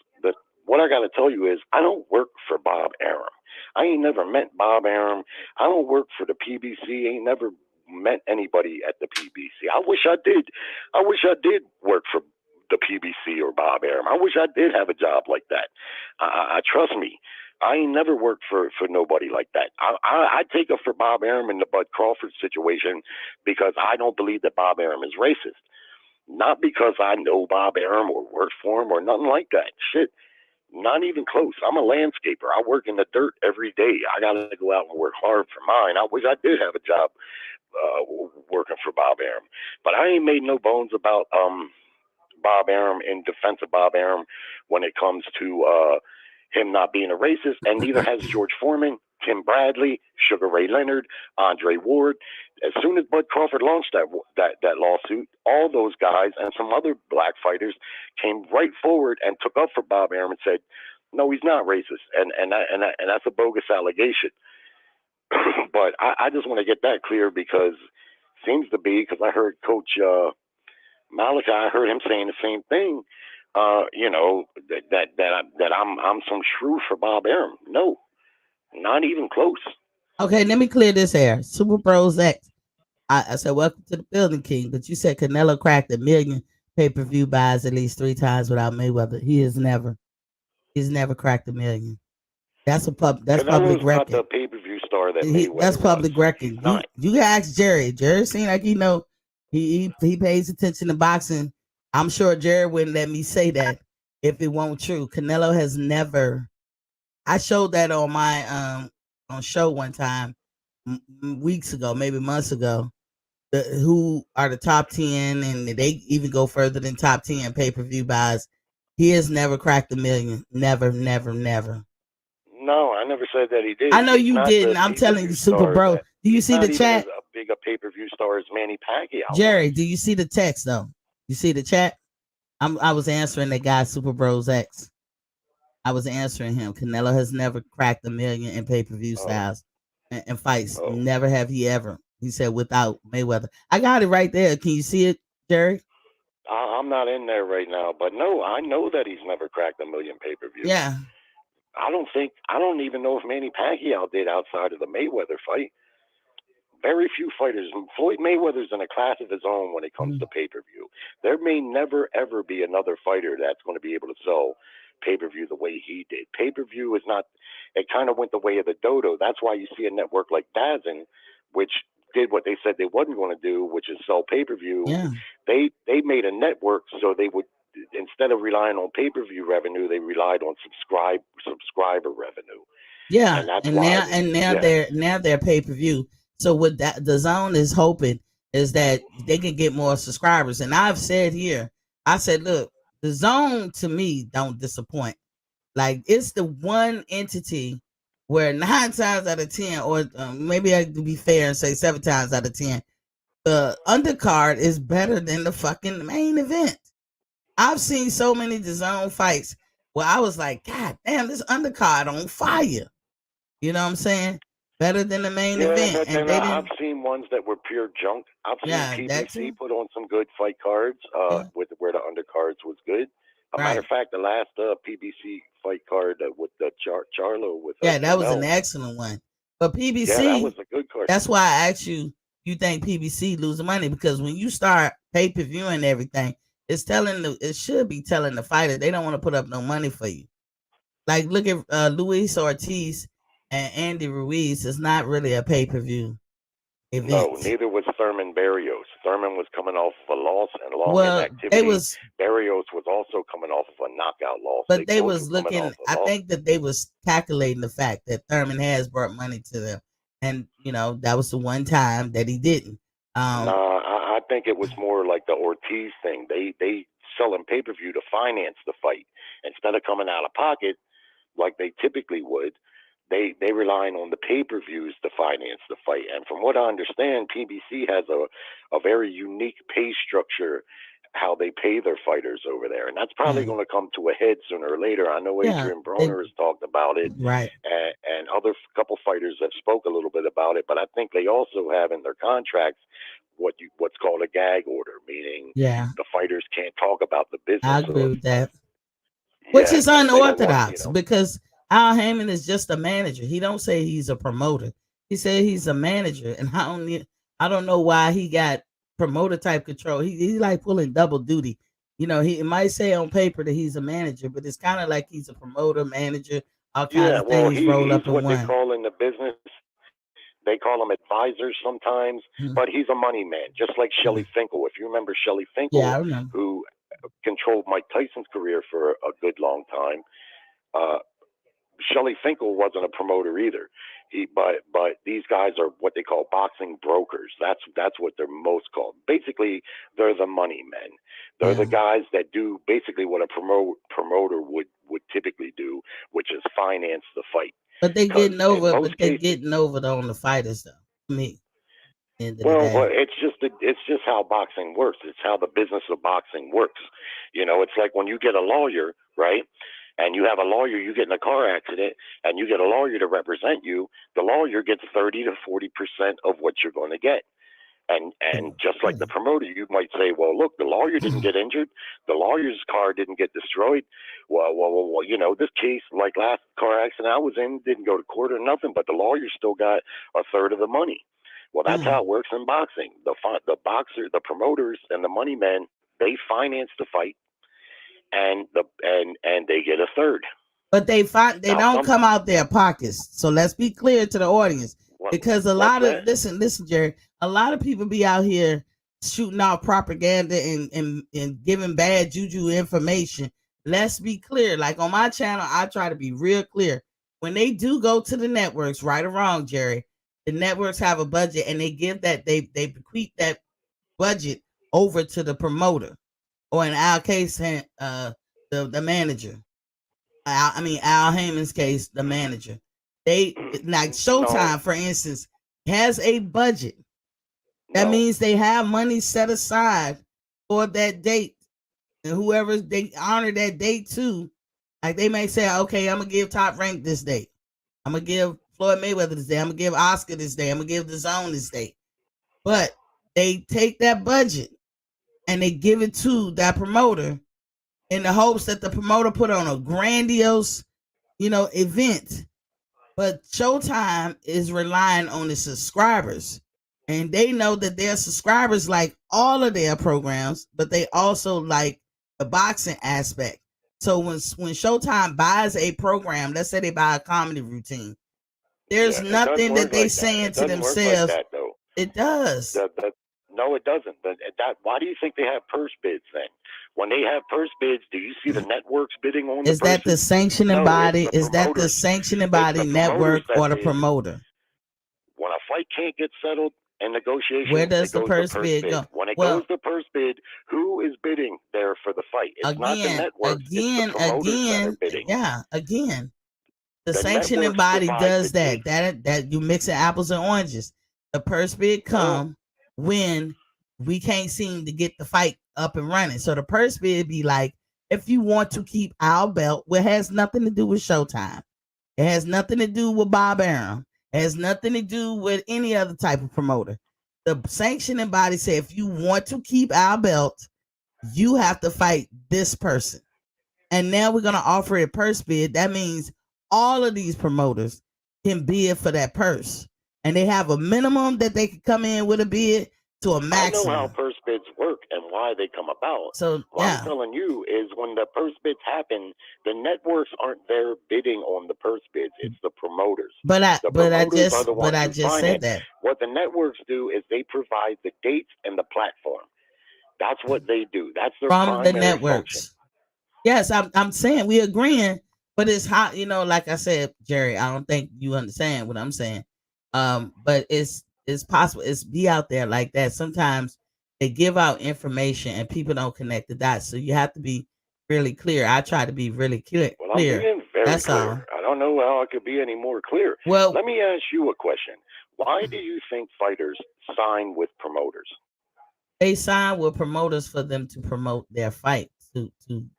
What I got to tell you is I don't work for Bob Arum. I ain't never met Bob Arum. I don't work for the PBC. Ain't never met anybody at the PBC. I wish I did. I wish I did work for the PBC or Bob Arum. I wish I did have a job like that. I trust me. I ain't never worked for nobody like that. I take up for Bob Arum in the Bud Crawford situation because I don't believe that Bob Arum is racist. Not because I know Bob Arum or worked for him or nothing like that. Shit. Not even close. I'm a landscaper. I work in the dirt every day. I got to go out and work hard for mine. I wish I did have a job working for Bob Arum. But I ain't made no bones about Bob Arum, in defense of Bob Arum, when it comes to him not being a racist, and neither has George Foreman, Tim Bradley, Sugar Ray Leonard, Andre Ward. As soon as Bud Crawford launched that lawsuit, all those guys and some other black fighters came right forward and took up for Bob Arum and said, "No, he's not racist," and that's a bogus allegation. But I just want to get that clear, because seems to be, because I heard Coach Malachi, I heard him saying the same thing. You know, that I'm some shrew for Bob Arum. No, not even close.
Okay, let me clear this air. Super Bros X. I said, welcome to the building, King. But you said Canelo cracked 1 million pay-per-view buys at least 3 times without Mayweather. He's never cracked 1 million. That's public record.
Not the pay-per-view star that Mayweather
that's public record. You can ask Jerry. Jerry seems like he pays attention to boxing. I'm sure Jerry wouldn't let me say that if it weren't true. Canelo has never. I showed that on my on show one time weeks ago, maybe months ago. Who are the top 10, and they even go further than top 10 pay-per-view buys. He has never cracked 1 million. Never.
No, I never said that he did.
I know you didn't. I'm telling you, Super Bro. Do you see the chat?
A big pay-per-view star as Manny Pacquiao.
Jerry, do you see the text though? You see the chat? I was answering that guy, Super Bros X. I was answering him. Canelo has never cracked 1 million in pay-per-view styles and fights. Never have he ever. He said without Mayweather. I got it right there. Can you see it, Jerry?
I'm not in there right now, but no, I know that he's never cracked 1 million pay-per-views.
Yeah.
I don't even know if Manny Pacquiao did outside of the Mayweather fight. Very few fighters. Floyd Mayweather's in a class of his own when it comes to pay-per-view. There may never, ever be another fighter that's going to be able to sell pay-per-view the way he did. Pay-per-view is not, it kind of went the way of the dodo. That's why you see a network like DAZN, which did what they said they wasn't going to do, which is sell pay-per-view.
Yeah.
They made a network so they would, instead of relying on pay-per-view revenue, they relied on subscriber revenue.
Yeah, now they're pay-per-view. So what the zone is hoping is that they can get more subscribers. And I've said here, I said, look, the zone to me don't disappoint. Like, it's the one entity where 9 times out of 10, or maybe I could be fair and say 7 times out of 10, the undercard is better than the fucking main event. I've seen so many DAZN fights where I was like, God damn, this undercard on fire. You know what I'm saying? Better than the main event.
But then I've seen ones that were pure junk. I've seen PBC put on some good fight cards with where the undercards was good. Matter of fact, the last PBC fight card with the Charlo with
that was an excellent one. But PBC,
that was a good card.
That's why I asked you think PBC losing money, because when you start pay-per-viewing everything, it should be telling the fighter they don't want to put up no money for you. Like look at Luis Ortiz and Andy Ruiz. It's not really a pay-per-view event.
No, neither was Thurman Barrios. Thurman was coming off of a loss and long
Well,
inactivity. Barrios was also coming off of a knockout loss.
But they was looking. I think that they was calculating the fact that Thurman has brought money to them, and that was the one time that he didn't.
Nah, I think it was more like the Ortiz thing. They selling pay-per-view to finance the fight instead of coming out of pocket like they typically would. They relying on the pay-per-views to finance the fight. And from what I understand, PBC has a very unique pay structure, how they pay their fighters over there. And that's probably going to come to a head sooner or later. I know Adrian Broner has talked about it,
right?
And other couple fighters have spoke a little bit about it. But I think they also have in their contracts what's called a gag order, meaning the fighters can't talk about the business.
I agree with that. Which is unorthodox because Al Heyman is just a manager. He don't say he's a promoter. He said he's a manager, and I don't know why he got promoter type control. He's like pulling double duty. He might say on paper that he's a manager, but it's kind of like he's a promoter, manager, all kinds of things rolled up in one.
What they call in the business, they call him advisors sometimes, but he's a money man, just like Shelly Finkel. If you remember Shelly Finkel,
I remember.
Who controlled Mike Tyson's career for a good long time. Shelly Finkel wasn't a promoter either. But these guys are what they call boxing brokers. That's what they're most called. Basically, they're the money men. They're the guys that do basically what a promoter would typically do, which is finance the fight.
But they getting over. But they getting over on the fighters though. Me.
Well, it's just how boxing works. It's how the business of boxing works. It's like when you get a lawyer, right? And you have a lawyer, you get in a car accident, and you get a lawyer to represent you. The lawyer gets 30 to 40% of what you're going to get. And just like the promoter, you might say, well, look, the lawyer didn't get injured. The lawyer's car didn't get destroyed. Well, this case, like last car accident I was in, didn't go to court or nothing, but the lawyer still got a third of the money. Well, that's how it works in boxing. The boxer, the promoters, and the money men, they finance the fight, and they get a third.
But they don't come out their pockets. So let's be clear to the audience, because a lot of listen, Jerry. A lot of people be out here shooting out propaganda and giving bad juju information. Let's be clear. Like on my channel, I try to be real clear. When they do go to the networks, right or wrong, Jerry, the networks have a budget, and they give that they bequeath that budget over to the promoter, or in our case, the manager. Al Heyman's case, the manager. They like Showtime, for instance, has a budget. That means they have money set aside for that date, and whoever they honor that date to, like they may say, okay, I'm gonna give Top Rank this date. I'm gonna give Floyd Mayweather this day. I'm gonna give Oscar this day. I'm gonna give DAZN this day. But they take that budget and they give it to that promoter in the hopes that the promoter put on a grandiose, event. But Showtime is relying on the subscribers, and they know that their subscribers like all of their programs, but they also like the boxing aspect. So when Showtime buys a program, let's say they buy a comedy routine, there's nothing that they saying to themselves.
Like that, though.
It does.
No, it doesn't. But why do you think they have purse bids then? When they have purse bids, do you see the networks bidding on?
Is that the sanctioning body? Is that the sanctioning body, network, or the promoter?
When a fight can't get settled in negotiations,
where does the purse bid go?
When it goes to purse bid, who is bidding there for the fight? It's not the networks. It's the promoters that are bidding.
Yeah, again. The sanctioning body does that. That you mixing apples and oranges. The purse bid come when we can't seem to get the fight up and running. So the purse bid be like, if you want to keep our belt, well, it has nothing to do with Showtime. It has nothing to do with Bob Arum. It has nothing to do with any other type of promoter. The sanctioning body say, if you want to keep our belt, you have to fight this person. And now we're going to offer a purse bid. That means all of these promoters can bid for that purse. And they have a minimum that they can come in with a bid to a
I know
maximum.
how purse bids work and why they come about.
So
What I'm
yeah,
telling you is when the purse bids happen, the networks aren't there bidding on the purse bids. It's the promoters.
but
The promoters are the ones
I
who
just said
finance.
that.
What the networks do is they provide the dates and the platform. That's what they do. That's their
From the
primary function.
networks. Yes, I'm saying we agreeing, but it's hot, like I said, Jerry, I don't think you understand what I'm saying. But it's possible it's be out there like that. Sometimes they give out information and people don't connect the dots. So you have to be really clear. I try to be really clear.
Well, I'm being very
That's
clear.
all.
I don't know how I could be any more clear.
Well,
Let me ask you a question. Why do you think fighters sign with promoters?
they sign with promoters for them to promote their fight, to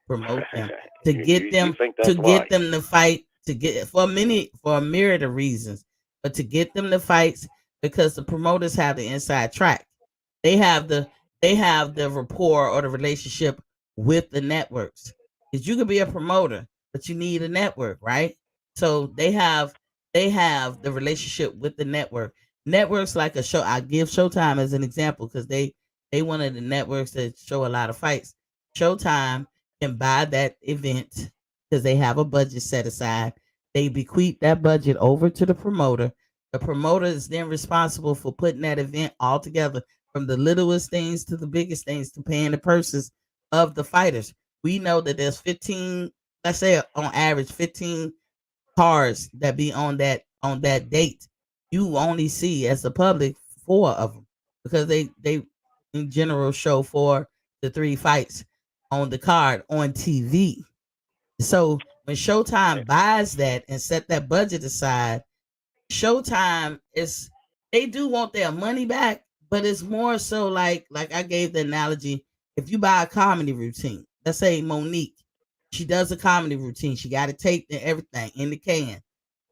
promote them, to get
You
them
think that's why?
to fight, to get for a myriad of reasons, but to get them to fights because the promoters have the inside track. They have the rapport or the relationship with the networks. Because you could be a promoter, but you need a network, right? So they have the relationship with the network. Networks like a show. I give Showtime as an example because they one of the networks that show a lot of fights. Showtime can buy that event because they have a budget set aside. They bequeath that budget over to the promoter. The promoter is then responsible for putting that event all together, from the littlest things to the biggest things, to paying the purses of the fighters. We know that there's 15, let's say on average, 15 cars that be on that date. You only see as the public 4 of them because they in general show 4 to 3 fights on the card on TV. So when Showtime buys that and set that budget aside, Showtime is, they do want their money back, but it's more so like I gave the analogy. If you buy a comedy routine, let's say Monique, she does a comedy routine, she got it taped and everything in the can.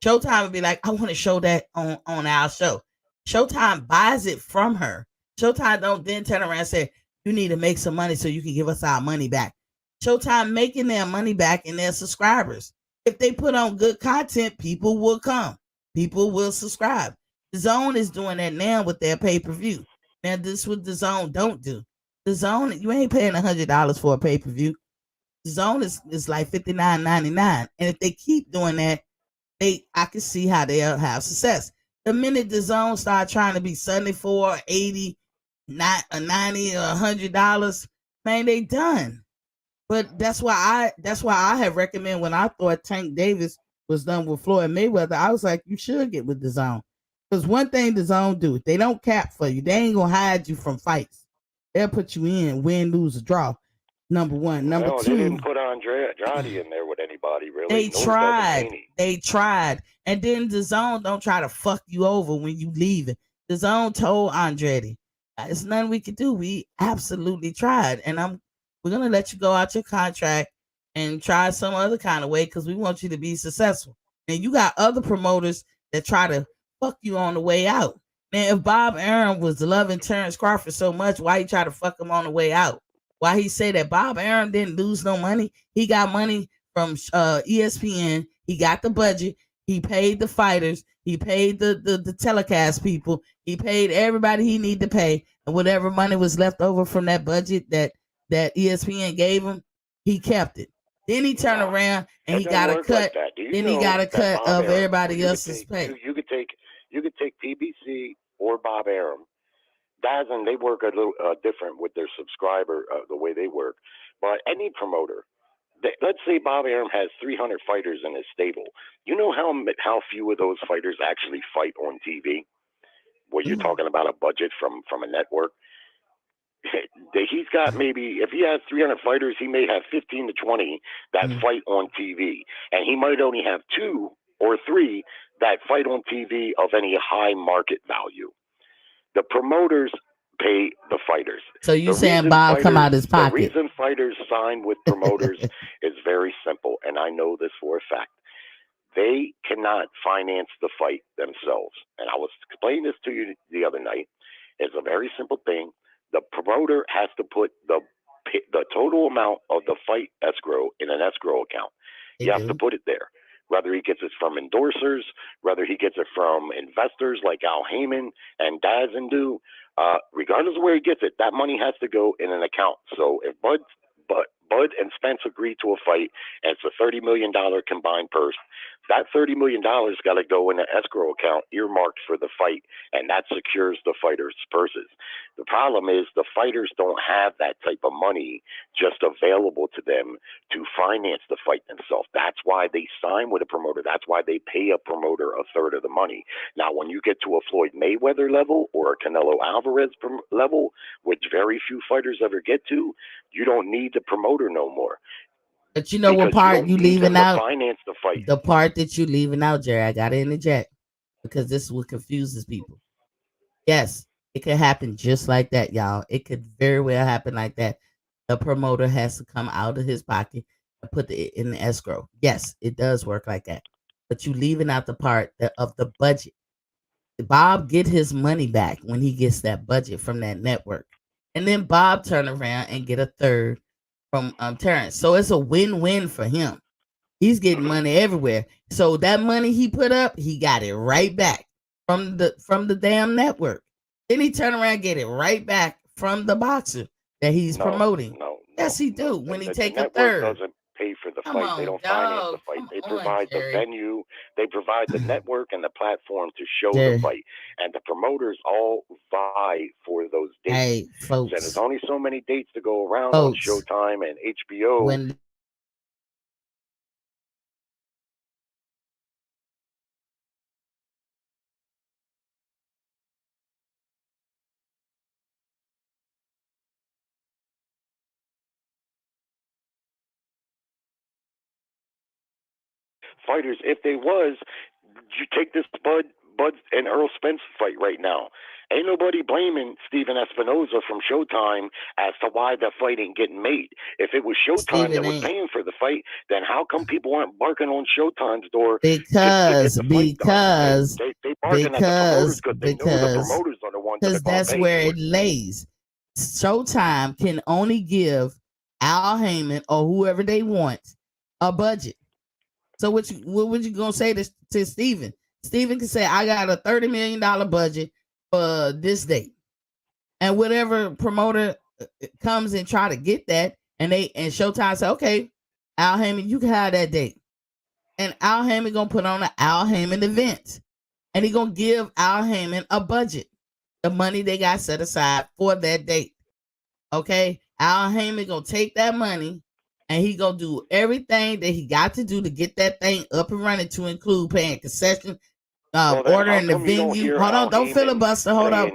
Showtime would be like, I want to show that on our show. Showtime buys it from her. Showtime don't then turn around and say, you need to make some money so you can give us our money back. Showtime making their money back in their subscribers. If they put on good content, people will come. People will subscribe. The Zone is doing that now with their pay-per-view. Now, this is what the Zone don't do. The Zone, you ain't paying $100 for a pay-per-view. The Zone is like $59.99. And if they keep doing that, I can see how they'll have success. The minute the Zone start trying to be 74, 80, 90 or $100, man, they done. But that's why I have recommend, when I thought Tank Davis was done with Floyd Mayweather, I was like, you should get with the Zone. Because one thing the Zone do, they don't cap for you. They ain't gonna hide you from fights. They'll put you in, win, lose, or draw. Number one. Number
Well,
two,
they didn't put Andrade in there with anybody, really.
they
Nor
tried.
Devin
They tried. And then the Zone don't try to fuck you over when you leave it. The Zone told Andretti, it's nothing we could do. We absolutely tried. And we're gonna let you go out your contract and try some other kind of way because we want you to be successful. And you got other promoters that try to fuck you on the way out. Now, if Bob Arum was loving Terrence Crawford so much, why he try to fuck him on the way out? Why he say that Bob Arum didn't lose no money? He got money from ESPN. He got the budget. He paid the fighters. He paid the telecast people. He paid everybody he needed to pay, and whatever money was left over from that budget that ESPN gave him, he kept it. Then he turned around and he got a cut. Then he got a cut of everybody else's pay.
You could take PBC or Bob Arum. DAZN, they work a little different with their subscriber, the way they work. But any promoter, let's say Bob Arum has 300 fighters in his stable. You know how few of those fighters actually fight on TV? Where you're talking about a budget from a network. He's got, maybe, if he has 300 fighters, he may have 15 to 20 that fight on TV, and he might only have 2 or 3 that fight on TV of any high market value. The promoters pay the fighters.
So you saying Bob come out his pocket?
The reason fighters sign with promoters is very simple, and I know this for a fact. They cannot finance the fight themselves. And I was explaining this to you the other night. It's a very simple thing. The promoter has to put the total amount of the fight escrow in an escrow account. You have to put it there, whether he gets it from endorsers, whether he gets it from investors like Al Heyman and Dazn do, regardless of where he gets it, that money has to go in an account. So if Bud and Spence agree to a fight, and it's a $30 million combined purse, that $30 million got to go in an escrow account earmarked for the fight, and that secures the fighters' purses. The problem is the fighters don't have that type of money just available to them to finance the fight themselves. That's why they sign with a promoter. That's why they pay a promoter a third of the money. Now, when you get to a Floyd Mayweather level or a Canelo Alvarez level, which very few fighters ever get to, you don't need the promoter no more.
But you know what part you leaving out?
Finance the fight.
The part that you leaving out, Jerry, I gotta interject because this is what confuses people. Yes, it could happen just like that, y'all. It could very well happen like that. The promoter has to come out of his pocket and put it in the escrow. Yes, it does work like that. But you leaving out the part of the budget. Bob get his money back when he gets that budget from that network. And then Bob turn around and get a third from Terrence. So it's a win-win for him. He's getting money everywhere. So that money he put up, he got it right back from the damn network. Then he turn around and get it right back from the boxer that he's promoting. Yes, he do. When he take a third.
Doesn't pay for the fight. They don't finance the fight. They provide the venue. They provide the network and the platform to show the fight. And the promoters all vie for those dates.
Hey, folks.
And there's only so many dates to go around on Showtime and HBO.
When
fighters, if they was, you take this Bud and Earl Spence fight right now. Ain't nobody blaming Steven Espinoza from Showtime as to why that fight ain't getting made. If it was Showtime that was paying for the fight, then how come people aren't barking on Showtime's door?
Because
they barking at the promoters because they know the promoters are the ones that are going to pay.
That's where it lays. Showtime can only give Al Heyman or whoever they want a budget. So what you gonna say to Steven? Steven can say, I got a $30 million budget for this date. And whatever promoter comes and try to get that, and Showtime say, okay, Al Heyman, you can have that date. And Al Heyman gonna put on an Al Heyman event. And he gonna give Al Heyman a budget. The money they got set aside for that date. Okay? Al Heyman gonna take that money and he gonna do everything that he got to do to get that thing up and running, to include paying concession, ordering the venue. Hold on, don't filibuster. Hold up.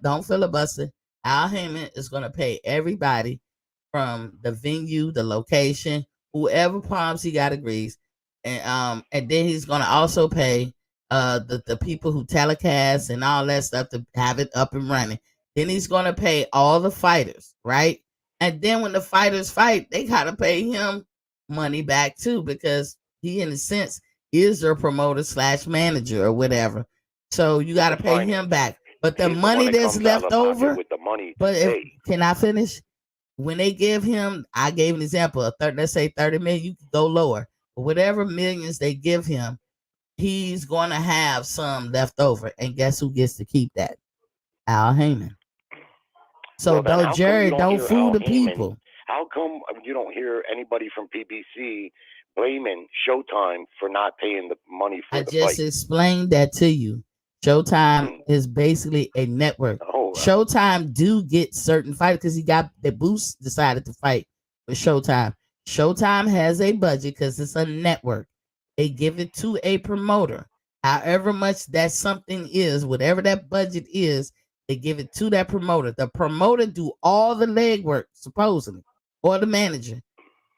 Don't filibuster. Al Heyman is gonna pay everybody from the venue, the location, whoever palms he got agrees, and then he's gonna also pay the people who telecast and all that stuff to have it up and running. Then he's gonna pay all the fighters, right? And then when the fighters fight, they gotta pay him money back too, because he, in a sense, is their promoter / manager or whatever. So you gotta pay him back. But the money that's left over, can I finish? When they give him, I gave an example, let's say 30 million, you can go lower. But whatever millions they give him, he's gonna have some left over. And guess who gets to keep that? Al Heyman. So Jerry, don't fool the people.
How come you don't hear anybody from PBC blaming Showtime for not paying the money for the fight?
I just explained that to you. Showtime is basically a network. Showtime do get certain fighters because he got the Boost decided to fight with Showtime. Showtime has a budget because it's a network. They give it to a promoter. However much that something is, whatever that budget is, they give it to that promoter. The promoter do all the legwork, supposedly, or the manager.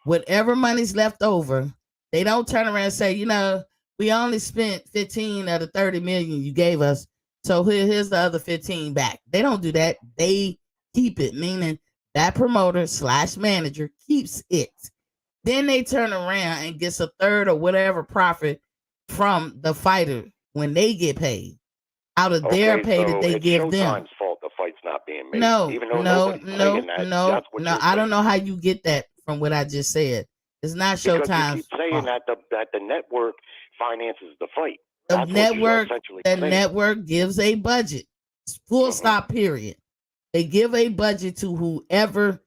Whatever money's left over, they don't turn around and say, we only spent 15 of the 30 million you gave us, so here's the other 15 back. They don't do that. They keep it, meaning that promoter / manager keeps it. Then they turn around and gets a third or whatever profit from the fighter when they get paid out of their pay that they give them.
Showtime's fault the fight's not being made.
No. I don't know how you get that from what I just said. It's not
Because you
Showtime's
keep saying
fault.
that the network finances the fight.
The
That's what you're essentially saying.
network gives a budget. Full stop, period. They give a budget to whoever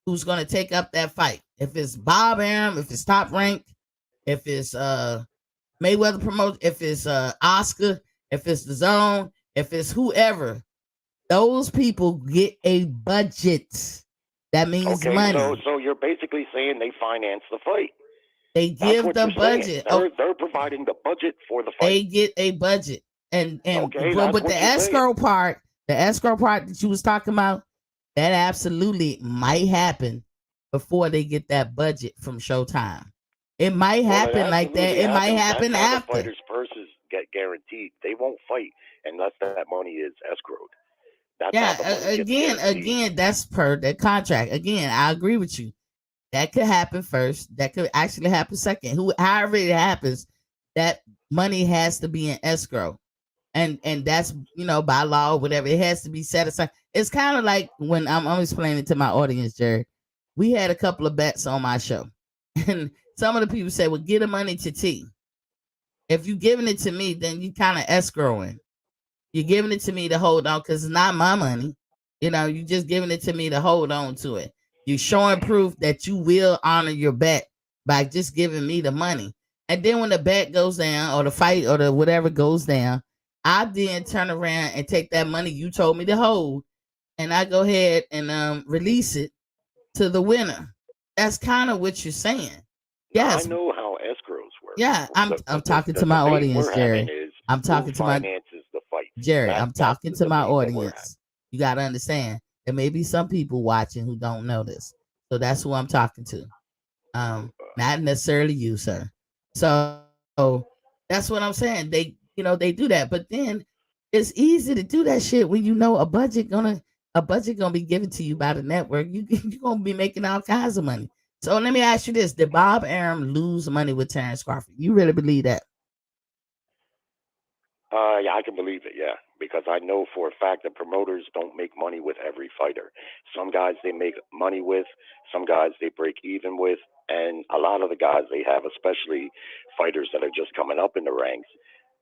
who's going to take up that fight. If it's Bob Arum, if it's Top Rank, if it's Mayweather Promotion, if it's Oscar, if it's the Zone, if it's whoever, those people get a budget. That means money.
So you're basically saying they finance the fight.
They give the budget.
They're providing the budget for the fight.
They get a budget, and
okay,
but with the escrow part, that you was talking about, that absolutely might happen before they get that budget from Showtime. It might happen like that. It might happen after.
The fighters' purses get guaranteed. They won't fight unless that money is escrowed. That's
again, that's per the contract. Again, I agree with you. That could happen first. That could actually happen second. However it happens, that money has to be in escrow, and that's by law or whatever. It has to be set aside. It's kind of like when I'm explaining to my audience, Jerry. We had a couple of bets on my show, and some of the people said, "Well, get the money to T. If you giving it to me, then you kind of escrowing. You're giving it to me to hold on because it's not my money. You're just giving it to me to hold on to it. You're showing proof that you will honor your bet by just giving me the money. And then when the bet goes down or the fight or the whatever goes down, I then turn around and take that money you told me to hold and I go ahead and release it to the winner. That's kind of what you're saying. Yes.
I know how escrows work.
Yeah, I'm talking to my audience, Jerry. I'm talking to my
the fight.
Jerry. I'm talking to my audience. You got to understand. There may be some people watching who don't know this. So that's who I'm talking to. Not necessarily you, sir. So that's what I'm saying. They do that. But then it's easy to do that shit when a budget gonna be given to you by the network. You're gonna be making all kinds of money. So let me ask you this. Did Bob Arum lose money with Terrence Crawford? You really believe that?
Yeah, I can believe it, yeah. Because I know for a fact that promoters don't make money with every fighter. Some guys they make money with, some guys they break even with, and a lot of the guys they have, especially fighters that are just coming up in the ranks,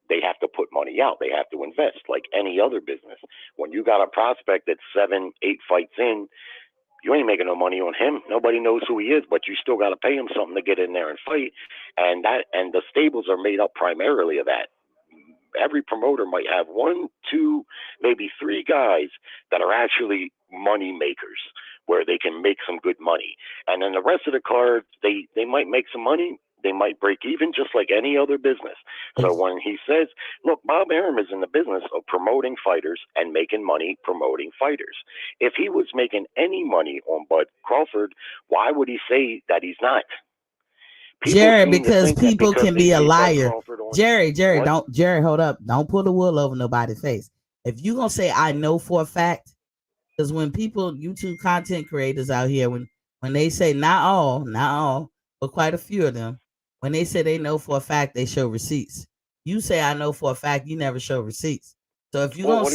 they have to put money out. They have to invest like any other business. When you got a prospect that's 7, 8 fights in, you ain't making no money on him. Nobody knows who he is, but you still got to pay him something to get in there and fight. And the stables are made up primarily of that. Every promoter might have 1, 2, maybe 3 guys that are actually money makers, where they can make some good money. And then the rest of the cards, they might make some money. They might break even just like any other business. So when he says, look, Bob Arum is in the business of promoting fighters and making money promoting fighters. If he was making any money on Bud Crawford, why would he say that he's not?
Jerry, because people can be a liar. Jerry, hold up. Don't pull the wool over nobody's face. If you gonna say I know for a fact, because when YouTube content creators out here, when they say not all, but quite a few of them, when they say they know for a fact, they show receipts. You say I know for a fact, you never show receipts. So if you're gonna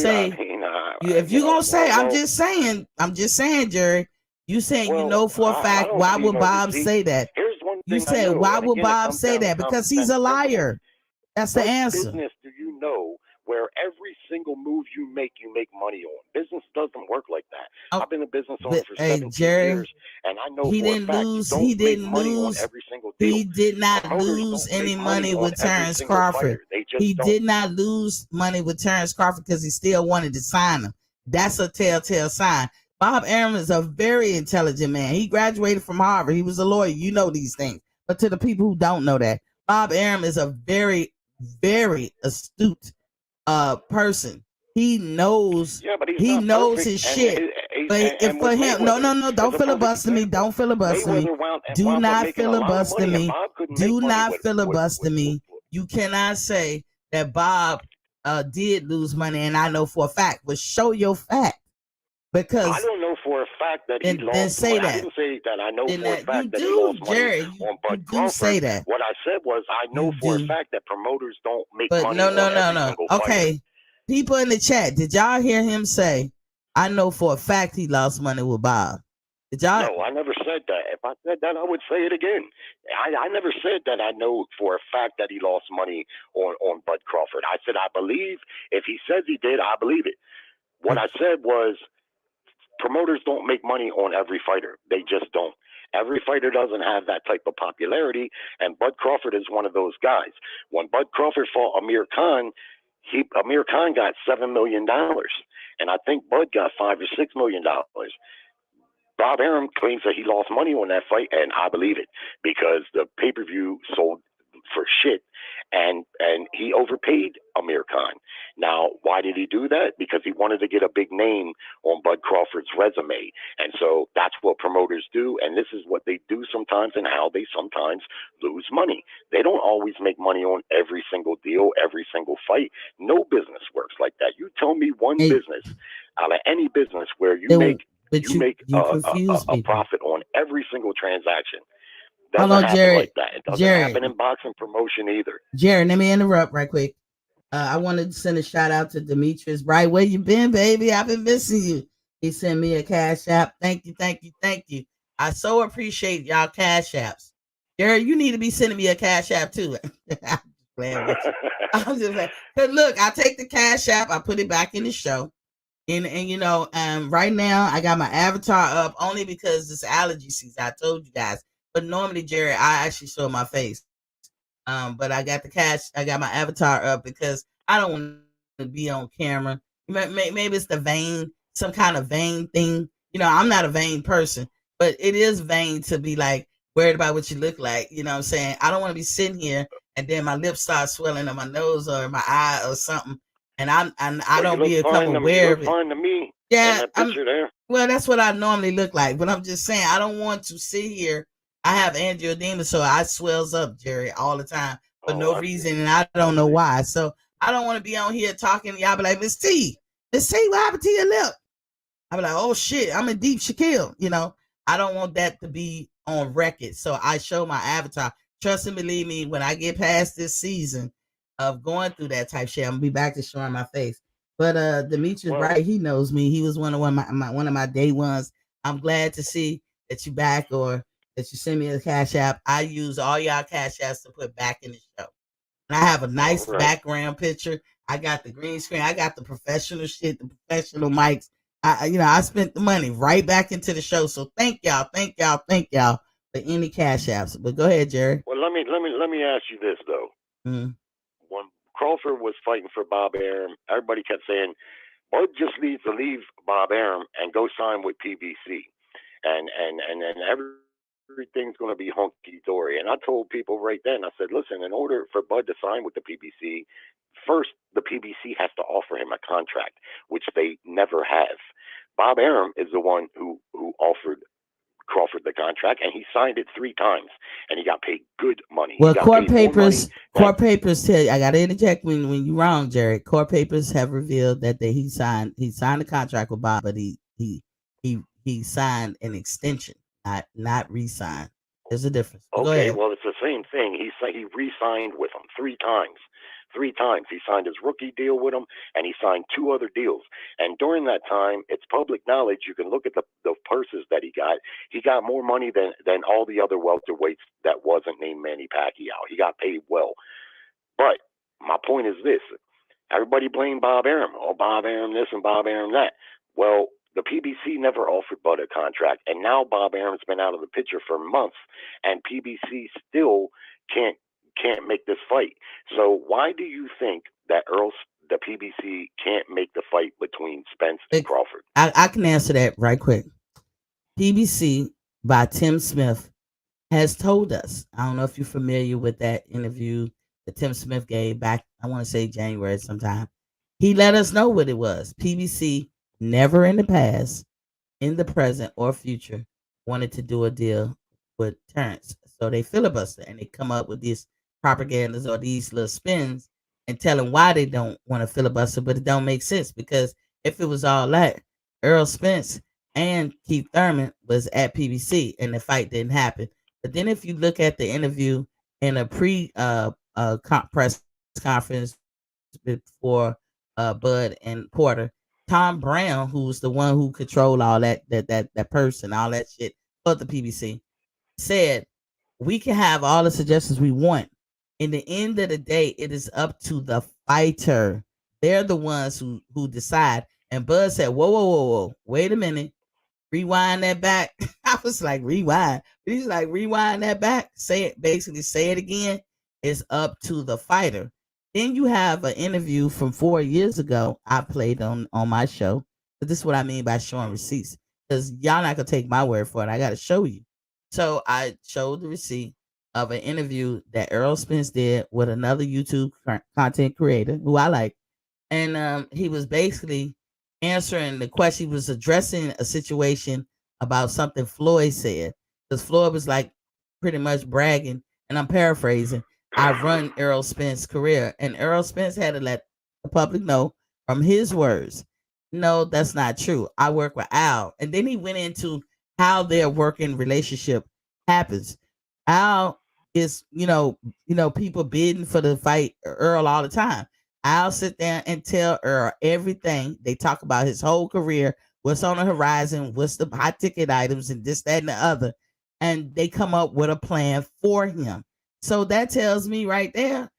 say, I'm just saying, Jerry, you saying you know for a fact, why would Bob say that? You said, why would Bob say that? Because he's a liar. That's the answer.
Business do you know where every single move you make money on? Business doesn't work like that. I've been a business owner for 17 years, and I know
he didn't lose any money with Terrence Crawford. He did not lose money with Terrence Crawford because he still wanted to sign him. That's a telltale sign. Bob Arum is a very intelligent man. He graduated from Harvard. He was a lawyer. You know these things. But to the people who don't know that, Bob Arum is a very, very astute person. He knows his shit. For him, no, don't filibuster me. Don't filibuster me. Do not filibuster me. Do not filibuster me. You cannot say that Bob did lose money, and I know for a fact. But show your fact. Because
I don't know for a fact that he lost. Then say that. I didn't say that. I know for a fact that he lost money on Bud Crawford.
Say that.
What I said was I know for a fact that promoters don't make money. No.
Okay, fighter. People in the chat, did y'all hear him say, "I know for a fact he lost money with Bob"? Did y'all?
No, I never said that. If I said that, I would say it again. I never said that I know for a fact that he lost money on Bud Crawford. I said I believe if he says he did, I believe it. What I said was promoters don't make money on every fighter. They just don't. Every fighter doesn't have that type of popularity, and Bud Crawford is one of those guys. When Bud Crawford fought Amir Khan, Amir Khan got $7 million, and I think Bud got $5 or $6 million. Bob Arum claims that he lost money on that fight, and I believe it because the pay-per-view sold for shit, and he overpaid Amir Khan. Now, why did he do that? Because he wanted to get a big name on Bud Crawford's resume, and so that's what promoters do, and this is what they do sometimes, and how they sometimes lose money. They don't always make money on every single deal, every single fight. No business works like that. You tell me one business out of any business where you make a profit on every single transaction. Doesn't happen like that. It doesn't happen in boxing promotion either.
Jared, let me interrupt right quick. I wanted to send a shout out to Demetrius Bright. Where you been, baby? I've been missing you. He sent me a cash app. Thank you, thank you, thank you. I so appreciate y'all cash apps. Jared, you need to be sending me a cash app too. I'm just playing with you. I'm just like, cause look, I take the cash app, I put it back in the show. And you know, right now I got my avatar up only because this allergy season. I told you guys. But normally, Jerry, I actually show my face. But I got my avatar up because I don't want to be on camera. Maybe it's the vein, some kind of vein thing. You know, I'm not a vain person, but it is vain to be like worried about what you look like. You know what I'm saying? I don't want to be sitting here and then my lips start swelling on my nose or my eye or something. And I don't become aware of it.
Fine to me.
Yeah,
there.
Well, that's what I normally look like. But I'm just saying, I don't want to sit here. I have angioedema, so I swells up, Jerry, all the time for no reason, and I don't know why. So I don't want to be on here talking. Y'all be like, Miss T, what happened to your lip? I be like, oh shit, I'm in deep Shaquille. You know, I don't want that to be on record. So I show my avatar. Trust and believe me, when I get past this season of going through that type shit, I'm gonna be back to showing my face. But Demetrius, right? He knows me. He was one of my day ones. I'm glad to see that you back or that you send me a cash app. I use all y'all cash apps to put back in the show. And I have a nice background picture. I got the green screen. I got the professional shit, the professional mics. I spent the money right back into the show. So thank y'all for any cash apps. But go ahead, Jerry.
Well, let me ask you this though.
Mm-hmm.
When Crawford was fighting for Bob Arum, everybody kept saying Bud just needs to leave Bob Arum and go sign with PBC, and everything's going to be hunky dory. And I told people right then, I said, listen, in order for Bud to sign with the PBC, first the PBC has to offer him a contract, which they never have. Bob Arum is the one who offered Crawford the contract, and he signed it 3 times, and he got paid good money.
Well, court papers tell you, I got to interject when you're wrong, Jared. Court papers have revealed that he signed the contract with Bob, but he signed an extension, not re-signed. There's a difference.
Okay, well, it's the same thing. He re-signed with him 3 times. 3 times. He signed his rookie deal with him, and he signed 2 other deals. And during that time, it's public knowledge. You can look at the purses that he got. He got more money than all the other welterweights that wasn't named Manny Pacquiao. He got paid well. But my point is this. Everybody blamed Bob Arum. Oh, Bob Arum this and Bob Arum that. Well, the PBC never offered Bud a contract, and now Bob Arum's been out of the picture for months, and PBC still can't make this fight. So why do you think that the PBC can't make the fight between Spence and Crawford?
I can answer that right quick. PBC by Tim Smith has told us. I don't know if you're familiar with that interview that Tim Smith gave back, I want to say January sometime. He let us know what it was. PBC never in the past, in the present, or future wanted to do a deal with Terrence. So they filibuster and they come up with these propagandas or these little spins and tell them why they don't want to filibuster, but it don't make sense because if it was all that, Earl Spence and Keith Thurman was at PBC and the fight didn't happen. But then if you look at the interview in a press conference before Bud and Porter, Tom Brown, who's the one who controlled all that person, all that shit, but the PBC said we can have all the suggestions we want. In the end of the day, it is up to the fighter. They're the ones who decide. And Bud said, "Whoa, whoa, whoa, whoa! Wait a minute, rewind that back." I was like, "Rewind." But he's like, "Rewind that back. Say it. Basically, say it again. It's up to the fighter." Then you have an interview from 4 years ago I played on my show. But this is what I mean by showing receipts, because y'all not gonna take my word for it. I got to show you. So I showed the receipt of an interview that Earl Spence did with another YouTube content creator who I like, and he was basically answering the question. He was addressing a situation about something Floyd said, because Floyd was like pretty much bragging, and I'm paraphrasing, "I run Errol Spence's career," and Errol Spence had to let the public know from his words, "No, that's not true. I work with Al." And then he went into how their working relationship happens. Al is, people bidding for the fight Earl all the time. I'll sit there and tell Earl everything. They talk about his whole career, what's on the horizon, what's the hot ticket items, and this, that, and the other. And they come up with a plan for him. So that tells me right there,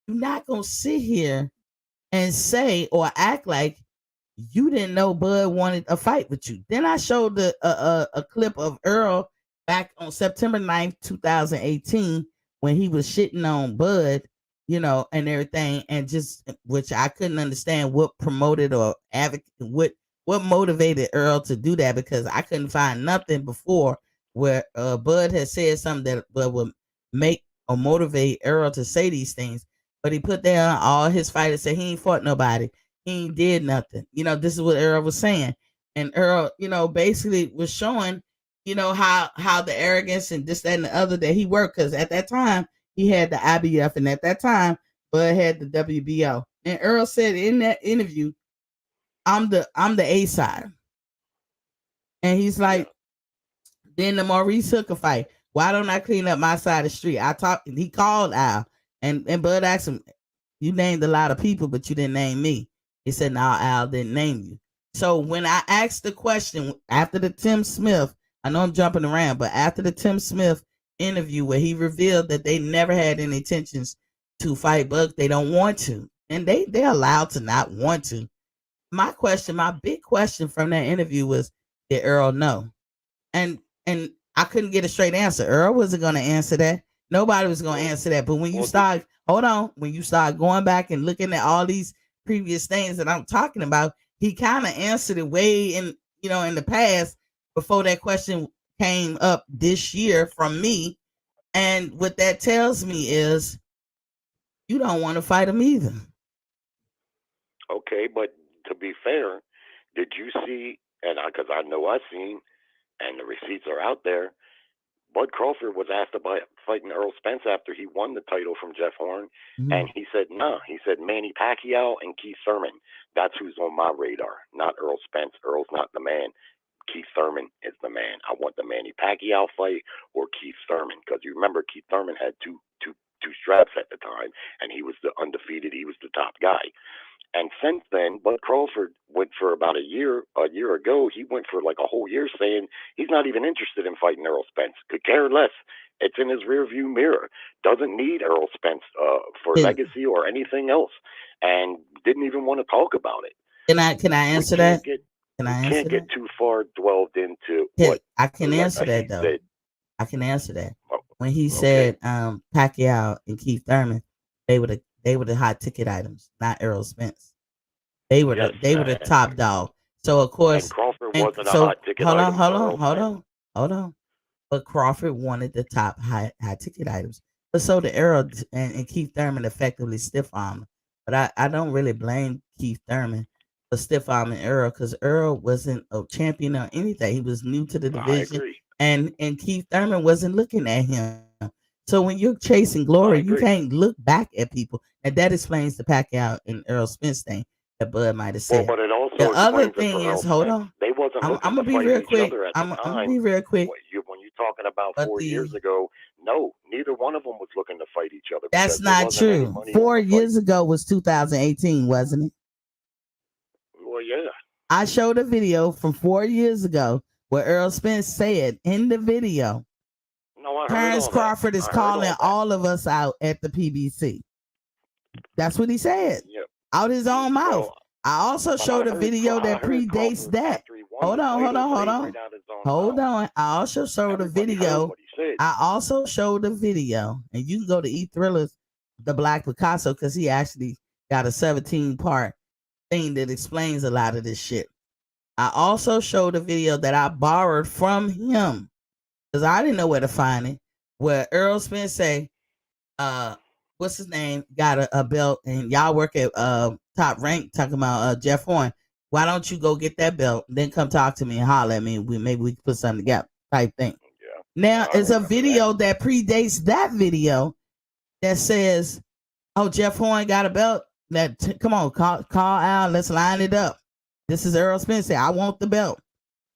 you're not going to sit here and say or act like you didn't know Bud wanted a fight with you. Then I showed a clip of Earl back on September 9th, 2018, when he was shitting on Bud, and everything, and just which I couldn't understand what promoted or advocate what motivated Earl to do that, because I couldn't find nothing before where Bud had said something that would make or motivate Earl to say these things. But he put down all his fighters, said he ain't fought nobody. He ain't did nothing. This is what Earl was saying. And Earl, basically was showing, how the arrogance and this, that, and the other that he worked. Because at that time, he had the IBF. And at that time, Bud had the WBO. And Earl said in that interview, I'm the A side. And he's like, then the Maurice Hooker fight. Why don't I clean up my side of the street? He called Al. And Bud asked him, "You named a lot of people, but you didn't name me." He said, "No, Al didn't name you." So when I asked the question after the Tim Smith, I know I'm jumping around, but after the Tim Smith interview where he revealed that they never had any intentions to fight Buck, they don't want to, and they're allowed to not want to. My big question from that interview was, did Earl know? And I couldn't get a straight answer. Earl wasn't going to answer that. Nobody was going to answer that. But when you start, when you start going back and looking at all these previous things that I'm talking about, he kind of answered it way in the past before that question came up this year from me. And what that tells me is you don't want to fight him either.
Okay, but to be fair, did you see, and because I know I've seen, and the receipts are out there, Bud Crawford was asked about fighting Earl Spence after he won the title from Jeff Horn, and he said, "No." He said, "Manny Pacquiao and Keith Thurman. That's who's on my radar, not Earl Spence. Earl's not the man. Keith Thurman is the man. I want the Manny Pacquiao fight or Keith Thurman, because you remember Keith Thurman had two straps at the time, and he was the undefeated. He was the top guy." And since then, Bud Crawford went for about a year ago, he went for like a whole year saying he's not even interested in fighting Earl Spence. Could care less. It's in his rearview mirror. Doesn't need Earl Spence for legacy or anything else. And didn't even want to talk about it.
Can I answer that?
Can't get too far dwelled into
what I can answer that though. Said. I can answer that. When he said Pacquiao and Keith Thurman, they were the hot ticket items, not Earl Spence. They were the top dog. So of course,
and Crawford wasn't a hot ticket item.
Hold on. But Crawford wanted the top high ticket items. But so the Earl and Keith Thurman effectively stiff armed. But I don't really blame Keith Thurman for stiff arming Earl, because Earl wasn't a champion or anything. He was new to the division, and Keith Thurman wasn't looking at him. So when you're chasing glory, you can't look back at people, and that explains the Pacquiao and Earl Spence thing that Bud might have said.
Well, but it also
the other thing is, hold on,
they wasn't looking
I'm gonna
to
be
fight
real
each
quick.
other at
I'm
the time.
gonna be real quick.
When you're talking about 4 years ago, no, neither one of them was looking to fight each other.
That's not true. 4 years ago was 2018, wasn't it?
Well, yeah.
I showed a video from 4 years ago where Earl Spence said in the video,
No, I heard
Terrence
all
Crawford
that.
is
I heard
calling
that.
all of us out at the PBC. That's what he said.
Yep.
Out his own mouth.
Well,
I also showed a video that predates
Crawford,
that.
after he won
Hold
the
on,
title,
hold
say
on.
right out his own
Hold
mouth.
on. I also showed
Everybody
a
heard
video.
what he said.
I also showed a video, and you can go to E Thrillers, the Black Picasso, because he actually got a 17-part thing that explains a lot of this shit. I also showed a video that I borrowed from him because I didn't know where to find it, where Earl Spence say, what's his name, got a belt, and y'all work at Top Rank talking about Jeff Horn. Why don't you go get that belt, then come talk to me and holler at me? Maybe we can put something together type thing.
Yeah.
Now, it's a video that predates that video that says, oh, Jeff Horn got a belt. Come on, call out. Let's line it up. This is Earl Spence. I want the belt.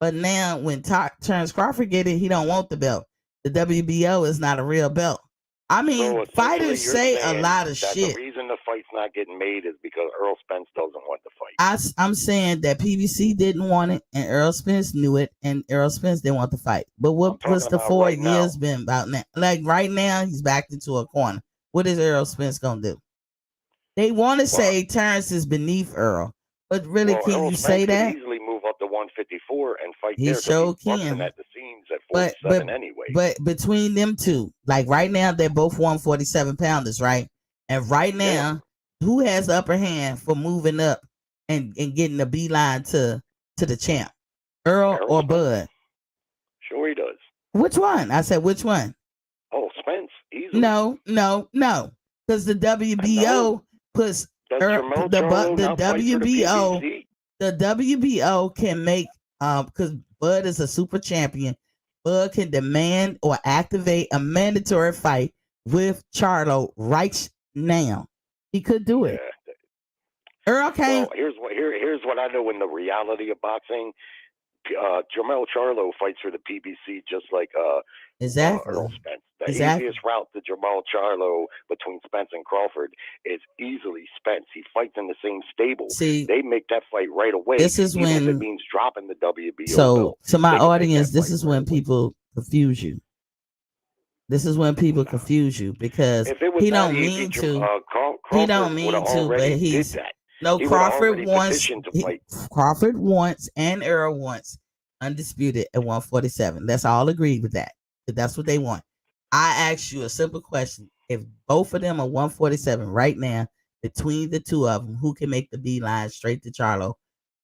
But now when Terrence Crawford get it, he don't want the belt. The WBO is not a real belt. I mean,
so
fighters say a lot of shit.
The reason the fight's not getting made is because Earl Spence doesn't want the fight.
I'm saying that PBC didn't want it, and Earl Spence knew it, and Earl Spence didn't want the fight. But what was the 4 years been about now? Like right now, he's backed into a corner. What is Earl Spence gonna do? They want to say Terrence is beneath Earl, but really, can
Earl
you
Spence
say that?
Could easily move up to 154 and fight
he
there.
Sure
he's
can.
At the scenes at 47 anyway.
But between them two, like right now, they're both 147 pounders, right? And right now, who has the upper hand for moving up and getting the beeline to the champ? Earl or Bud?
Sure he does.
Which one? I said, which one?
Oh, Spence, easily.
No. Because the WBO puts the WBO can make because Bud is a super champion. Bud can demand or activate a mandatory fight with Charlo right now. He could do it. Earl can't.
Well, here's what I know in the reality of boxing. Jermell Charlo fights for the PBC just like Earl Spence. The easiest route to Jermell Charlo between Spence and Crawford is easily Spence. He fights in the same stable.
See,
they make that fight right away.
This is
even
when
if it means dropping the WBO
belt. To my audience, this is when
right
people confuse you. This is when people confuse you because he don't mean to. He don't mean to, but he's no. Crawford wants and Earl wants undisputed at 147. Let's all agree with that. That's what they want. I asked you a simple question: if both of them are 147 right now, between the two of them, who can make the beeline straight to Charlo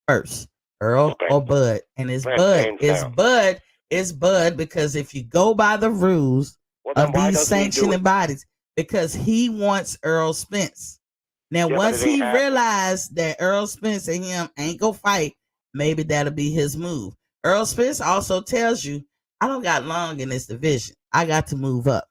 first, Earl or Bud? And it's Bud. It's Bud because if you go by the rules of these sanctioning bodies, because he wants Earl Spence. Now, once he realized that Earl Spence and him ain't gonna fight, maybe that'll be his move. Earl Spence also tells you, I don't got long in this division. I got to move up.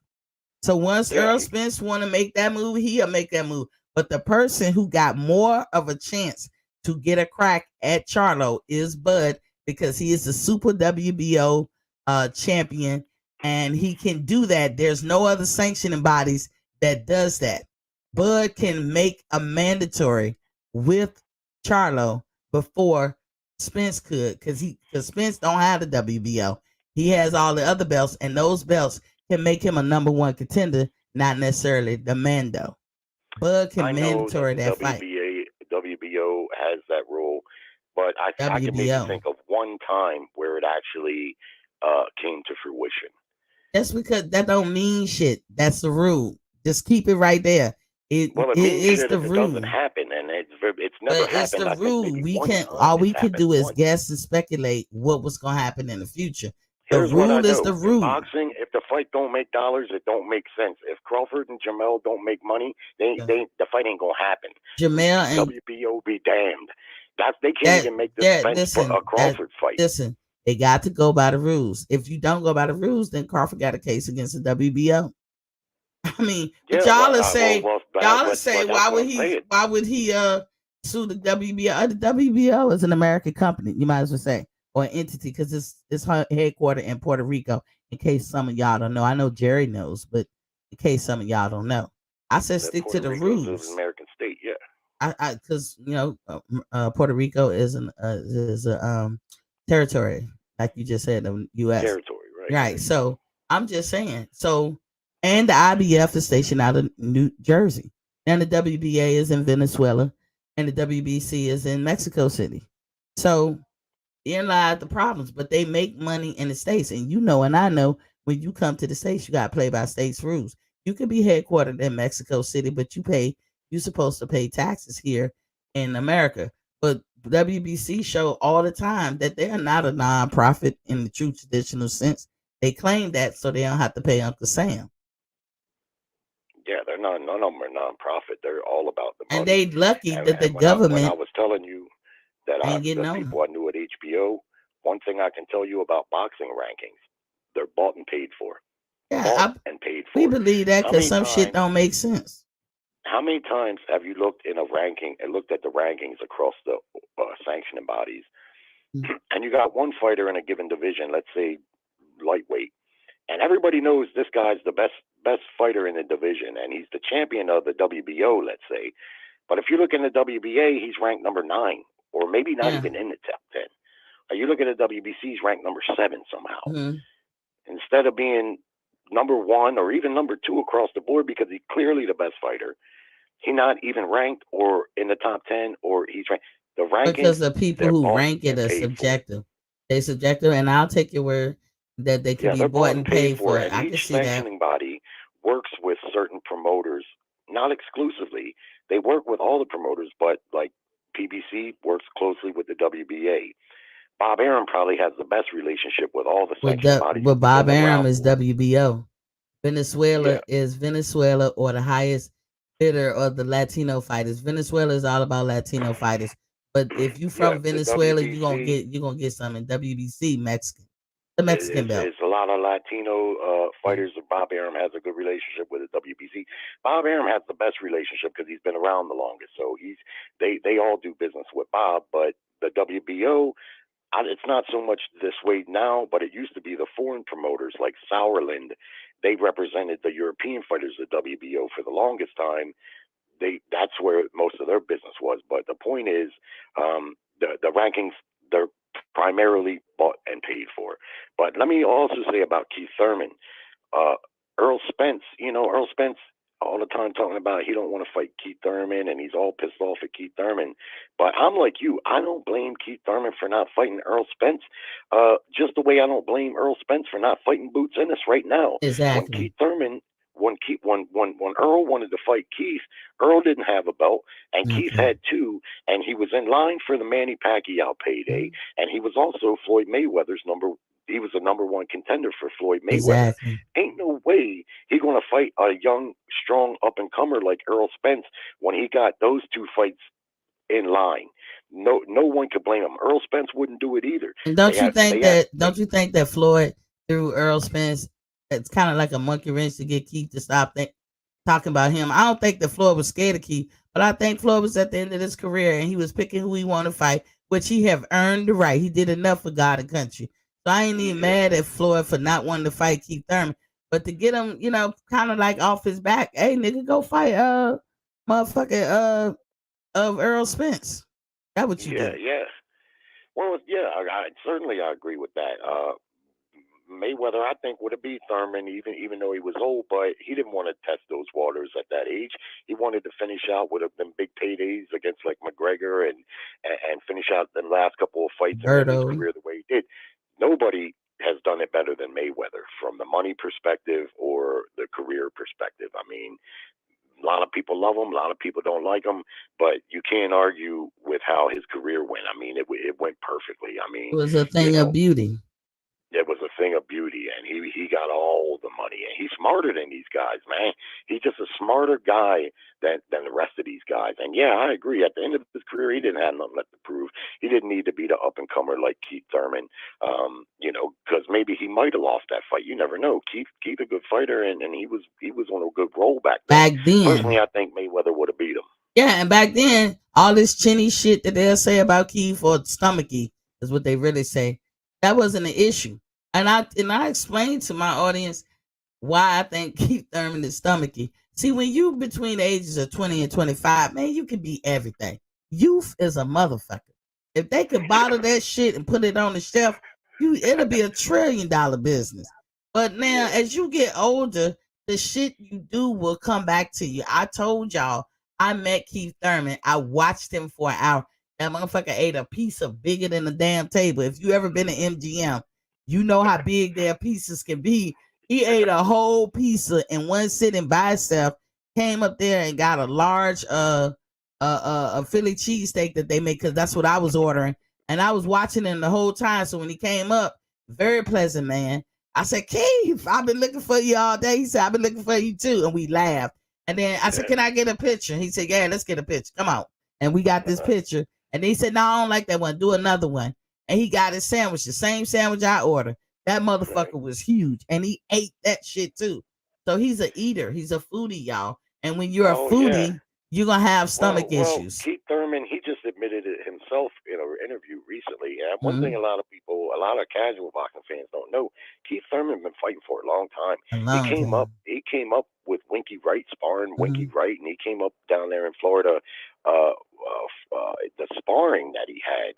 So once Earl Spence want to make that move, he'll make that move. But the person who got more of a chance to get a crack at Charlo is Bud because he is the Super WBO champion, and he can do that. There's no other sanctioning bodies that does that. Bud can make a mandatory with Charlo before Spence could, because Spence don't have the WBO. He has all the other belts, and those belts can make him a number one contender, not necessarily the Mando. Bud can mandatory that fight.
WBO has that rule, but I can maybe think of one time where it actually came to fruition.
That's because that don't mean shit. That's the rule. Just keep it right there. It is the rule.
It doesn't happen, and it's never happened.
It's the rule. We can all we can do is guess and speculate what was going to happen in the future. The rule is the rule.
In boxing, if the fight don't make dollars, it don't make sense. If Crawford and Jermell don't make money, the fight ain't gonna happen.
Jermell and
WBO be damned. They can't even make the Crawford fight.
Listen, they got to go by the rules. If you don't go by the rules, then Crawford got a case against the WBO. I mean, y'all say, why would he sue the WBO? The WBO is an American company, you might as well say, or an entity, because it's headquartered in Puerto Rico. In case some of y'all don't know, I know Jerry knows, but in case some of y'all don't know, I said stick to the rules.
American state, yeah.
Because Puerto Rico is a territory, like you just said, the U.S.
Territory, right?
Right. So I'm just saying. So, and the IBF is stationed out of New Jersey, and the WBA is in Venezuela, and the WBC is in Mexico City. So in lies the problems, but they make money in the states, and and I know when you come to the states, you got to play by states rules. You can be headquartered in Mexico City, but you're supposed to pay taxes here in America. But WBC show all the time that they're not a nonprofit in the true traditional sense. They claim that so they don't have to pay Uncle Sam.
Yeah, they're not. None of them are nonprofit. They're all about the
And
money.
they lucky that the
And when I
government
was telling you that
ain't getting
the
on them.
people I knew at HBO, one thing I can tell you about boxing rankings, they're bought and paid for. Bought
Yeah,
and paid
we
for.
believe that
How
because
many
some shit
times?
don't make sense.
How many times have you looked in a ranking and looked at the rankings across the sanctioning bodies,
Mm.
and you got one fighter in a given division, let's say lightweight, and everybody knows this guy's the best fighter in the division, and he's the champion of the WBO, let's say. But if you look in the WBA, he's ranked number 9, or maybe not
Yeah.
even in the top 10. You look at the WBC, he's ranked number 7 somehow.
Mm-hmm.
Instead of being number 1 or even number 2 across the board because he's clearly the best fighter, he's not even ranked or in the top 10, or he's ranked. The rankings,
Because the people
they're
who
bought
rank it
and
are
paid for.
subjective. They subjective, and I'll take your word that they could
Yeah,
be
they're
bought
bought and
and
paid
paid
for,
for it.
and
I
each
can see that.
sanctioning body works with certain promoters, not exclusively. They work with all the promoters, but like PBC works closely with the WBA. Bob Arum probably has the best relationship with all the sanctioning bodies
With
because he's
Bob
been
Arum
around
is
for them.
WBO. Venezuela
Yeah,
is Venezuela or the highest bidder of the Latino fighters. Venezuela is all about Latino fighters. But if you
yeah.
from
The
Venezuela,
WBC
you're gonna get something. WBC Mexican. The Mexican belt.
is a lot of Latino
Yeah.
fighters. Bob Arum has a good relationship with the WBC. Bob Arum has the best relationship because he's been around the longest. So they all do business with Bob, but the WBO, it's not so much this way now, but it used to be the foreign promoters like Sauerland. They represented the European fighters at WBO for the longest time. That's where most of their business was. But the point is, the rankings, they're primarily bought and paid for. But let me also say about Keith Thurman, uh, Earl Spence. Earl Spence all the time talking about he don't want to fight Keith Thurman and he's all pissed off at Keith Thurman. But I'm like you. I don't blame Keith Thurman for not fighting Earl Spence. Just the way I don't blame Earl Spence for not fighting Boots Ennis right now. When
Exactly.
Keith Thurman when Earl wanted to fight Keith, Earl didn't have a belt, and Keith
Okay.
had 2, and he was in line for the Manny Pacquiao payday,
Mhm.
and he was also Floyd Mayweather's number. He was the number 1 contender for Floyd Mayweather.
Exactly.
Ain't no way he gonna fight a young, strong up and comer like Earl Spence when he got those 2 fights in line. No one could blame him. Earl Spence wouldn't do it either.
And
They had they had
don't you think that Floyd threw Earl Spence? It's kind of like a monkey wrench to get Keith to stop talking about him. I don't think that Floyd was scared of Keith, but I think Floyd was at the end of his career and he was picking who he wanted to fight, which he have earned the right. He did enough for God and country. So I ain't even mad at Floyd for not wanting to fight Keith Thurman. But to get him, kind of like off his back, hey nigga, go fight motherfucker of Earl Spence. That what you
yeah,
do.
yeah. Well, yeah, certainly I agree with that. Mayweather, I think, would have beat Thurman even though he was old, but he didn't want to test those waters at that age. He wanted to finish out with them big paydays against like McGregor and finish out the last couple of fights and end his
Berto.
career the way he did. Nobody has done it better than Mayweather from the money perspective or the career perspective. I mean, a lot of people love him, a lot of people don't like him, but you can't argue with how his career went. I mean, it went perfectly. I
It
mean,
was a
you
thing of
know,
beauty.
it was a thing of beauty, and he got all the money, and he's smarter than these guys, man. He's just a smarter guy than the rest of these guys. And yeah, I agree. At the end of his career, he didn't have nothing left to prove. He didn't need to be the up and comer like Keith Thurman, because maybe he might have lost that fight. You never know. Keith a good fighter, and he was on a good roll back then.
Back then.
Personally, I think Mayweather would have beat him.
Yeah, and back then, all this chinny shit that they'll say about Keith or stomachy is what they really say. That wasn't an issue. And I explained to my audience why I think Keith Thurman is stomachy. See, when you between the ages of 20 and 25, man, you can be everything. Youth is a motherfucker. If they could bottle that shit and put it on the shelf, it'll be $1 trillion business. But now, as you get older, the shit you do will come back to you. I told y'all, I met Keith Thurman. I watched him for an hour. That motherfucker ate a pizza bigger than the damn table. If you ever been to MGM, you know how big their pieces can be. He ate a whole pizza in one sitting by himself. Came up there and got a large a Philly cheesesteak that they make, because that's what I was ordering. And I was watching him the whole time. So when he came up, very pleasant man. I said, Keith, I've been looking for you all day. He said, I've been looking for you too. And we laughed. And then I said, can I get a picture? He said, yeah, let's get a picture. Come on. And we got this picture. And he said, no, I don't like that one. Do another one. And he got his sandwich, the same sandwich I ordered. That motherfucker was huge. And he ate that shit too. So he's a eater. He's a foodie, y'all. And when you're a foodie, you're going to have stomach issues.
Keith Thurman, he just admitted it himself in an interview recently. And one thing a lot of casual boxing fans don't know, Keith Thurman been fighting for a long time. He came up with Winky Wright, sparring Winky Wright, and he came up down there in Florida. The sparring that he had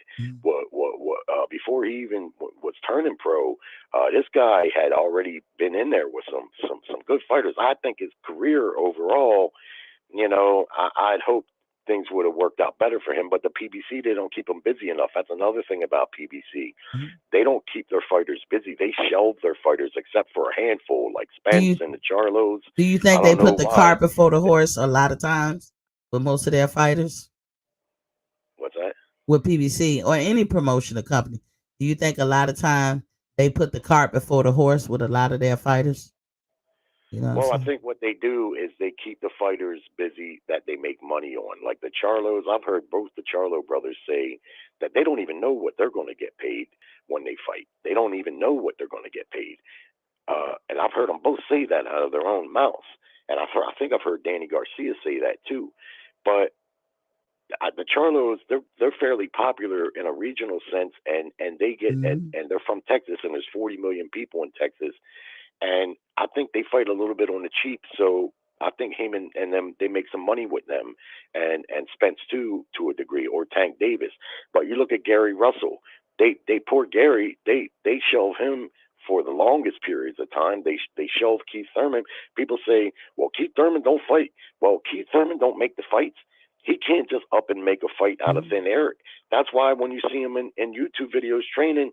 before he even was turning pro, this guy had already been in there with some good fighters. I think his career overall, I'd hope things would have worked out better for him, but the PBC, they don't keep him busy enough. That's another thing about PBC. They don't keep their fighters busy. They shelve their fighters except for a handful, like Spence and the Charlos.
Do you think they put the cart before the horse a lot of times with most of their fighters?
What's that?
With PBC or any promotional company, do you think a lot of time they put the cart before the horse with a lot of their fighters?
Well, I think what they do is they keep the fighters busy that they make money on. Like the Charlos, I've heard both the Charlo brothers say that they don't even know what they're going to get paid when they fight. They don't even know what they're going to get paid. And I've heard them both say that out of their own mouths. And I think I've heard Danny Garcia say that too. But the Charlos, they're fairly popular in a regional sense, and they get and they're from Texas, and there's 40 million people in Texas. And I think they fight a little bit on the cheap, so I think Heyman and them, they make some money with them, and Spence too, to a degree, or Tank Davis. But you look at Gary Russell, they poor Gary, they shelve him for the longest periods of time. They shelve Keith Thurman. People say, well, Keith Thurman don't fight. Well, Keith Thurman don't make the fights. He can't just up and make a fight out of thin air. That's why when you see him in YouTube videos training,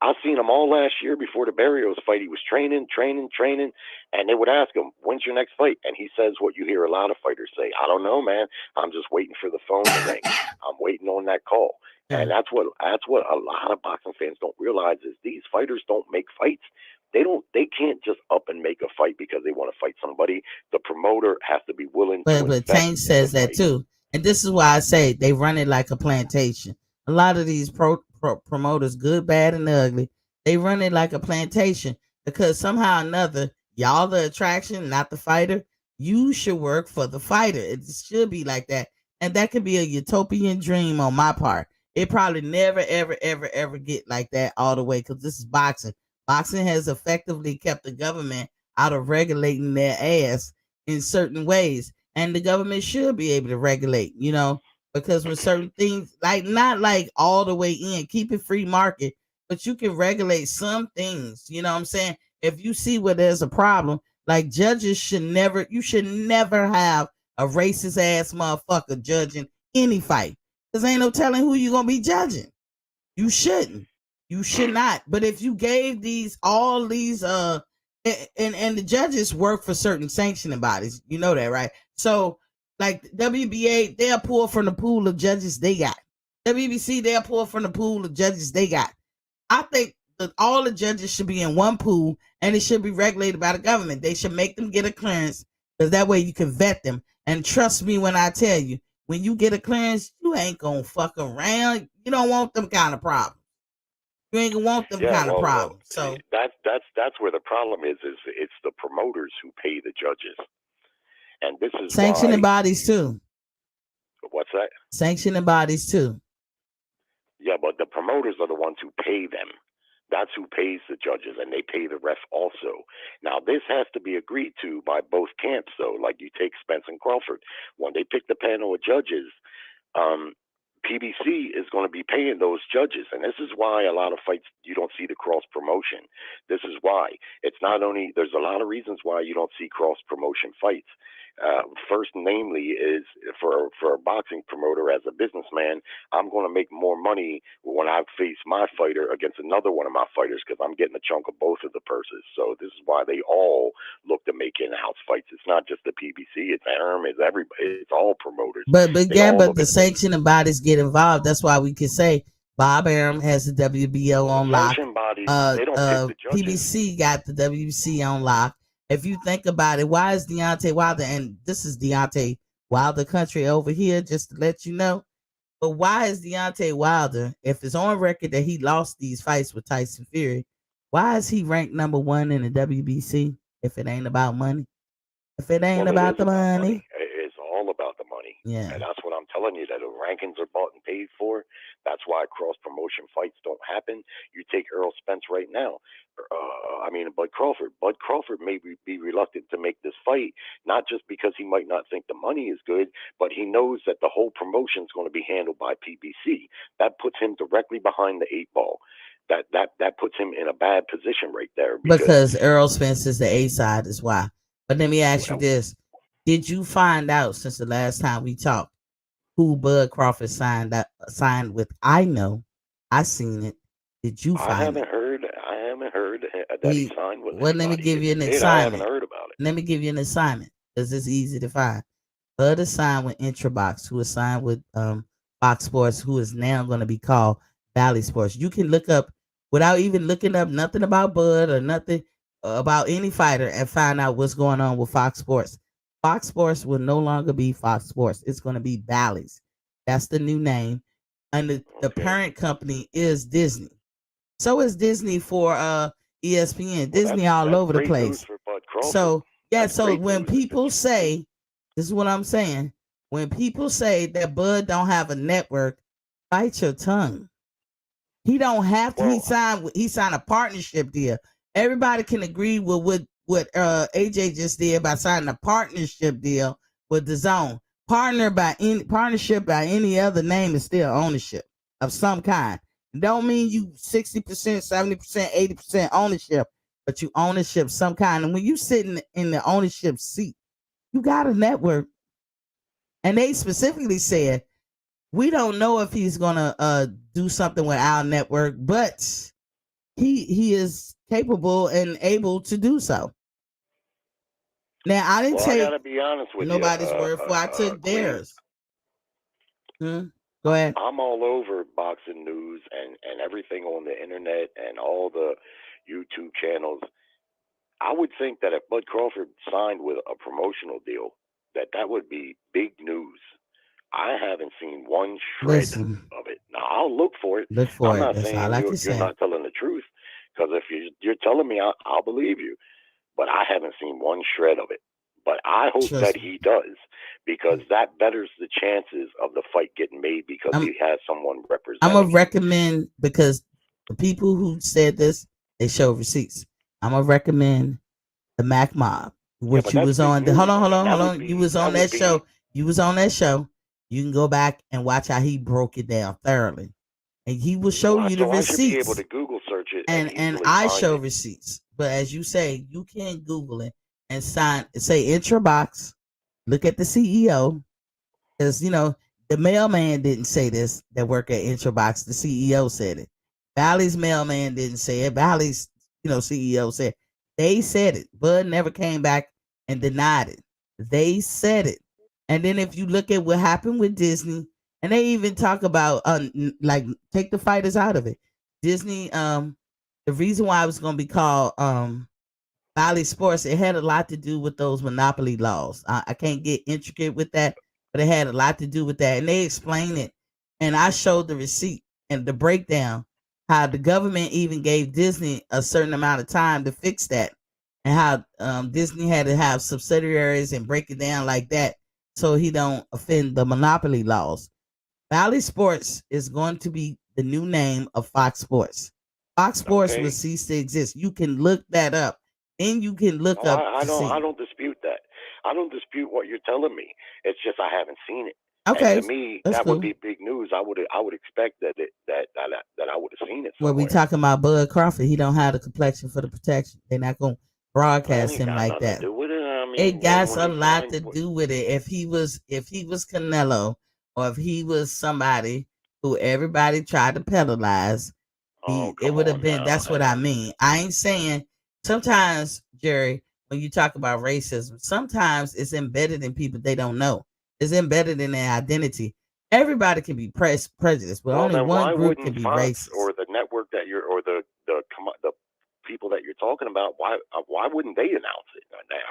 I've seen him all last year before the Barrios fight. He was training, and they would ask him, when's your next fight? And he says what you hear a lot of fighters say, I don't know, man. I'm just waiting for the phone to ring. I'm waiting on that call. And that's what a lot of boxing fans don't realize is these fighters don't make fights. They can't just up and make a fight because they want to fight somebody. The promoter has to be willing to
But Tank says that too. And this is why I say they run it like a plantation. A lot of these promoters, good, bad, and ugly, they run it like a plantation because somehow or another, y'all the attraction, not the fighter. You should work for the fighter. It should be like that. And that could be a utopian dream on my part. It probably never, ever, ever, ever get like that all the way because this is boxing. Boxing has effectively kept the government out of regulating their ass in certain ways. And the government should be able to regulate, because when certain things, like not like all the way in, keep it free market, but you can regulate some things, you know what I'm saying? If you see where there's a problem, like judges should never have a racist ass motherfucker judging any fight. Because ain't no telling who you're going to be judging. You shouldn't. You should not. But if you gave all these, and the judges work for certain sanctioning bodies, you know that, right? So, like WBA, they'll pull from the pool of judges they got. WBC, they'll pull from the pool of judges they got. I think that all the judges should be in one pool, and it should be regulated by the government. They should make them get a clearance, because that way you can vet them. And trust me when I tell you, when you get a clearance, you ain't gonna fuck around. You don't want them kind of problems. You ain't gonna want them kind of problems. So
that's where the problem is it's the promoters who pay the judges, and this is
sanctioning bodies too.
What's that?
Sanctioning bodies too.
Yeah, but the promoters are the ones who pay them. That's who pays the judges, and they pay the ref also. Now, this has to be agreed to by both camps, though. Like you take Spence and Crawford. When they pick the panel of judges, um, PBC is going to be paying those judges. And this is why a lot of fights, you don't see the cross promotion. This is why. It's not only, there's a lot of reasons why you don't see cross promotion fights. First, namely, is for a boxing promoter as a businessman, I'm going to make more money when I face my fighter against another one of my fighters because I'm getting a chunk of both of the purses. So this is why they all look to make in-house fights. It's not just the PBC, it's ARM, it's everybody, it's all promoters.
But the sanctioning bodies get involved. That's why we can say Bob Arum has the WBO on lock.
Bodies, they don't pick the judges.
PBC got the WBC on lock. If you think about it, why is Deontay Wilder, and this is Deontay Wilder country over here, just to let you know, but why is Deontay Wilder, if it's on record that he lost these fights with Tyson Fury, why is he ranked number 1 in the WBC if it ain't about money? If it ain't about the money.
It's all about the money.
Yeah.
And that's what I'm telling you, that the rankings are bought and paid for. That's why cross-promotion fights don't happen. You take Errol Spence right now. Bud Crawford. Bud Crawford may be reluctant to make this fight, not just because he might not think the money is good, but he knows that the whole promotion is going to be handled by PBC. That puts him directly behind the 8 ball. That puts him in a bad position right there.
Because Errol Spence is the A side is why. But let me ask you this. Did you find out since the last time we talked who Bud Crawford signed with? I know. I seen it. Did you find it? I haven't heard that he signed with
Well,
let me give you an assignment.
I haven't heard about it.
Let me give you an assignment because it's easy to find. Bud is signed with Intrabox, who is signed with Fox Sports, who is now going to be called Valley Sports. You can look up without even looking up nothing about Bud or nothing about any fighter and find out what's going on with Fox Sports. Fox Sports will no longer be Fox Sports. It's going to be Bally's. That's the new name. And the parent company is Disney. So is Disney for ESPN. Disney all over the place. So, yeah, so when people say, this is what I'm saying, when people say that Bud don't have a network, bite your tongue. He don't have to. He signed a partnership deal. Everybody can agree with what AJ just did by signing a partnership deal with DAZN. Partnership by any other name is still ownership of some kind. Don't mean you 60%, 70%, 80% ownership, but you ownership some kind. And when you sitting in the ownership seat, you got a network. And they specifically said, we don't know if he's gonna do something with our network, but he is capable and able to do so. Now I didn't take.
I gotta be honest with
nobody's word for. I took theirs. Go ahead.
I'm all over boxing news and everything on the internet and all the YouTube channels. I would think that if Bud Crawford signed with a promotional deal, that would be big news. I haven't seen one shred of it. Now, I'll look for it. I'm not saying you're not telling the truth, because if you're telling me, I'll believe you. But I haven't seen one shred of it. But I hope that he does, because that betters the chances of the fight getting made, because he has someone representing.
I'm going to recommend, because the people who said this, they show receipts. I'm going to recommend the Mac Mob, which you was on. Hold on. You was on that show. You was on that show. You can go back and watch how he broke it down thoroughly. And he will show you the receipts. I should be
able to Google search it.
And I show receipts. But as you say, you can't Google it and say Intrabox. Look at the CEO. Because, the mailman didn't say this that work at Intrabox. The CEO said it. Bally's mailman didn't say it. Bally's, CEO said it. They said it. Bud never came back and denied it. They said it. And then if you look at what happened with Disney, and they even talk about take the fighters out of it. Disney, the reason why it was going to be called Valley Sports, it had a lot to do with those monopoly laws. I can't get intricate with that, but it had a lot to do with that. And they explained it. And I showed the receipt and the breakdown, how the government even gave Disney a certain amount of time to fix that, and how Disney had to have subsidiaries and break it down like that so he don't offend the monopoly laws. Valley Sports is going to be the new name of Fox Sports. Fox Sports
Okay.
will cease to exist. You can look that up. Then you can look
No,
up
I
to see.
don't dispute that. I don't dispute what you're telling me. It's just I haven't seen it.
Okay,
And to me,
that's
that would
cool.
be big news. I would expect that I would have seen it
Well, we
somewhere.
talking about Bud Crawford. He don't have the complexion for the protection. They're not gonna
That
broadcast
ain't
him
got
like
nothing to
that.
do with it. I
It
mean,
got
when
a
he
lot
signed,
to do with it. If he was Canelo, or if he was somebody who everybody tried to penalize,
oh
it
come
would have
on
been.
now.
That's what I mean. I ain't saying sometimes, Jerry, when you talk about racism, sometimes it's embedded in people they don't know. It's embedded in their identity. Everybody can be prejudiced, but
Well,
only
then
one
why
group can
wouldn't
be
Fox
racist.
or the network that you're or the people that you're talking about, why wouldn't they announce it?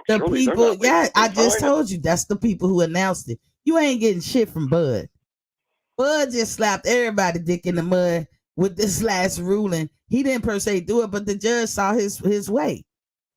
The
Surely they're
people,
not
yeah,
racist. They
I just
signed him.
told you that's the people who announced it. You ain't getting shit from Bud. Bud just slapped everybody dick in the mud with this last ruling. He didn't per se do it, but the judge saw his way.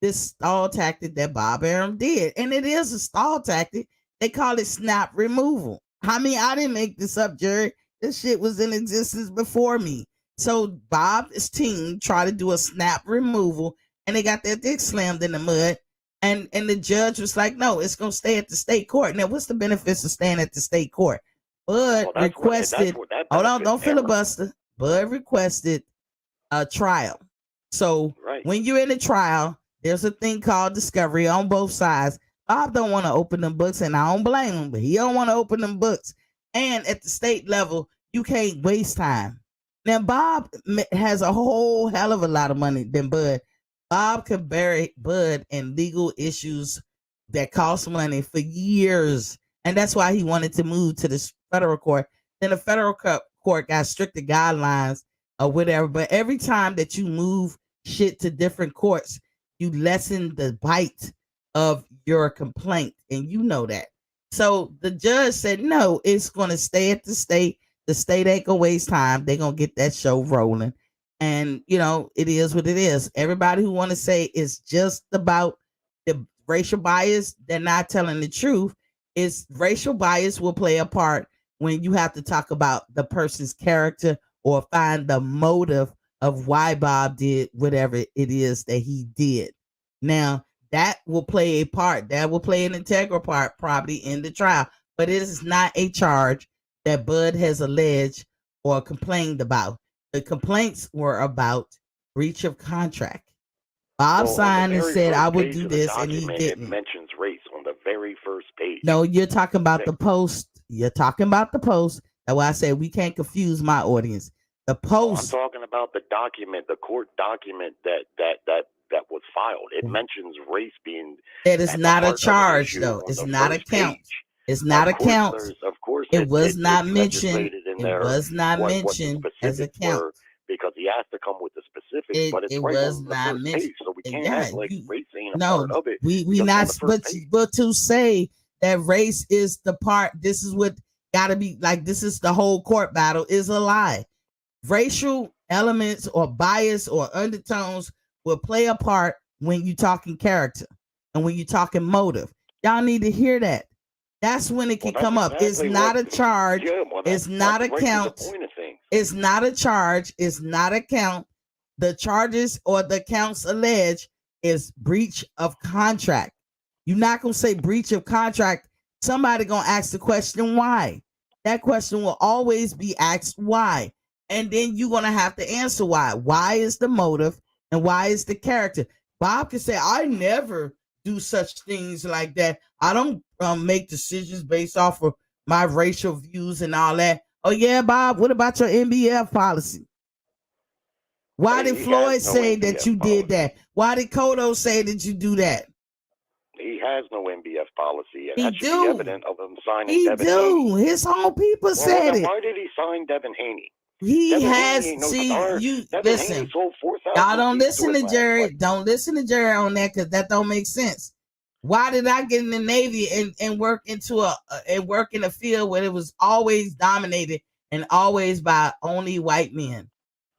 This stall tactic that Bob Arum did. And it is a stall tactic. They call it snap removal. I mean, I didn't make this up, Jerry. This shit was in existence before me. So Bob's team tried to do a snap removal and they got their dick slammed in the mud. And the judge was like, no, it's gonna stay at the state court. Now, what's the benefits of staying at the state court? Bud
Well, that's
requested,
what that
hold on,
benefits
don't
Arum.
filibuster. Bud requested a trial. So
Right.
when you're in a trial, there's a thing called discovery on both sides. Bob don't want to open them books, and I don't blame him, but he don't want to open them books. And at the state level, you can't waste time. Now, Bob has a whole hell of a lot of money than Bud. Bob could bury Bud in legal issues that cost money for years. And that's why he wanted to move to the federal court. Then the federal court got stricter guidelines or whatever. But every time that you move shit to different courts, you lessen the bite of your complaint. And you know that. So the judge said, no, it's going to stay at the state. The state ain't going to waste time. They're going to get that show rolling. And, you know, it is what it is. Everybody who want to say it's just about the racial bias, they're not telling the truth. It's racial bias will play a part when you have to talk about the person's character or find the motive of why Bob did whatever it is that he did. Now, that will play a part. That will play an integral part probably in the trial. But it is not a charge that Bud has alleged or complained about. The complaints were about breach of contract. Bob signed and said, I would do this, and he didn't.
It mentions race on the very first page.
No, you're talking about the post. You're talking about the post. That's why I said we can't confuse my audience. The post.
I'm talking about the document, the court document that was filed. It mentions race being.
That is not a charge, though. It's not a count. It's not a count.
Of course,
it was not mentioned.
It
was not mentioned as a count.
Because he has to come with the specifics, but it's right
was
on the
not
first
mentioned.
page, so we can't act like race ain't a
No,
part of it.
we not. But to say that race is the part, this is what got to be like. This is the whole court battle is a lie. Racial elements or bias or undertones will play a part when you talking character and when you talking motive. Y'all need to hear that. That's when it can come up. It's not a charge. It's not a count. It's not a charge. It's not a count. The charges or the counts alleged is breach of contract. You're not going to say breach of contract. Somebody going to ask the question why. That question will always be asked why. And then you're going to have to answer why. Why is the motive and why is the character? Bob can say, I never do such things like that. I don't make decisions based off of my racial views and all that. Oh, yeah, Bob, what about your NBF policy? Why did Floyd say that you did that? Why did Cotto say that you do that?
He has no NBF policy, and that should be evident of him signing Devin
Haney. His own people said it.
Why did he sign Devin Haney?
He has, you listen. Y'all don't listen to Jerry. Don't listen to Jerry on that because that don't make sense. Why did I get in the Navy and work into work in a field where it was always dominated and always by only white men?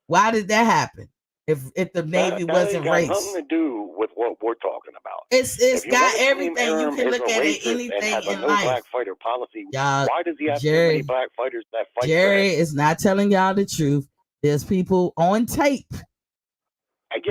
Why did that happen? If the Navy wasn't race,
got nothing to do with what we're talking about.
It's got everything. You can look at it anything in life.
Black fighter policy.
Y'all,
why does he have so many black fighters that fight?
Jerry is not telling y'all the truth. There's people on tape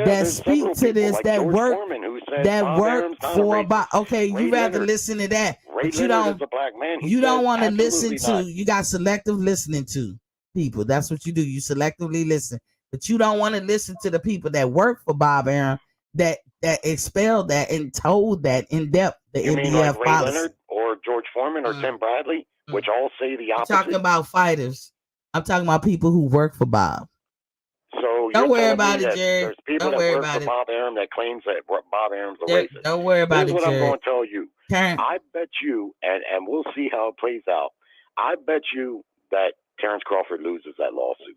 that speak to this,
like
that
George
work,
Foreman, who said
that
Bob
work
Arum's not a
for
racist.
Bob. Okay,
Ray
you rather
Leonard-
listen to that,
Ray
but you
Leonard
don't.
is a black man. He
You don't
said,
want to listen
absolutely not.
to. You got selective listening to people. That's what you do. You selectively listen, but you don't want to listen to the people that work for Bob Arum that expelled that and told that in depth the
You
NBF
mean like Ray
policy.
Leonard or George Foreman or Tim Bradley, which all say the
I'm
opposite?
talking about fighters. I'm talking about people who work for Bob.
So
Don't
you're
worry
telling
about
me
it,
that
Jerry.
there's people
Don't
that
worry
work
about
for
it.
Bob Arum that claims that Bob Arum's a racist.
Don't worry about
Here's
it,
what
Jerry.
I'm going to tell you. I bet you, and we'll see how it plays out. I bet you that Terrence Crawford loses that lawsuit.
You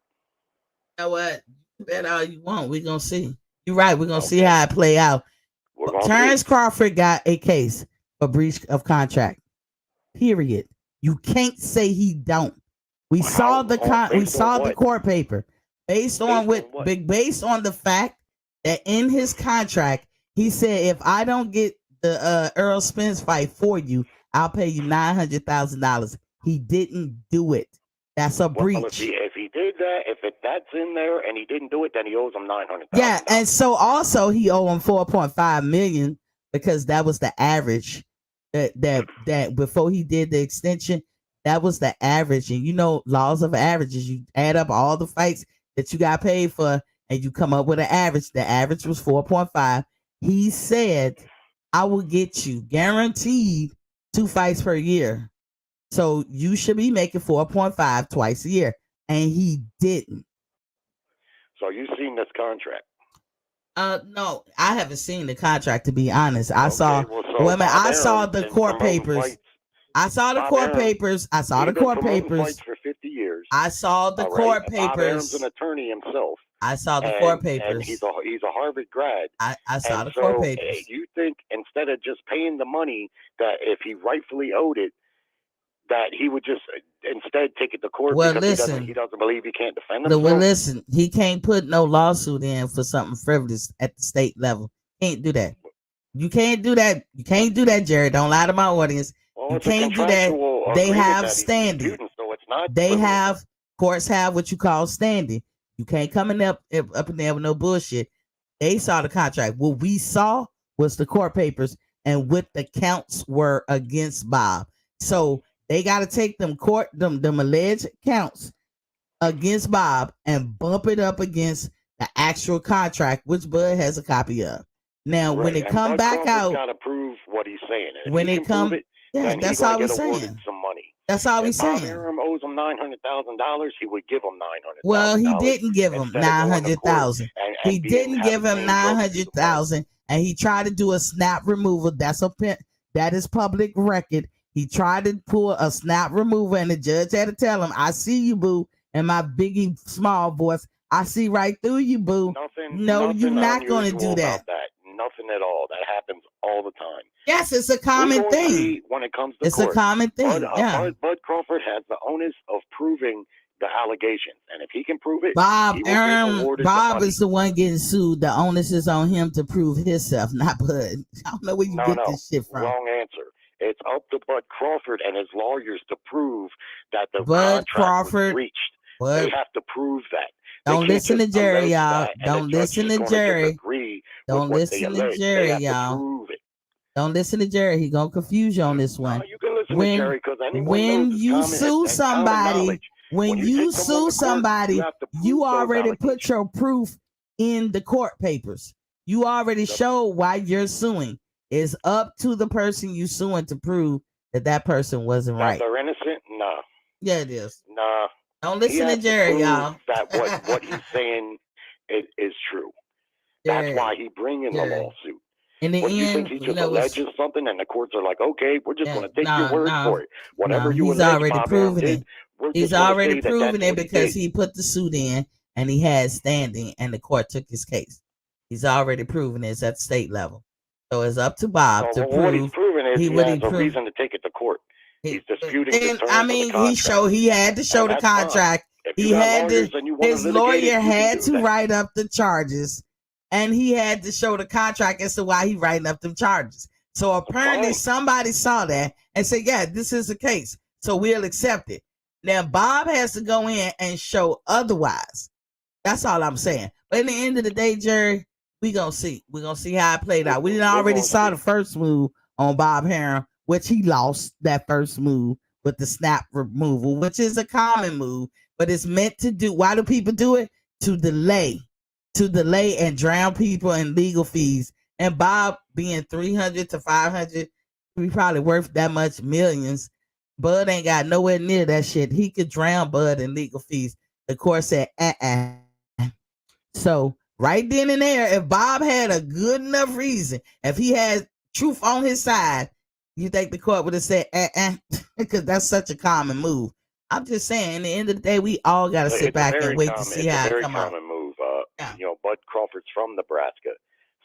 know what? You bet all you want. We're going to see. You're right. We're going to see how it play out. Terrence Crawford got a case for breach of contract. Period. You can't say he don't. We saw the court paper based on the fact that in his contract he said, if I don't get the Earl Spence fight for you, I'll pay you $900,000. He didn't do it. That's a breach.
If he did that, if that's in there and he didn't do it, then he owes him $900,000.
Yeah, and so also he owed him $4.5 million because that was the average. That before he did the extension, that was the average. And you know, laws of averages, you add up all the fights that you got paid for and you come up with an average. The average was 4.5. He said, I will get you guaranteed 2 fights per year. So you should be making 4.5 twice a year. And he didn't.
So you've seen this contract?
No, I haven't seen the contract, to be honest. I saw the court papers. I saw the court papers. I saw the court papers.
Fights for 50 years.
I saw the court papers.
Bob Arum's an attorney himself.
I saw the court papers.
And he's a Harvard grad.
I saw the court papers.
You think instead of just paying the money that if he rightfully owed it, that he would just instead take it to court because he doesn't believe he can't defend himself?
Well, listen, he can't put no lawsuit in for something frivolous at the state level. Can't do that. You can't do that. You can't do that, Jerry. Don't lie to my audience. You can't do that. They have standing.
So it's not
courts have what you call standing. You can't come up in there with no bullshit. They saw the contract. What we saw was the court papers and what the counts were against Bob. So they got to take them alleged counts against Bob and bump it up against the actual contract, which Bud has a copy of. Now, when it come back out,
got to prove what he's saying.
When it come, that's all we're saying.
Some money.
That's all we're saying.
If Bob Arum owes him $900,000, he would give him $900,000.
Well, he didn't give him $900,000. He didn't give him $900,000, and he tried to do a snap removal. That is public record. He tried to pull a snap removal, and the judge had to tell him, "I see you, boo," in my biggie small voice. I see right through you, boo.
Nothing
you're not going to do that.
Nothing at all. That happens all the time.
Yes, it's a common thing.
When it comes to
it's court. A common thing.
Bud Crawford has the onus of proving the allegations, and if he can prove it,
Bob is the one getting sued. The onus is on him to prove himself, not Bud. I don't know where you get this shit from.
Wrong answer. It's up to Bud Crawford and his lawyers to prove that the
Bud
contract was breached. They have to prove that.
Don't listen to Jerry, y'all. Don't listen to Jerry. Don't listen to Jerry, y'all. Don't listen to Jerry. He gonna confuse you on this one.
You can listen to Jerry because
when you sue somebody, you already put your proof in the court papers. You already showed why you're suing. It's up to the person you suing to prove that person wasn't right.
They're innocent? Nah.
Yeah, it is.
Nah.
Don't listen to Jerry, y'all.
That what he's saying is true. That's why he bring in the lawsuit.
In the end,
you think he just alleges something, and the courts are like, "Okay, we're just going to take your word for it. Whatever you allege,
already proven it. He's already proven it because he put the suit in and he had standing, and the court took his case. He's already proven it at the state level. So it's up to Bob to prove.
What he's proven is he has a reason to take it to court. He's disputing the terms of the contract.
He had to show the contract. He had to. His lawyer had to write up the charges, and he had to show the contract as to why he writing up them charges. So apparently somebody saw that and said, "Yeah, this is the case, so we'll accept it." Now Bob has to go in and show otherwise. That's all I'm saying. But at the end of the day, Jerry, We gonna see. We're gonna see how it played out. We
We're
already
gonna
saw
see.
the first move on Bob Hearn, which he lost that first move with the snap removal, which is a common move, but it's meant to do. Why do people do it? To delay and drown people in legal fees. And Bob being 300 to 500, he probably worth that much millions. Bud ain't got nowhere near that shit. He could drown Bud in legal fees. The court said, So right then and there, if Bob had a good enough reason, if he had truth on his side, you think the court would have said, because that's such a common move. I'm just saying, at the end of the day, we all got to sit back and wait to see how it come out.
It's a very common move.
Yeah.
You know, Bud Crawford's from Nebraska,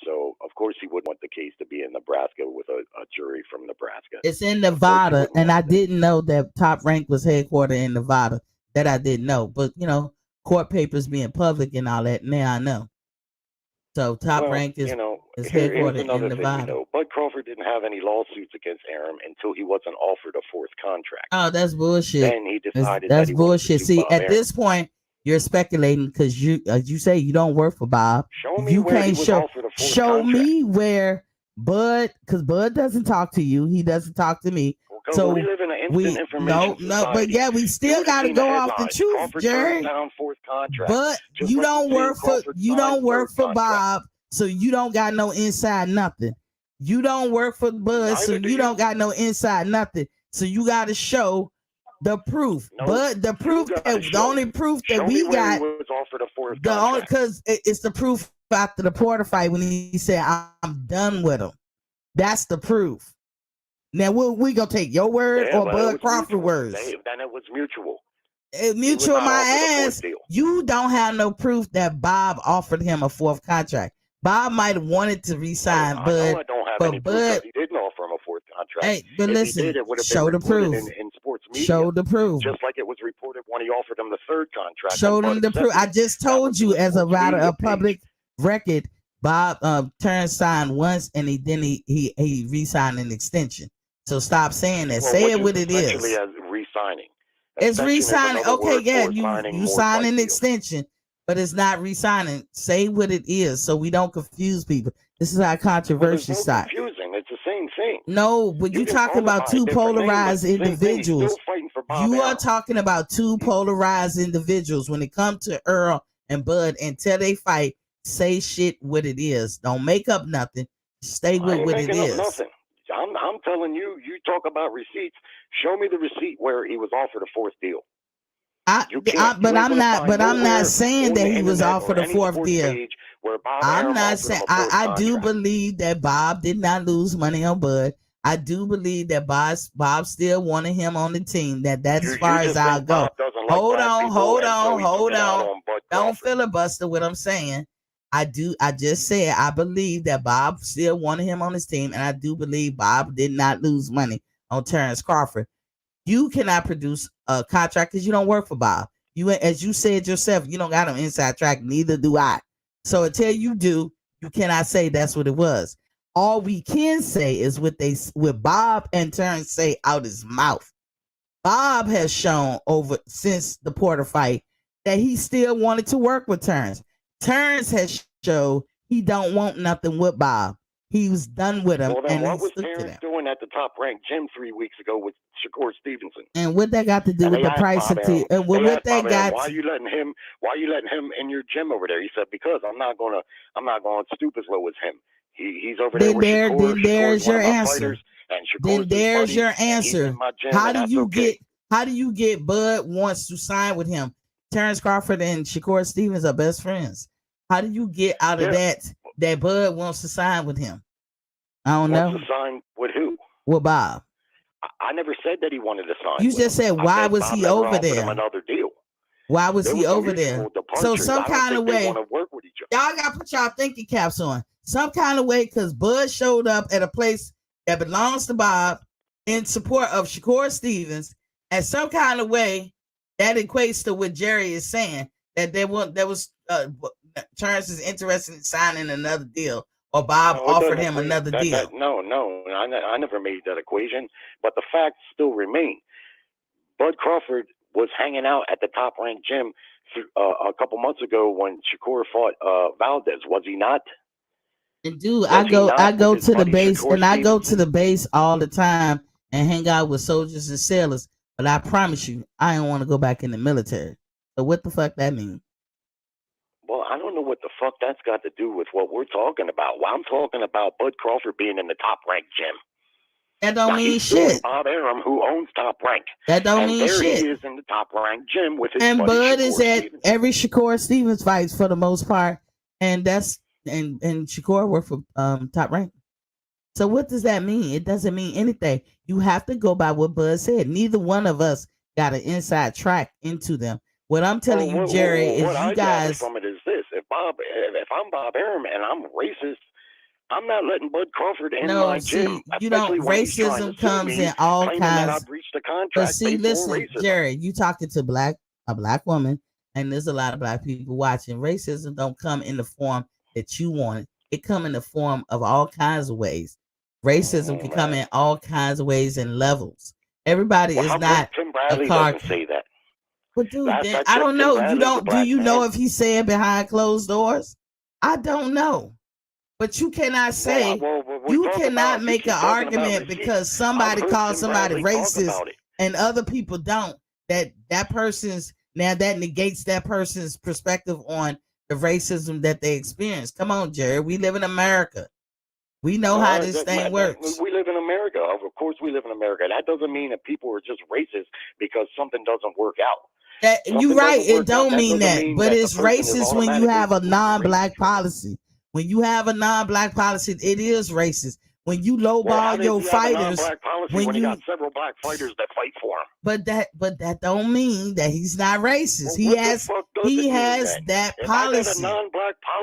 so of course he wouldn't want the case to be in Nebraska with a jury from Nebraska.
It's in Nevada, and I didn't know that Top Rank was headquartered in Nevada. That I didn't know, but you know, court papers being public and all that. Now I know. So Top Rank is
here's
headquartered
another
in
thing
Nevada.
you know. Bud Crawford didn't have any lawsuits against Arum until he wasn't offered a fourth contract.
Oh, that's bullshit.
Then he decided
that's
that he
bullshit. See,
Bob
at
Arum.
this point, you're speculating because you, as you say, you don't work for Bob.
Show me where he was offered a fourth
show
contract.
me where Bud, because Bud doesn't talk to you. He doesn't talk to me. So
we live in an instant information society.
But yeah, we still got to go off the truth,
Crawford
Jerry.
Down fourth contract.
But
Just
you
like
don't work for
contract.
Bob, so you don't got no inside nothing. You don't work for Bud, so you don't got no inside nothing. So you got to show the proof.
No,
but the proof the only proof that we got
was offered a fourth contract.
Because it's the proof after the Porter fight when he said I'm done with him. That's the proof. Now we gonna take your word or Bud Crawford words.
Then it was mutual.
Mutual my ass. You don't have no proof that Bob offered him a fourth contract. Bob might have wanted to resign,
I
but
don't have any proof he didn't offer him a fourth contract.
Hey, but listen,
it would have
show
been
the proof.
In sports media,
show the proof.
Just like it was reported when he offered him the third contract.
Show them the proof. I just told you, as a matter of public record, Bob Turner signed once, and he re-signed an extension. So stop saying that. Say it what it is.
As re-signing.
It's re-signing. Okay, yeah, you sign an extension, but it's not re-signing. Say what it is, so we don't confuse people. This is how controversy starts.
Confusing. It's the same thing.
No, but you talking about two polarized individuals. You are talking about two polarized individuals. When it comes to Earl and Bud, until they fight, say shit what it is. Don't make up nothing. Stay with what it is.
Nothing. I'm telling you, you talk about receipts. Show me the receipt where he was offered a fourth deal.
I'm not saying that he was offered a fourth deal. I'm not saying I do believe that Bob did not lose money on Bud. I do believe that Bob still wanted him on the team. That's as far as I'll go. Hold on. Don't filibuster what I'm saying. I just said I believe that Bob still wanted him on his team, and I do believe Bob did not lose money on Terrence Crawford. You cannot produce a contract because you don't work for Bob. You, as you said yourself, you don't got no inside track. Neither do I. So until you do, you cannot say that's what it was. All we can say is what Bob and Terrence say out his mouth. Bob has shown since the Porter fight that he still wanted to work with Terrence. Terrence has showed he don't want nothing with Bob. He was done with him.
Well, then what was Terrence doing at the Top Rank gym 3 weeks ago with Shakur Stevenson?
And what that got to do with the price of tea? And what that got?
Why are you letting him in your gym over there? He said, because I'm not going to stoop as low as him. He's over there with Shakur.
Then there's your answer.
Then
there's your answer. How do you get Bud wants to sign with him? Terrence Crawford and Shakur Stevens are best friends. How do you get out of that Bud wants to sign with him? I don't know.
Wants to sign with who?
With Bob.
I never said that he wanted to sign.
You just said, why was he over there?
Another deal.
Why was he over there? So some kind of way, y'all got to put y'all thinking caps on. Some kind of way, because Bud showed up at a place that belongs to Bob in support of Shakur Stevens, and some kind of way that equates to what Jerry is saying, that Terrence is interested in signing another deal, or Bob offered him another deal.
No, I never made that equation, but the facts still remain. Bud Crawford was hanging out at the Top Rank gym a couple months ago when Shakur fought Valdez, was he not?
And dude,
Does he not
I
with
go
his
to the
buddy
base,
Shakur
and I go to
Stevenson?
the base all the time and hang out with soldiers and sailors. But I promise you, I don't want to go back in the military. So what the fuck that mean?
Well, I don't know what the fuck that's got to do with what we're talking about. Well, I'm talking about Bud Crawford being in the Top Rank gym.
That don't
Now,
mean
he's suing
shit.
Bob Arum, who owns Top Rank.
That don't
And
mean
there
shit.
he is in the Top Rank gym with his
And
buddy
Bud is
Shakur
at
Stevenson.
every Shakur Stevens fights for the most part, and that's and Shakur worked for Top Rank. So what does that mean? It doesn't mean anything. You have to go by what Bud said. Neither one of us got an inside track into them. What I'm telling you, Jerry, is
what
you
I gather
guys.
from it is this: if I'm Bob Arum and I'm racist, I'm not letting Bud Crawford in
No,
my gym,
see, you don't.
especially when he's trying to
Racism
sue
comes
me,
in all
claiming that
kinds.
I've breached a
But
contract
see,
based on
listen,
racism.
Jerry, you talking to a black woman, and there's a lot of black people watching. Racism don't come in the form that you want it. It come in the form of all kinds of ways. Racism can come in all kinds of ways and levels. Everybody
Well,
is
how come
not
Tim
a
Bradley
car.
doesn't say that?
But dude, then,
That
I
check
don't
Tim
know. You
Bradley's a
don't. Do
black
you know
man.
if he's saying behind closed doors? I don't know. But you cannot say you cannot make an argument because somebody calls somebody racist and other people don't. That person's now that negates that person's perspective on the racism that they experience. Come on, Jerry. We live in America. We know how this thing works.
We live in America. Of course, we live in America. That doesn't mean that people are just racist because something doesn't work out.
You're right. It don't mean that, but it's racist when you have a non-black policy. When you have a non-black policy, it is racist. When you lowball your fighters,
when you got several black fighters that fight for him.
But that don't mean that he's not racist. He has that policy.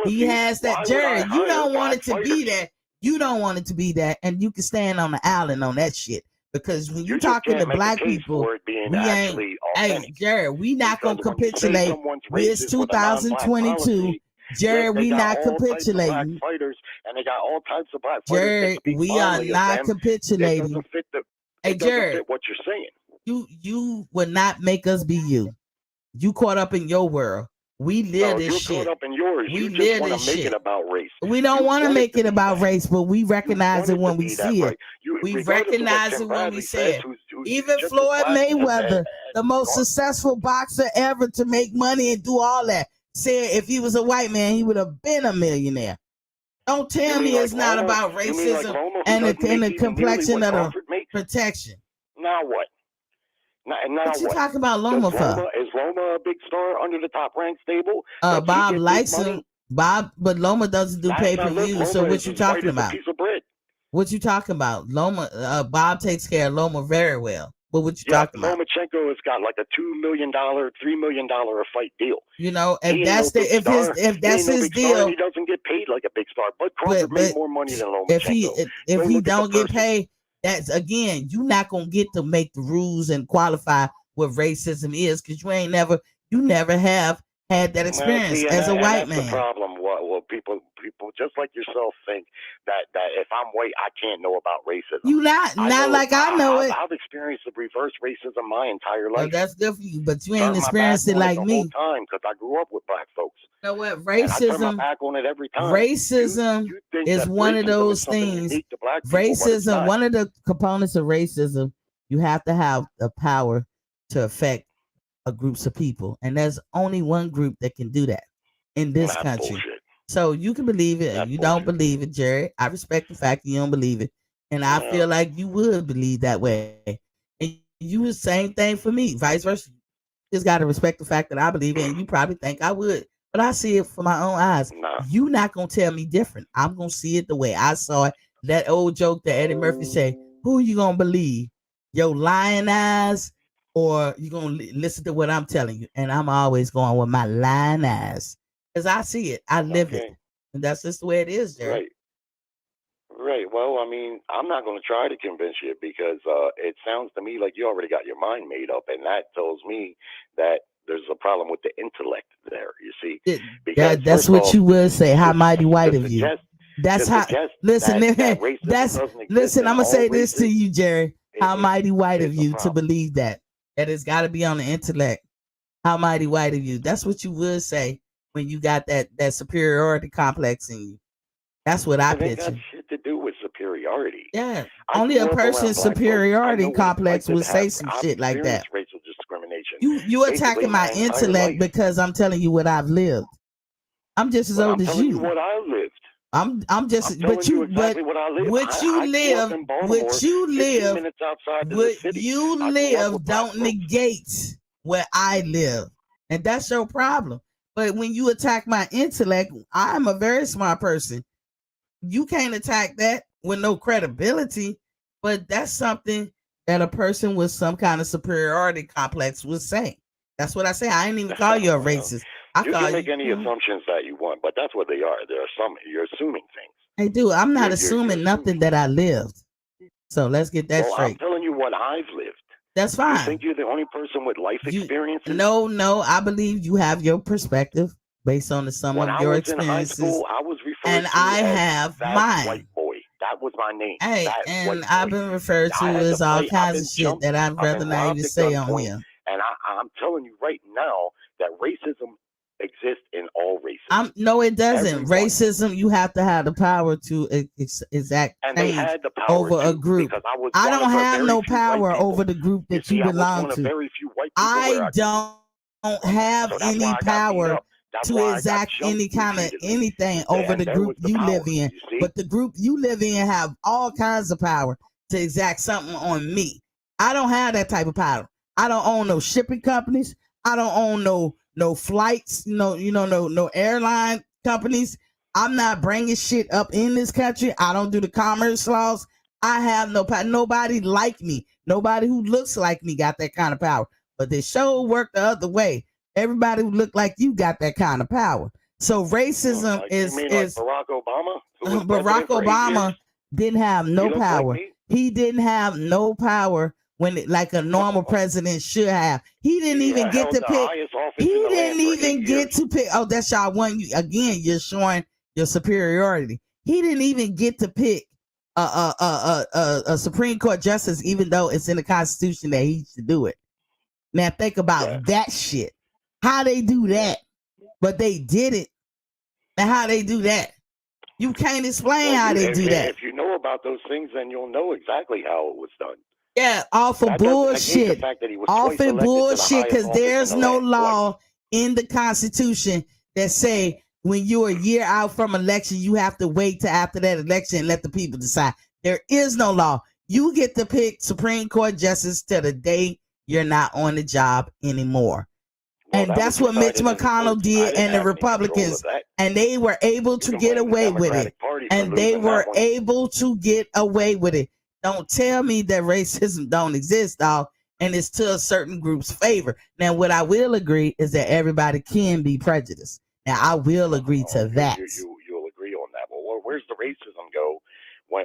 He has that. Jerry, you don't want it to be that. You don't want it to be that, and you can stand on the island on that shit. Because when you're talking to black people, we ain't. Hey, Jerry, we not gonna capitulate. It's 2022. Jerry, we not capitulating.
Fighters, and they got all types of black
Jerry, we are not capitulating. Hey, Jerry,
what you're saying.
You would not make us be you. You caught up in your world. We live this shit.
You're caught up in yours.
We
you
live
just want
this
to make
shit.
it about race.
We don't want to make it about race, but we recognize it when we see it. We recognize it when we see it. Even Floyd Mayweather, the most successful boxer ever to make money and do all that, said if he was a white man, he would have been a millionaire. Don't tell me it's not about racism and the complexion of the protection.
Now what? Now
what you talking about Loma for?
Is Loma a big star under the Top Rank stable?
Bob likes him. But Loma doesn't do pay-per-view, so what you talking about? What you talking about? Loma, Bob takes care of Loma very well. But what you talking about?
Lomachenko has got like a $2 million, $3 million a fight deal.
You know, if that's his deal,
he doesn't get paid like a big star. But Crawford made more money than Lomachenko.
If he don't get paid, that's again, you're not gonna get to make the rules and qualify what racism is because you never have had that experience as a white man.
That's the problem. Well, people just like yourself think that if I'm white, I can't know about racism.
You not like I know it.
I've experienced the reverse racism my entire life.
Well, that's good for you, but you ain't experienced it like me.
Time because I grew up with black folks.
You know what? Racism.
I turn my back on it every time.
Racism is one of those things. Racism. One of the components of racism. You have to have the power to affect a groups of people, and there's only one group that can do that in this country.
Bullshit.
So you can believe it, and you don't believe it, Jerry. I respect the fact that you don't believe it, and I feel like you would believe that way. And you the same thing for me, vice versa. You just got to respect the fact that I believe it, and you probably think I would, but I see it for my own eyes. You not gonna tell me different. I'm gonna see it the way I saw it. That old joke that Eddie Murphy say, "Who you gonna believe? Your lying eyes?" Or you gonna listen to what I'm telling you, and I'm always going with my lying eyes because I see it, I live it, and that's just the way it is, Jerry.
Right. Well, I mean, I'm not going to try to convince you because it sounds to me like you already got your mind made up, and that tells me that there's a problem with the intellect there. You see,
because that's what you would say. How mighty white of you. That's how. Listen, listen. I'm gonna say this to you, Jerry. How mighty white of you to believe that. That it's got to be on the intellect. How mighty white of you. That's what you would say when you got that superiority complex in you. That's what I
It ain't got
picture.
shit to do with superiority.
Yeah.
I
Only a
grew up around
person's
black folks. I
superiority
know what it's like
complex
to
would say
have.
some
I've
shit like that.
experienced racial discrimination
You
basically
attacking my
my entire
intellect
life.
because I'm telling you what I've lived. I'm just as
But
old
I'm
as
telling you
you.
what I lived.
I'm
I'm
just,
telling
but
you
you,
exactly
but
what I lived.
what you
I grew up
live,
in Baltimore,
what you
15
live,
minutes outside of the
what
city.
you
I grew up
live
with black
don't
folks.
negate where I live, and that's your problem. But when you attack my intellect, I'm a very smart person. You can't attack that with no credibility, but that's something that a person with some kind of superiority complex would say. That's what I say. I ain't even call you a
Well,
racist. I
you
call
can make
you.
any assumptions that you want, but that's what they are. There are some you're assuming things.
Hey, dude, I'm not
You're
assuming nothing
assuming.
that I lived. So let's get that
Well, I'm
straight.
telling you what I've lived.
That's
You
fine.
think you're the only person with life experiences?
No, I believe you have your perspective based on the sum
When
of
I
your
was in high
experiences,
school, I was referred
and
to
I
as
have
that
mine.
white boy. That was my name.
Hey,
That
and
white
I've
boy.
been referred
I
to
had to
as all
fight. I've
kinds of
been
shit
jumped.
that I'd
I've
rather
been
not
robbed
even
at
say on
gunpoint.
here.
And I'm telling you right now that racism exists in all races.
No, it doesn't.
Everyone.
Racism, you have to have the power to exact
And they
change
had the power
over a
too,
group.
because I was
I
one
don't
of the
have
very
no
few white
power
people.
over the group
You
that
see,
you
I was
belong
one of
to.
very few white people where
I
I could
don't have
So that's
any
why I got beat
power
up. That's
to
why I got
exact
jumped
any kind of
repeatedly.
anything over
And
the
there was
group
the
you
power.
live in.
You see?
But the group you live in have all kinds of power to exact something on me. I don't have that type of power. I don't own no shipping companies. I don't own no flights. No airline companies. I'm not bringing shit up in this country. I don't do the commerce laws. I have no power. Nobody like me. Nobody who looks like me got that kind of power. But the show worked the other way. Everybody who looked like you got that kind of power. So racism
Like,
is
you mean like Barack Obama, who was
Barack
president for 8 years?
Obama didn't have no
He looks
power.
like me.
He didn't have no power when like a normal president should have. He didn't
He
even get
held
to
the
pick.
highest office
He
in the
didn't
land for 8
even get
years.
to pick. Oh, that's y'all one. Again, you're showing your superiority. He didn't even get to pick a Supreme Court justice, even though it's in the Constitution that he should do it. Now think about that shit. How they do that, but they did it. Now how they do that? You can't explain how they do that.
If you know about those things, then you'll know exactly how it was done.
Yeah, off of bullshit. Off of bullshit, because there's no law in the Constitution that say when you're a year out from election, you have to wait till after that election and let the people decide. There is no law. You get to pick Supreme Court justice till the day you're not on the job anymore. And that's what Mitch McConnell did and the Republicans. And they were able to get away with it. And they were able to get away with it. Don't tell me that racism don't exist, dog. And it's to a certain group's favor. Now, what I will agree is that everybody can be prejudiced. Now, I will agree to that.
You'll agree on that. Well, where's the racism go when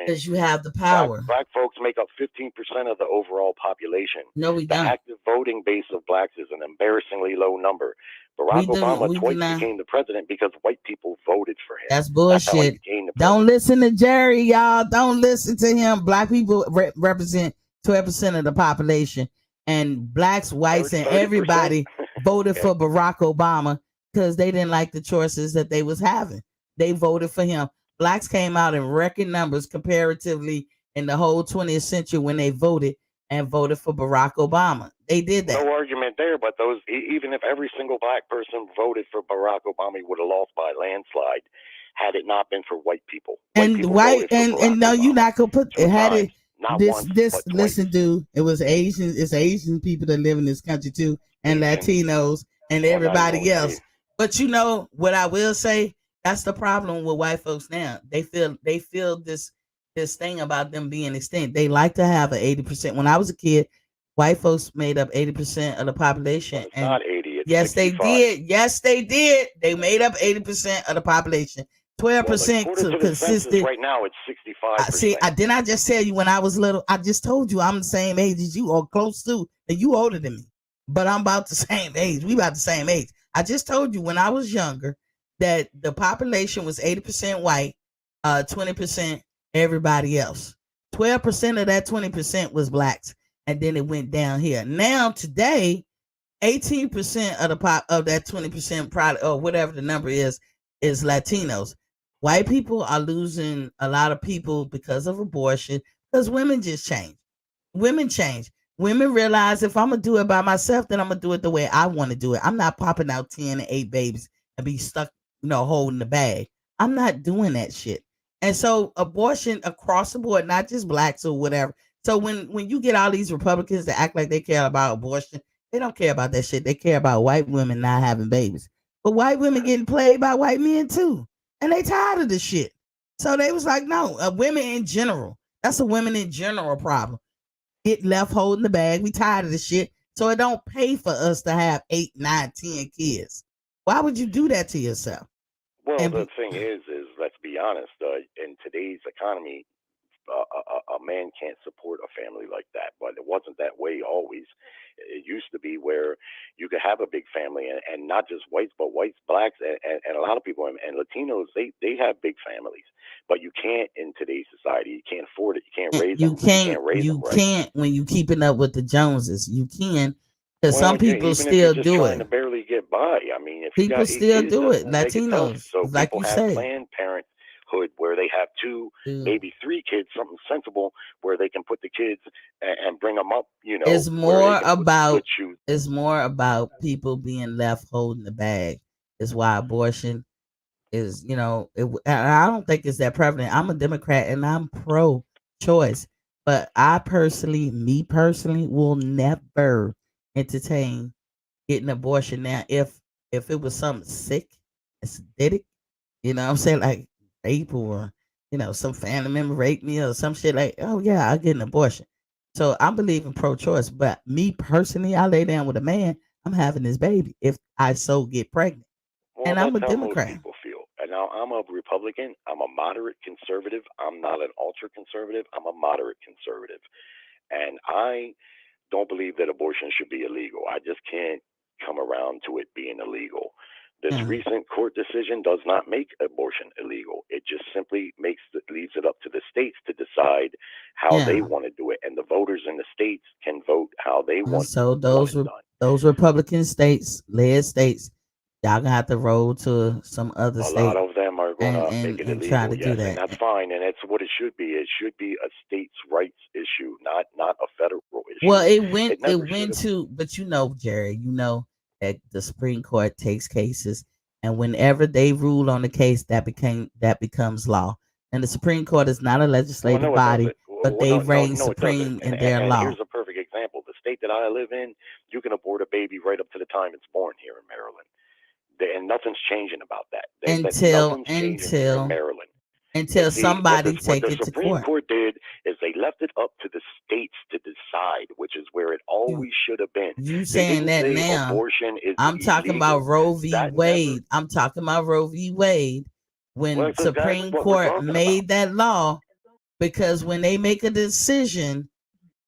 because you have the power.
Black folks make up 15% of the overall population.
No, we
The
don't.
active voting base of blacks is an embarrassingly low number. Barack Obama twice became the president because white people voted for him.
That's bullshit.
That's how he became the president.
Don't listen to Jerry, y'all. Don't listen to him. Black people represent 12% of the population, and blacks, whites, and
30%?
everybody voted for Barack Obama because they didn't like the choices that they was having. They voted for him. Blacks came out in record numbers comparatively in the whole 20th century when they voted for Barack Obama. They did that.
No argument there, but those, even if every single black person voted for Barack Obama, he would have lost by a landslide had it not been for white people.
And no, you're not gonna put it had it. Listen, dude. It was Asian. It's Asian people that live in this country too, and Latinos and everybody else. But you know what I will say? That's the problem with white folks now. They feel this thing about them being extinct. They like to have an 80%. When I was a kid, white folks made up 80% of the population.
Well, it's not 80. It's
yes,
65.
they did. Yes, they did. They made up 80% of the population. 12% consisted.
Right now, it's 65%.
See, didn't I just tell you when I was little? I just told you I'm the same age as you, or close to, and you older than me. But I'm about the same age. We about the same age. I just told you when I was younger that the population was 80% white, 20% everybody else. 12% of that 20% was blacks, and then it went down here. Now today, 18% of that 20% product or whatever the number is Latinos. White people are losing a lot of people because of abortion, because women just change. Women change. Women realize if I'm gonna do it by myself, then I'm gonna do it the way I want to do it. I'm not popping out 10 and 8 babies and be stuck, holding the bag. I'm not doing that shit. And so abortion across the board, not just blacks or whatever. So when you get all these Republicans that act like they care about abortion, they don't care about that shit. They care about white women not having babies. But white women getting played by white men too. And they tired of this shit. So they was like, no, women in general. That's a women in general problem. Get left holding the bag. We tired of this shit. So it don't pay for us to have 8, 9, 10 kids. Why would you do that to yourself?
Well,
And
the thing is let's be honest. In today's economy, a man can't support a family like that. But it wasn't that way always. It used to be where you could have a big family, and not just whites, but whites, blacks, and a lot of people, and Latinos, they have big families. But you can't in today's society. You can't afford it. You can't raise
you
them. You
can't
can't raise
you
them right.
can't when you keeping up with the Joneses. You can, because
Well,
some people
even if you're
still
just
do
trying
it.
to barely get by, I mean, if you
People
got 8
still
kids,
do
that's
it.
going to make it tough.
Latinos,
So
like
people
you
have
say.
Planned Parenthood where they have 2,
Dude,
maybe 3 kids, something sensible, where they can put the kids and bring them up,
it's
where they
more
can put good
about
shoes.
it's more about people being left holding the bag. Is why abortion is, I don't think it's that prevalent. I'm a Democrat and I'm pro choice, but me personally, will never entertain getting abortion. Now, if it was something sick, acidic, what I'm saying, like rape or some family member raped me or some shit, like, oh yeah, I'll get an abortion. So I believe in pro-choice, but me personally, I lay down with a man. I'm having this baby if I so get pregnant,
Well,
and I'm
that's
a
how most
Democrat.
people feel. And now I'm a Republican. I'm a moderate conservative. I'm not an ultra conservative. I'm a moderate conservative. And I don't believe that abortion should be illegal. I just can't come around to it being illegal. This
Yeah.
recent court decision does not make abortion illegal. It just simply leaves it up to the states to decide how they
Yeah.
want to do it, and the voters in the states can vote how they
And
want
so
want it done.
those Republican states, led states, y'all gonna have to roll to some other
A lot
state
of them are going
and
to
and
make it
and try
illegal,
to do
yes, and
that.
that's fine, and that's what it should be. It should be a states' rights issue, not a federal
Well,
issue. It
it
never should
went
have.
to, but Jerry, that the Supreme Court takes cases, and whenever they rule on the case, that becomes law. And the Supreme Court is not a
Well,
legislative
no, it
body,
doesn't.
but
Well,
they
no, no,
reign
no, it doesn't.
supreme
And,
in
and
their
and
law
here's a perfect example: the state that I live in, you can abort a baby right up to the time it's born here in Maryland, and nothing's changing about that.
until
Nothing's changing here in Maryland. But see,
somebody
what
take
the
it to
Supreme
court.
Court did is they left it up to the states to decide, which is where it
You
always should have been.
you
They
saying
didn't
that
say
now?
abortion is
I'm talking about
illegal.
Roe v.
That never.
Wade. I'm talking about Roe v. Wade.
Well,
When
that's exactly
Supreme
what we're
Court
talking about.
made that law, because when they make a decision,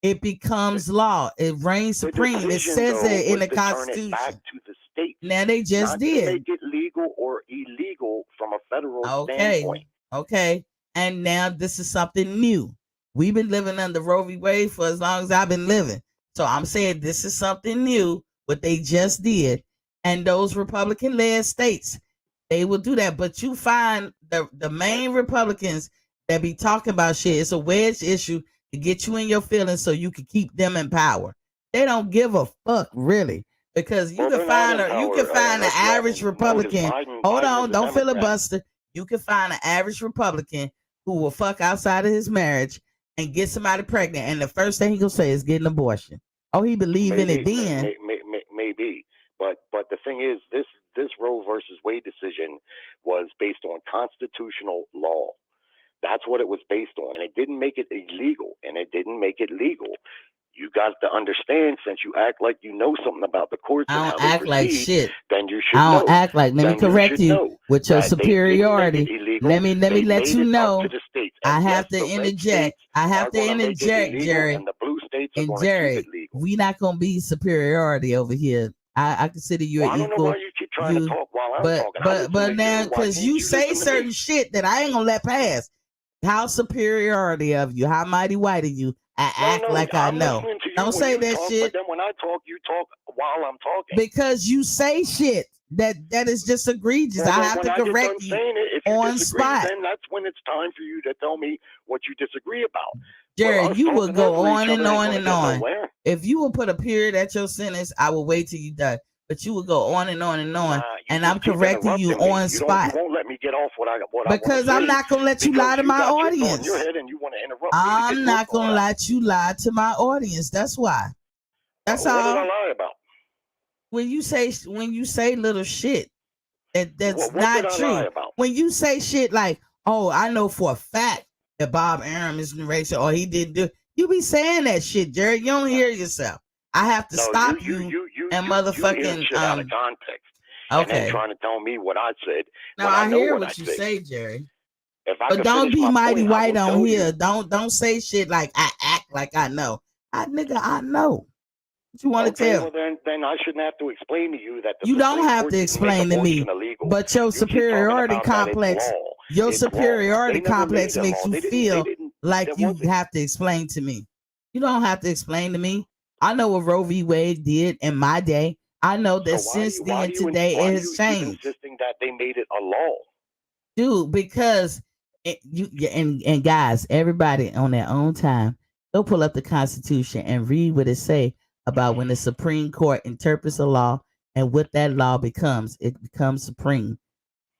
it becomes law. It reigns
The
supreme. It
decision,
says
though,
that in
was
the
to turn it back
Constitution.
to the states,
Now they just
not to
did.
make it legal or illegal from a federal
Okay.
standpoint.
Okay. And now this is something new. We've been living under Roe v. Wade for as long as I've been living. So I'm saying this is something new, what they just did. And those Republican led states, they will do that. But you find the main Republicans that be talking about shit, it's a wedge issue to get you in your feelings so you can keep them in power. They don't give a fuck, really. Because
Well, they're not in
you
power.
can find an average
Notice
Republican.
Biden.
Hold
Biden is
on,
a
don't
Democrat.
filibuster. You can find an average Republican who will fuck outside of his marriage and get somebody pregnant, and the first thing he gonna say is get an abortion. Oh, he believe in it then.
Maybe. But the thing is, this Roe versus Wade decision was based on constitutional law. That's what it was based on, and it didn't make it illegal, and it didn't make it legal. You got to understand, since you act like you know something about the courts and
I don't
how they
act like
proceed,
shit.
then you should
I don't
know.
act like. Let me
Then you
correct
should
you
know
with your
that they didn't make it
superiority.
illegal.
Let me
They
let
made
you
it up to
know.
the states.
I
And yes,
have to
the red
interject.
states
I have
are
to
going to make it
interject,
illegal,
Jerry.
and the blue states are
And
going to keep it
Jerry,
legal.
we not gonna be superiority over here. I consider you
Well,
an
I don't know why
equal.
you keep trying to
You,
talk while I'm talking. I listen
but
to
now,
you. Why
because
can't
you
you
say
listen to
certain
me?
shit that I ain't gonna let pass. How superiority of you? How mighty white are you? I act
No,
like I
I'm
know.
listening to you
Don't
when
say
you
that
talk, but
shit
then when I talk, you talk while I'm talking.
because you say shit. That is just egregious.
Well,
I have
when
to
I get
correct
done
you
saying it, if you
on
disagree,
spot.
then that's when it's time for you to tell me what you disagree about.
Jerry,
Well, us
you will
talking
go
over each
on and
other ain't
on
gonna
and
get
on.
nowhere.
If you will put a period at your sentence, I will wait till you done. But you will go on and on and on, and I'm correcting you on spot.
You won't let me get off what I want
Because
to say.
I'm not gonna let you lie to my
got
audience.
on your head and you want to interrupt me.
I'm not gonna let you lie to my audience. That's why. That's all.
What did I lie about?
When you say little shit that's
what
not
did I
true.
lie about?
When you say shit like, "Oh, I know for a fact that Bob Arum is narration or he didn't do," you be saying that shit, Jerry. You don't hear yourself. I have to stop you and motherfucking
you shit out of context.
Okay.
And then trying to tell me what I said.
Now I hear what you say, Jerry.
But
don't be mighty
point,
white on here. Don't say shit like I act like I know. I know. What you want to tell?
Well, then I shouldn't have to explain to you that
you don't have to explain to me.
Illegal.
But your superiority complex, makes you feel like you have to explain to me. You don't have to explain to me. I know what Roe v. Wade did in my day. I know that since then today it has changed.
Insisting that they made it a law,
dude, because and guys, everybody on their own time, go pull up the Constitution and read what it say about when the Supreme Court interprets a law and what that law becomes. It becomes supreme.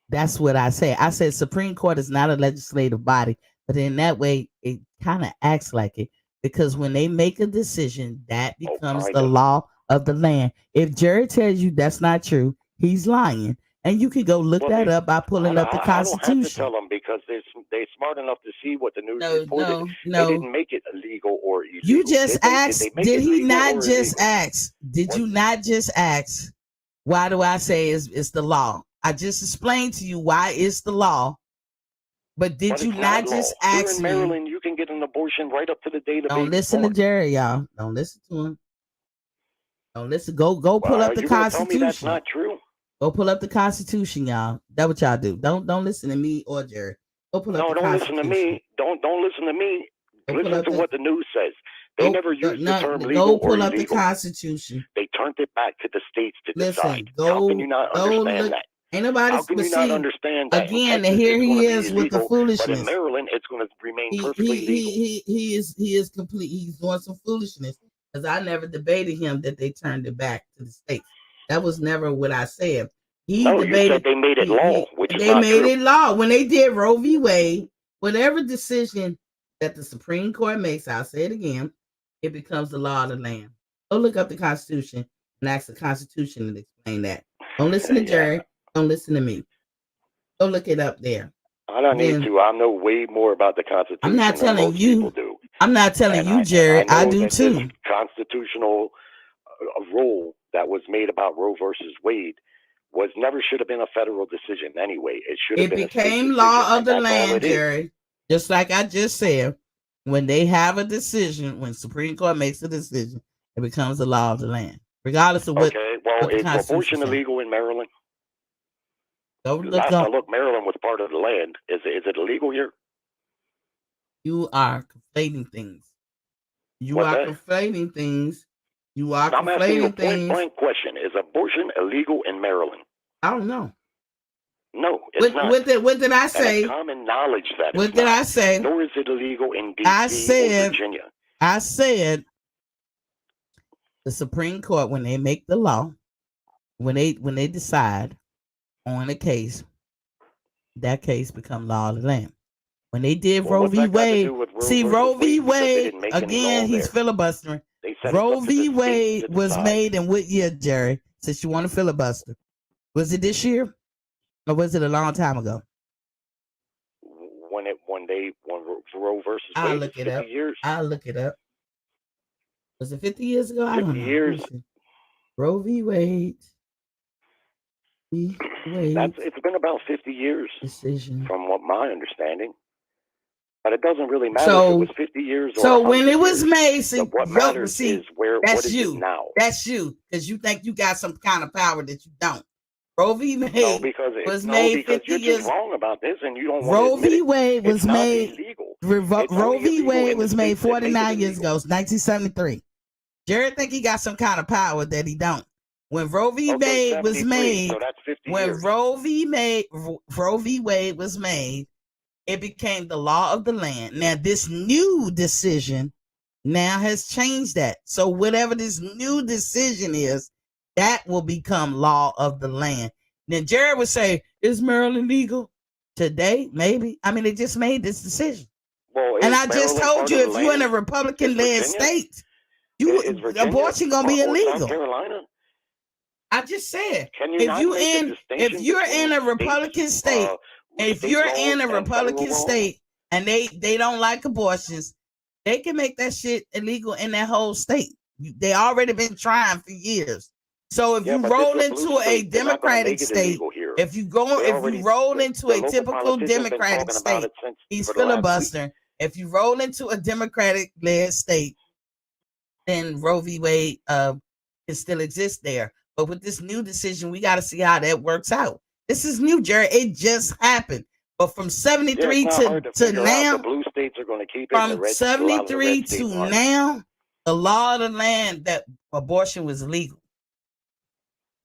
That's what I say. I said Supreme Court is not a legislative body, but in that way, it kind of acts like it because when they make a decision, that becomes the law of the land. If Jerry tells you that's not true, he's lying. And you can go look that up by pulling up the Constitution.
I don't have to tell them because they're smart enough to see what the news reported.
No.
They didn't make it illegal or illegal.
You just asked, did he not just ask? Did you not just ask, why do I say it's the law? I just explained to you why it's the law. But did you not just ask
me? Here in Maryland, you can get an abortion right up to the date of
Don't listen to Jerry, y'all. Don't listen to him. Don't listen. Go pull up the Constitution.
Tell me that's not true.
Go pull up the Constitution, y'all. That's what y'all do. Don't listen to me or Jerry. Go pull up the Constitution.
No, don't listen to me. Don't listen to me. Listen to what the news says. They never used the term legal or illegal. Go pull up the
Constitution.
They turned it back to the states to decide. How can you not understand that?
Ain't nobody.
How can you not understand that?
Again, and here he is with the foolishness.
But in Maryland, it's going to remain perfectly legal.
He is complete. He's doing some foolishness because I never debated him that they turned it back to the states. That was never what I said.
You said they made it law, which is not true.
They made it law when they did Roe v. Wade. Whatever decision that the Supreme Court makes, I'll say it again, it becomes the law of the land. Go look up the Constitution and ask the Constitution and explain that. Don't listen to Jerry. Don't listen to me. Go look it up there.
I don't need to. I know way more about the Constitution.
I'm not telling
than most people do.
I'm not telling you, Jerry. I do too.
Constitutional rule that was made about Roe versus Wade never should have been a federal decision anyway. It
became law of the land, Jerry. Just like I just said, when they have a decision, when Supreme Court makes a decision, it becomes the law of the land, regardless of what.
Okay, well, is abortion illegal in Maryland? Last I looked, Maryland was part of the land. Is it illegal here?
You are conflating things. You are conflating things. I'm asking you a point-blank question. Is abortion illegal in Maryland? I don't know. No, it's not. What did I say? And common knowledge that what did I say? Nor is it illegal in D.C. or Virginia. I said the Supreme Court, when they make the law, when they decide on a case, that case become law of the land. When they did Roe v. Wade, Roe v. Wade, again, he's filibustering. Roe v. Wade was made in what year, Jerry? Since you want to filibuster. Was it this year? Or was it a long time ago? When Roe versus Wade, I'll look it up. I'll look it up. Was it 50 years ago? I don't know. 50 years. Roe v. Wade. It's been about 50 years decision. From what my understanding. But it doesn't really matter if it was 50 years or so when it was made, what matters is what is it now. That's you, because you think you got some kind of power that you don't. Roe v. Wade was made 50 years. You're just wrong about this, and you don't want to admit it. Roe v. Wade was made. Roe v. Wade was made 49 years ago, 1973. Jared think he got some kind of power that he don't. When Roe v.
Okay,
Wade was
73,
made,
so that's 50
when
years.
Roe v. Wade was made, it became the law of the land. Now, this new decision now has changed that. So whatever this new decision is, that will become law of the land. Then Jared would say, is Maryland legal? Today, maybe. I mean, they just made this decision.
Well,
And
is
I just
Maryland
told
part
you,
of the
if you're in a
land?
Republican-led
Is Virginia?
state, you
Is Virginia
abortion gonna be
or South
illegal.
Carolina?
I just said,
Can you
if
not
you
make a
in, if
distinction
you're
between
in a
states,
Republican state, if
state
you're
laws
in a
and
Republican
federal law?
state and they don't like abortions, they can make that shit illegal in that whole state. They already been trying for years. So if
Yeah,
you
but this is
roll
a blue
into a
state. They're not going to
Democratic
make it
state,
illegal here.
if you
The
roll into a
local
typical
politicians been
Democratic
talking about
state,
it since
he's
for the last week.
filibustering. If you roll into a Democratic-led state, then Roe v. Wade can still exist there. But with this new decision, we got to see how that works out. This is new, Jerry. It just happened. But from 73
it's not hard to figure
now,
out. The blue states are going to keep it. And
from
a lot of
73
the red states
to
aren't.
now, the law of the land that abortion was legal.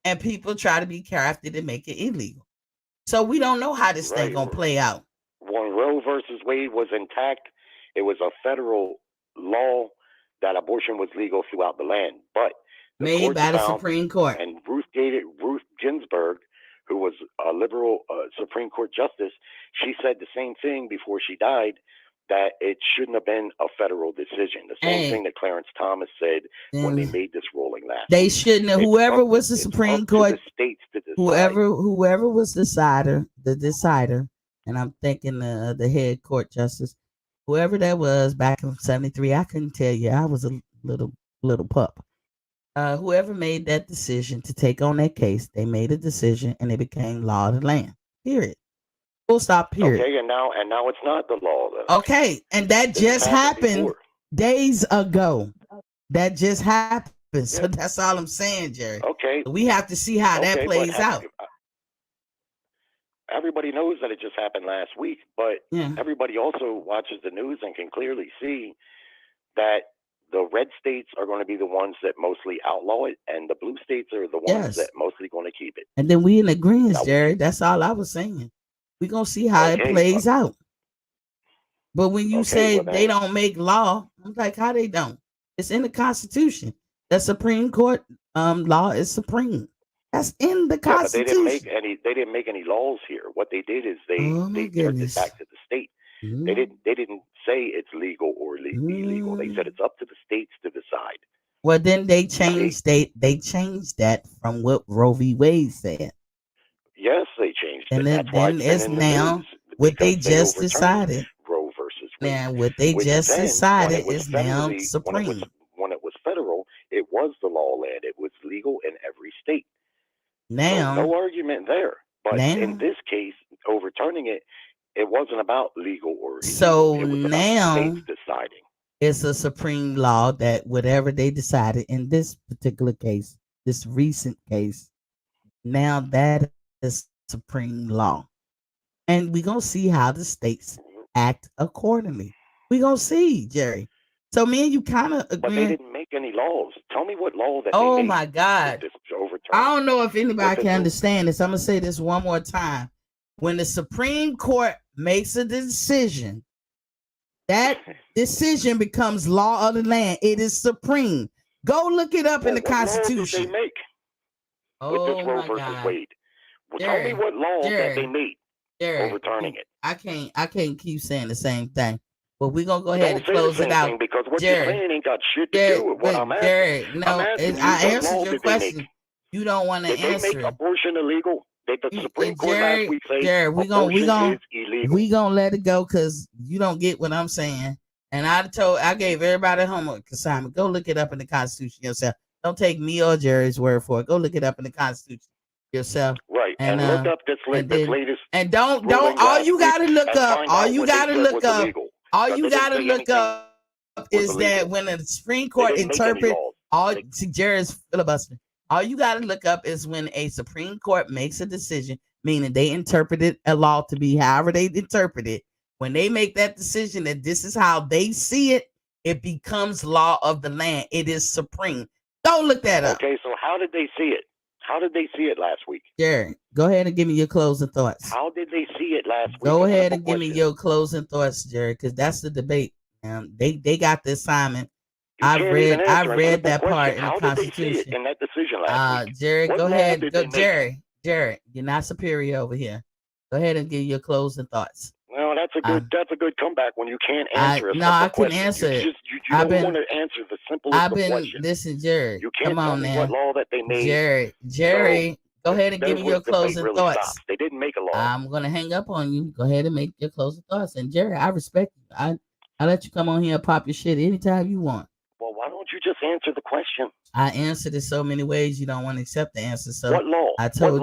And people try to be crafty to make it illegal. So we don't know how this thing going to play out.
When Roe versus Wade was intact, it was a federal law that abortion was legal throughout the land. But
made by the Supreme Court.
And Ruth Ginsburg, who was a liberal Supreme Court justice, she said the same thing before she died, that it shouldn't have been a federal decision. The same thing that Clarence Thomas said when they made this ruling last
They
week.
shouldn't have. Whoever was the Supreme Court,
to the states to decide.
Whoever was the decider, and I'm thinking the head court justice, whoever that was back in 73, I couldn't tell you. I was a little pup. Whoever made that decision to take on that case, they made a decision and it became law of the land. Period. Full stop. Period.
Okay, and now it's not the law.
Okay, and that just happened days ago. That just happened. Yeah. So that's all I'm saying, Jerry.
Okay.
We have to see how that plays out.
Everybody knows that it just happened last week, but everybody also watches the news and can clearly see that the red states are going to be the ones that mostly outlaw it, and the blue states are the ones that mostly going to keep it.
And then we in agreement, Jerry. That's all I was saying. We're going to see how it plays out. But when you say they don't make law, I'm like, how they don't? It's in the Constitution. The Supreme Court law is supreme. That's in the Constitution.
But they didn't make any laws here. What they did is they turned it back to the state. They didn't say it's legal or illegal. They said it's up to the states to decide.
Well, then they changed they changed that from what Roe v. Wade said.
Yes, they changed it.
And
That's why
it's now what they just decided.
Roe versus Wade.
Now what they just decided is now supreme.
When it was federal, it was the law land. It was legal in every state.
Now,
so no argument there. But in this case, overturning it, it wasn't about legal or illegal.
So
it was
now
about states deciding.
It's a supreme law that whatever they decided in this particular case, this recent case, now that is supreme law. And we're going to see how the states act accordingly. We're going to see, Jerry. So me and you kind of agree.
But they didn't make any laws. Tell me what law that they made.
Oh, my God. I don't know if anybody can understand this. I'm going to say this one more time. When the Supreme Court makes a decision, that decision becomes law of the land. It is supreme. Go look it up in the Constitution.
What law did they make with this Roe versus Wade? Well, tell me what law that they made overturning it.
I can't keep saying the same thing. But we're going to go ahead and close it out.
Because what you're saying ain't got shit to do with what I'm asking.
Jerry, no, I answered your question. You don't want to answer it.
Did they make abortion illegal? Did the Supreme Court last week say
abortion
is illegal?
We gonna let it go because you don't get what I'm saying. And I gave everybody homework assignment. Go look it up in the Constitution yourself. Don't take me or Jerry's word for it. Go look it up in the Constitution yourself.
Right. And look up this latest.
And don't all you gotta look up. All you gotta look up. All you gotta look up is that when the Supreme Court interpret Jerry's filibustering. All you got to look up is when a Supreme Court makes a decision, meaning they interpreted a law to be however they interpret it. When they make that decision that this is how they see it, it becomes law of the land. It is supreme. Don't look that up.
Okay, so how did they see it? How did they see it last week?
Jerry, go ahead and give me your closing thoughts.
How did they see it last week?
Go ahead and give me your closing thoughts, Jerry, because that's the debate. They got the assignment. I've read that part in the Constitution. How did they see it
in that decision last week?
Jerry, go ahead. Jerry, you're not superior over here. Go ahead and give your closing thoughts.
No, that's a good comeback when you can't answer a simple question.
No, I can answer it.
You don't want to answer the simplest of questions.
Listen, Jerry.
You can't tell me what law that they made.
Jerry, go ahead and give me your closing thoughts.
Stopped. They didn't make a law.
I'm gonna hang up on you. Go ahead and make your closing thoughts. And Jerry, I respect you. I let you come on here and pop your shit anytime you want.
Well, why don't you just answer the question?
I answered it so many ways you don't want to accept the answer. So
what law?
I told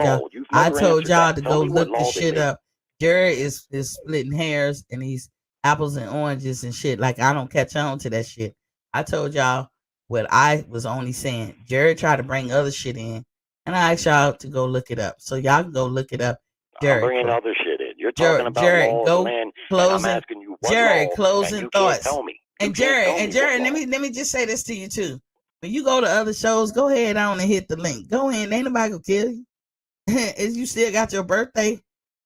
y'all to go look the shit up. Jerry is splitting hairs and he's apples and oranges and shit. Like, I don't catch on to that shit. I told y'all what I was only saying. Jerry tried to bring other shit in, and I asked y'all to go look it up. So y'all can go look it up. Jerry,
I'm bringing other shit in. You're talking about laws, man,
closing,
and I'm asking you what
Jerry,
law,
closing
and you
thoughts.
Can't tell me.
And Jerry, let me just say this to you too. When you go to other shows, go ahead on and hit the link. Go in. Ain't nobody gonna kill you. If you still got your birthday,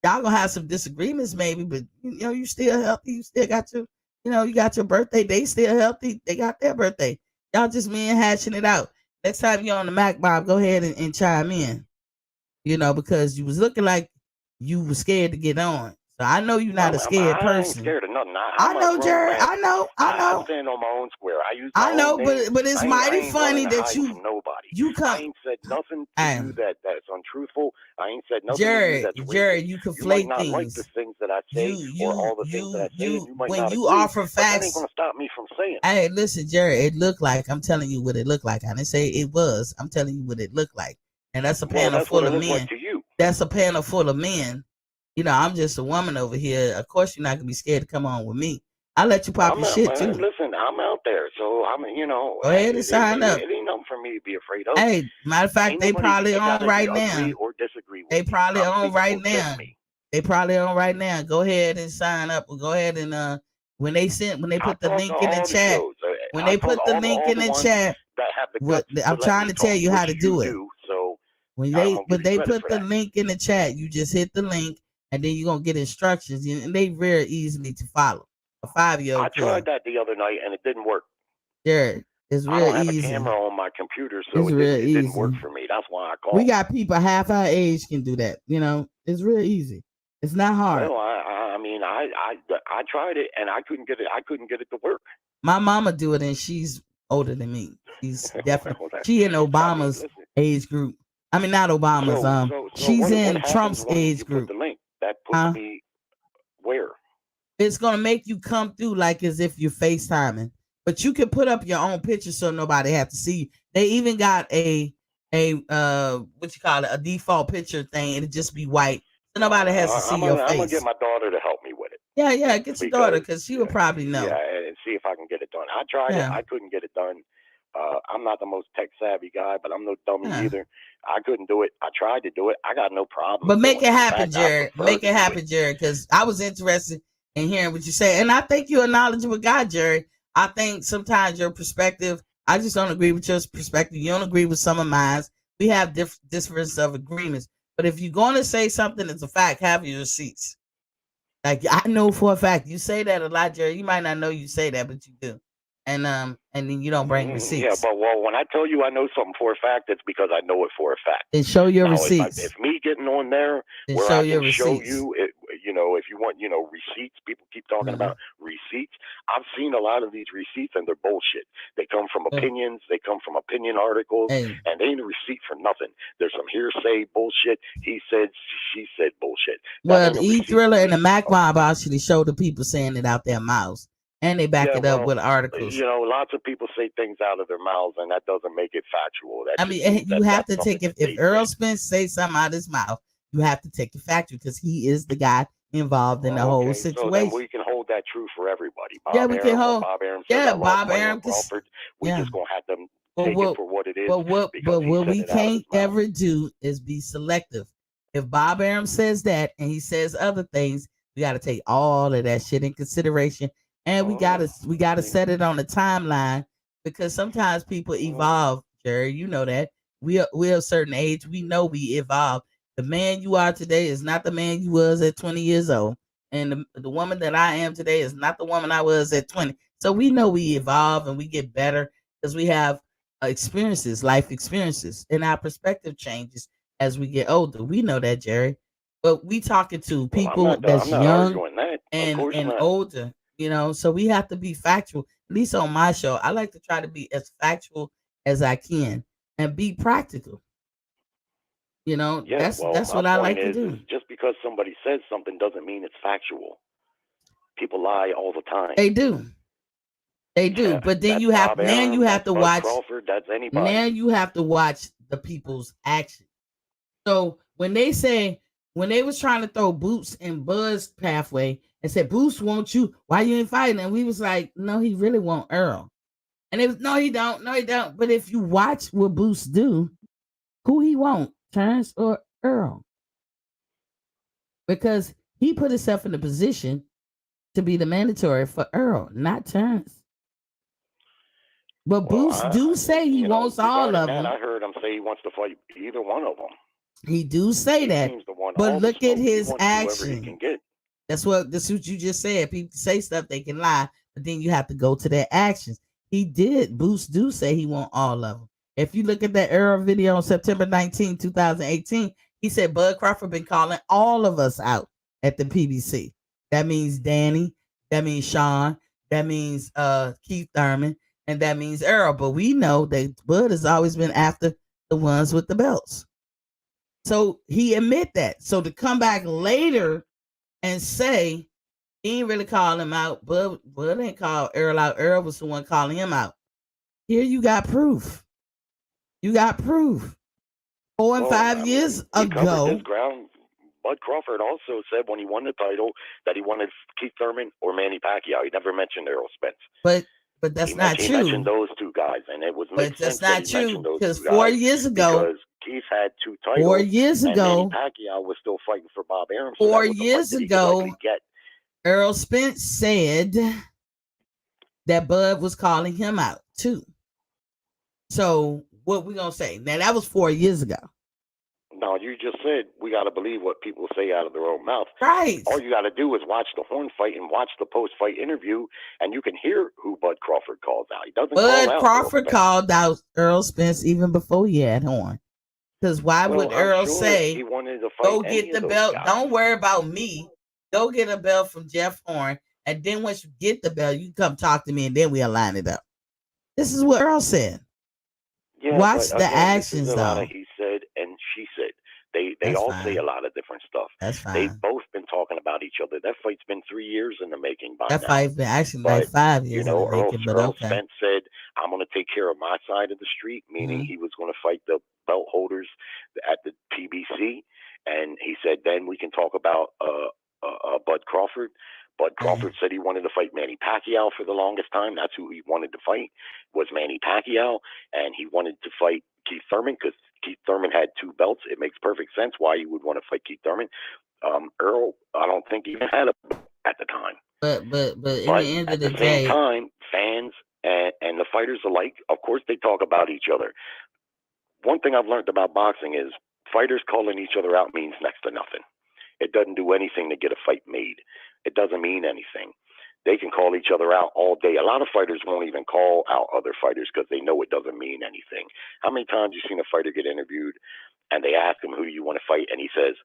y'all gonna have some disagreements maybe, but you still healthy. You still got your, you got your birthday. They still healthy. They got their birthday. Y'all just hashing it out. Next time you're on the Mac Bob, go ahead and chime in. Because you was looking like you were scared to get on. So I know you're not a scared person.
I ain't scared of nothing.
I know, Jerry. I know.
I stand on my own square.
I know, but it's mighty funny that
nobody.
You come.
I ain't said nothing to you that's untruthful. I ain't said nothing
Jerry,
to you that's
Jerry, you conflate
you might not like the things that I say or all the things that I say. You might
when
not
you
agree,
offer facts,
that ain't gonna stop me from saying.
Hey, listen, Jerry. It looked like I'm telling you what it looked like. I didn't say it was. I'm telling you what it looked like, and that's a panel full of men.
Like to you.
That's a panel full of men. I'm just a woman over here. Of course, you're not gonna be scared to come on with me. I'll let you pop your shit too.
Listen, I'm out there, so I'm,
Go ahead and sign up.
It ain't nothing for me to be afraid of.
Hey, matter of fact, they probably on right now.
Agree or disagree with
they probably
me.
on right now. They probably on right now. Go ahead and sign up. Go ahead and when they put the link in the chat. When they put the link in the chat, I'm trying to tell you how to do it.
So
when they put the link in the chat, you just hit the link. And then you're going to get instructions, and they very easily to follow. A 5-year-old.
I tried that the other night, and it didn't work.
Jared, it's real easy. I don't have a
camera on my computer, so it didn't work for me. That's why I called.
We got people half our age can do that. It's real easy. It's not hard.
Well, I tried it, and I couldn't get it to work.
My mama do it, and she's older than me. She's definitely she in Obama's age group. I mean, not Obama's.
So
she's in
what
Trump's age group.
Put the link that puts me where?
It's gonna make you come through like as if you're FaceTiming, but you can put up your own picture so nobody have to see. They even got a a default picture thing. It'll just be white, so nobody has to see your face.
I'm gonna get my daughter to help me with it.
Yeah, get your daughter because she will probably know.
Yeah, and see if I can get it done. I tried it. I couldn't get it done. I'm not the most tech savvy guy, but I'm no dummy either. I couldn't do it. I tried to do it. I got no problem.
But make it happen, Jared. Make it happen, Jared, because I was interested in hearing what you say. And I think you're a knowledgeable guy, Jared. I think sometimes your perspective, I just don't agree with your perspective. You don't agree with some of mine. We have difference of agreements. But if you're going to say something that's a fact, have your receipts. Like, I know for a fact, you say that a lot, Jared. You might not know you say that, but you do. And then you don't bring receipts.
Yeah, but when I tell you I know something for a fact, it's because I know it for a fact.
Then show your receipts.
If me getting on there,
then
where
show
I can show
receipts.
you, if you want, receipts. People keep talking about receipts. I've seen a lot of these receipts, and they're bullshit. They come from opinions. They come from opinion articles, and they ain't a receipt for nothing. There's some hearsay bullshit. He said, she said bullshit.
Well, the E-Thriller and the Mac Mob actually show the people saying it out their mouths. And they back it up with articles.
Lots of people say things out of their mouths, and that doesn't make it factual.
You have to take if Earl Spence says something out of his mouth, you have to take it factual because he is the guy involved in the whole situation. So then
we can hold that true for everybody.
We can hold.
Bob Arum
Bob Arum.
We just gonna have them take it for what it is.
But what we can't ever do is be selective. If Bob Arum says that and he says other things, we got to take all of that shit in consideration. And we gotta set it on the timeline because sometimes people evolve, Jerry. You know that we're a certain age. We know we evolve. The man you are today is not the man you was at 20 years old. And the woman that I am today is not the woman I was at 20. So we know we evolve and we get better because we have experiences, life experiences, and our perspective changes as we get older. We know that, Jerry. But we talking to
Well,
people that's
I'm not
young
arguing that. Of course
and
not.
older, so we have to be factual. At least on my show, I like to try to be as factual as I can and be practical.
Yeah, well,
That's
my
what I
point
like to
is
do.
just because somebody says something doesn't mean it's factual. People lie all the time.
They do. They do. But then
That's
you have
Bob
now you
Arum,
have
that's
to
Bud
watch
Crawford, that's
now
anybody.
you have to watch the people's actions. So when they was trying to throw Boots in Bud's pathway and said, Boots won't you? Why you ain't fighting? And we was like, no, he really won't Earl. And it was no, he don't, no, he don't. But if you watch what Boots do, who he won't, Terrence or Earl. Because he put himself in a position to be the mandatory for Earl, not Terrence. But
Well,
Boots do say he wants all
regarding
of
that,
them.
I heard him say he wants to fight either one of them.
He do say
He
that.
seems to want
But
all the
look at
smoke. He
his
wants whoever he can
action.
get.
That's what you just said. People say stuff, they can lie, but then you have to go to their actions. He did. Boots do say he want all of them. If you look at that Earl video on September 19, 2018, he said Bud Crawford been calling all of us out at the PBC. That means Danny, that means Sean, that means Keith Thurman, and that means Earl. But we know that Bud has always been after the ones with the belts. So he admit that. So to come back later and say he ain't really calling him out, Bud ain't called Earl out. Earl was the one calling him out. Here you got proof. You got proof. 4 and 5 years
he covered
ago.
his ground. Bud Crawford also said when he won the title that he wanted Keith Thurman or Manny Pacquiao. He never mentioned Errol Spence.
But that's not true.
He mentioned those two guys, and it was makes sense that he mentioned those two guys.
Because 4 years ago,
because Keith had two titles,
4 years ago,
and Manny Pacquiao was still fighting for Bob Arum.
So 4 years ago, Errol Spence said that Bud was calling him out too. So what we gonna say? Now that was 4 years ago.
No, you just said we got to believe what people say out of their own mouth.
Right.
All you got to do is watch the Horn fight and watch the post-fight interview, and you can hear who Bud Crawford calls out. He doesn't call out
Crawford called out Errol Spence even before he had Horn. Because why would Earl say,
he wanted to fight
go get the belt? Guys. Don't worry about me. Go get a belt from Jeff Horn. And then once you get the belt, you come talk to me and then we'll line it up. This is what Earl said.
Yeah,
watch
but
the
again,
actions,
this is a
though.
lot of he said and she said. They all say a lot of different stuff.
That's fine.
They've both been talking about each other. That fight's been 3 years in the making by
that
now.
That fight's been actually like 5 years in the making, but
Earl
okay.
Spence said, I'm going to take care of my side of the street, meaning he was going to fight the belt holders at the PBC. And he said, then we can talk about Bud Crawford. Bud Crawford said he wanted to fight Manny Pacquiao for the longest time. That's who he wanted to fight, was Manny Pacquiao. And he wanted to fight Keith Thurman because Keith Thurman had 2 belts. It makes perfect sense why you would want to fight Keith Thurman. Earl, I don't think he even had a belt at the time.
But in the end of the day,
same time, fans and the fighters alike, of course, they talk about each other. One thing I've learned about boxing is fighters calling each other out means next to nothing. It doesn't do anything to get a fight made. It doesn't mean anything. They can call each other out all day. A lot of fighters won't even call out other fighters because they know it doesn't mean anything. How many times you seen a fighter get interviewed and they ask him, who do you want to fight? And he says,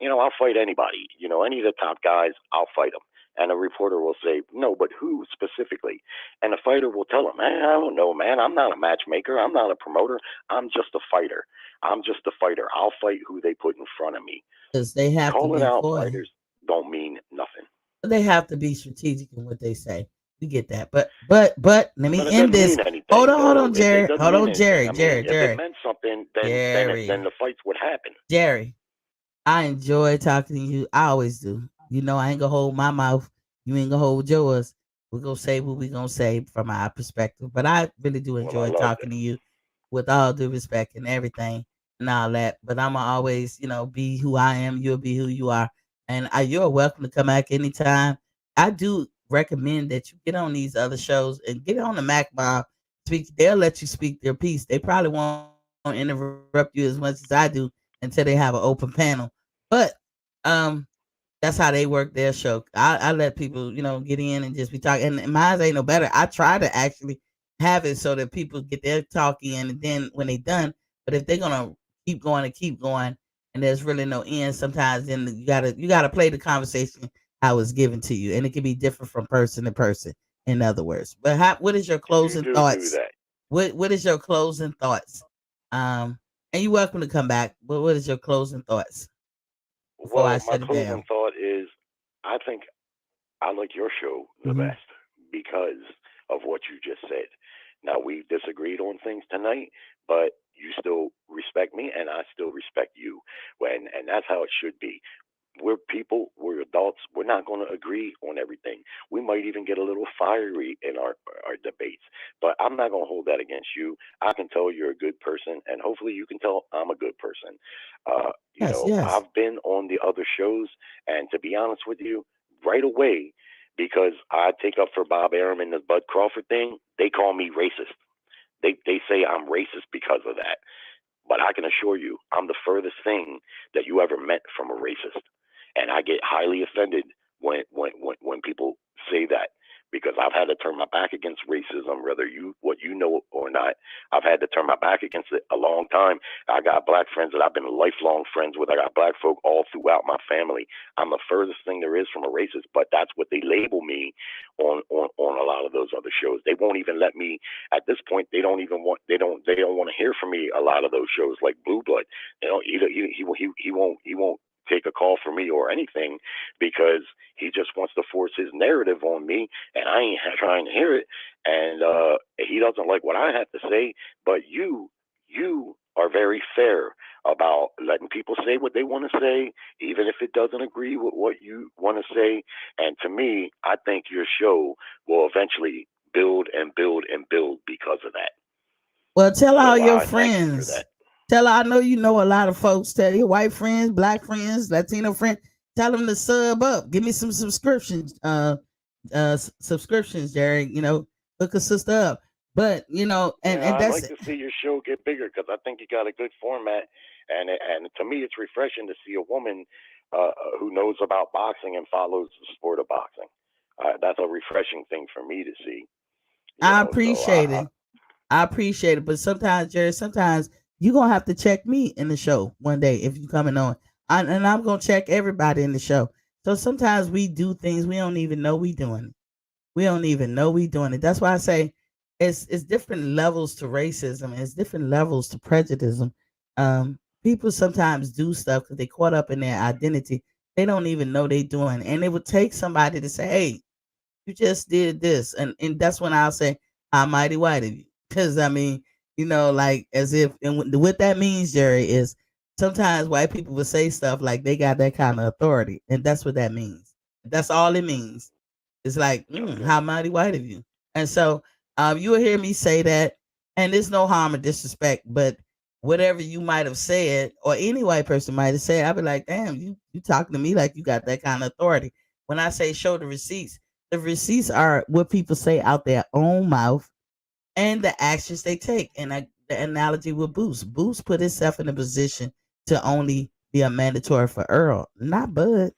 I'll fight anybody. Any of the top guys, I'll fight them. And a reporter will say, no, but who specifically? And a fighter will tell him, man, I don't know, man. I'm not a matchmaker. I'm not a promoter. I'm just a fighter. I'm just a fighter. I'll fight who they put in front of me.
Because they have
calling
to be
out fighters don't mean nothing.
They have to be strategic in what they say. We get that, but let me end this. Hold on, Jerry. Hold on, Jerry. Jerry.
If it meant something, then the fights would happen.
Jerry, I enjoy talking to you. I always do. I ain't gonna hold my mouth. You ain't gonna hold yours. We're gonna say what we're gonna say from our perspective. But I really do enjoy talking to you, with all due respect and everything and all that. But I'm gonna always, be who I am. You'll be who you are. And you're welcome to come back anytime. I do recommend that you get on these other shows and get on the Mac Bob. Speak. They'll let you speak their piece. They probably won't don't interrupt you as much as I do until they have an open panel. But um, that's how they work their show. I let people, get in and just be talking. And mine ain't no better. I try to actually have it so that people get their talk in, and then when they done. But if they're gonna keep going, and there's really no end, sometimes then you gotta play the conversation how it's given to you, and it can be different from person to person. In other words, but what is your
You
closing
do
thoughts?
that.
What is your closing thoughts? And you're welcome to come back. But what is your closing thoughts before I
Well, my
shut it
closing
down?
thought is I think I like your show the
Hmm.
best because of what you just said. Now, we disagreed on things tonight, but you still respect me and I still respect you. And that's how it should be. We're people, we're adults, we're not going to agree on everything. We might even get a little fiery in our debates, but I'm not going to hold that against you. I can tell you're a good person, and hopefully you can tell I'm a good person.
Yes, yes.
I've been on the other shows, and to be honest with you, right away, because I take up for Bob Arum and the Bud Crawford thing, they call me racist. They say I'm racist because of that. But I can assure you, I'm the furthest thing that you ever met from a racist, and I get highly offended when people say that because I've had to turn my back against racism, whether you know or not. I've had to turn my back against it a long time. I got black friends that I've been lifelong friends with. I got black folk all throughout my family. I'm the furthest thing there is from a racist, but that's what they label me on a lot of those other shows. They won't even let me at this point. They don't want to hear from me a lot of those shows like Blue Blood. He won't take a call from me or anything because he just wants to force his narrative on me, and I ain't trying to hear it. And he doesn't like what I have to say. But you are very fair about letting people say what they want to say, even if it doesn't agree with what you want to say. And to me, I think your show will eventually build and build and build because of that.
Well, tell all
So
your
I thank you for
friends.
that.
Tell I know you know a lot of folks. Tell your white friends, black friends, Latino friends. Tell them to sub up. Give me some subscriptions. Subscriptions, Jerry. Hook a sister up. But and
Yeah,
and
I'd
that's
like to see your show get bigger because I think you got a good format, and to me, it's refreshing to see a woman who knows about boxing and follows the sport of boxing. That's a refreshing thing for me to see.
I
So
appreciate it. I appreciate it. But sometimes, Jerry, sometimes you're gonna have to check me in the show one day if you coming on. And I'm gonna check everybody in the show. So sometimes we do things we don't even know we doing. We don't even know we doing it. That's why I say it's different levels to racism. It's different levels to prejudice. People sometimes do stuff because they caught up in their identity. They don't even know they doing, and it would take somebody to say, "Hey, you just did this," and that's when I'll say, "I'm mighty white of you," because I mean, like as if, and what that means, Jerry, is sometimes white people will say stuff like they got that kind of authority, and that's what that means. That's all it means. It's like,
okay,
how mighty white of you. And so you will hear me say that, and there's no harm or disrespect, but whatever you might have said, or any white person might have said, I'll be like, damn, you talking to me like you got that kind of authority. When I say show the receipts are what people say out their own mouth and the actions they take. And the analogy with Boost put himself in a position to only be a mandatory for Earl, not Bud.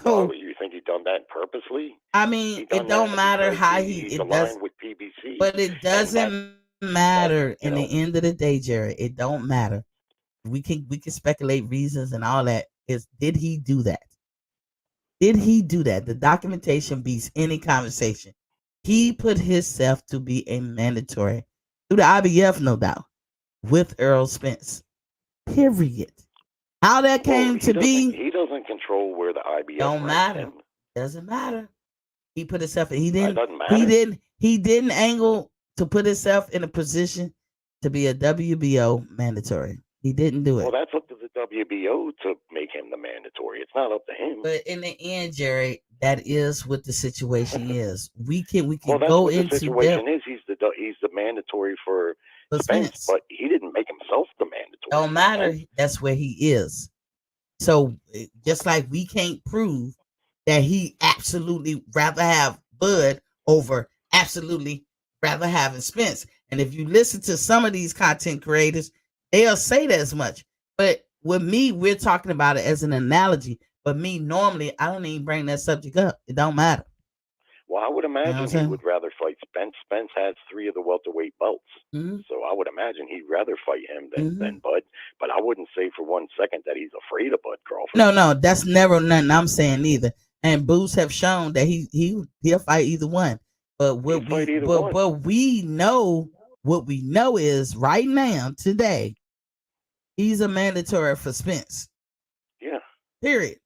why
So
would you think he done that purposely?
I mean,
He
it
done
don't
that
matter
because
how
he's
it does,
aligned with PBC,
but it
and
doesn't
that
matter in the end of the day, Jerry. It don't matter. We can speculate reasons and all that. Is did he do that? Did he do that? The documentation beats any conversation. He put himself to be a mandatory through the IBF, no doubt, with Earl Spence. Period. How that
well,
came to be
he doesn't control where the IBF
don't
ranks
matter.
him.
Doesn't matter. He put himself in. He
It
didn't.
doesn't
He
matter.
didn't. He didn't angle to put himself in a position to be a WBO mandatory. He didn't do
Well,
it.
that's up to the WBO to make him the mandatory. It's not up to him.
But in the end, Jerry, that is what the situation is. We can
Well, that's
go
what the
into depth
situation is. He's the mandatory for
for
Spence,
Spence.
but he didn't make himself the mandatory
Don't
for
matter.
Spence.
That's where he is. So just like we can't prove that he absolutely rather have Bud over absolutely rather having Spence. And if you listen to some of these content creators, they'll say that as much. But with me, we're talking about it as an analogy. But me, normally, I don't even bring that subject up. It don't matter.
Well, I would
You know what I'm
imagine he
saying?
would rather fight Spence. Spence has 3 of the welterweight belts.
Mm-hmm.
So I would imagine he'd rather fight him
Mm-hmm.
than Bud. But I wouldn't say for 1 second that he's afraid of Bud Crawford.
No, that's never nothing I'm saying either. And Boots have shown that he'll fight either one. But
He'd fight either one.
what we know, what we know is right now, today, he's a mandatory for Spence.
Yeah.
Period.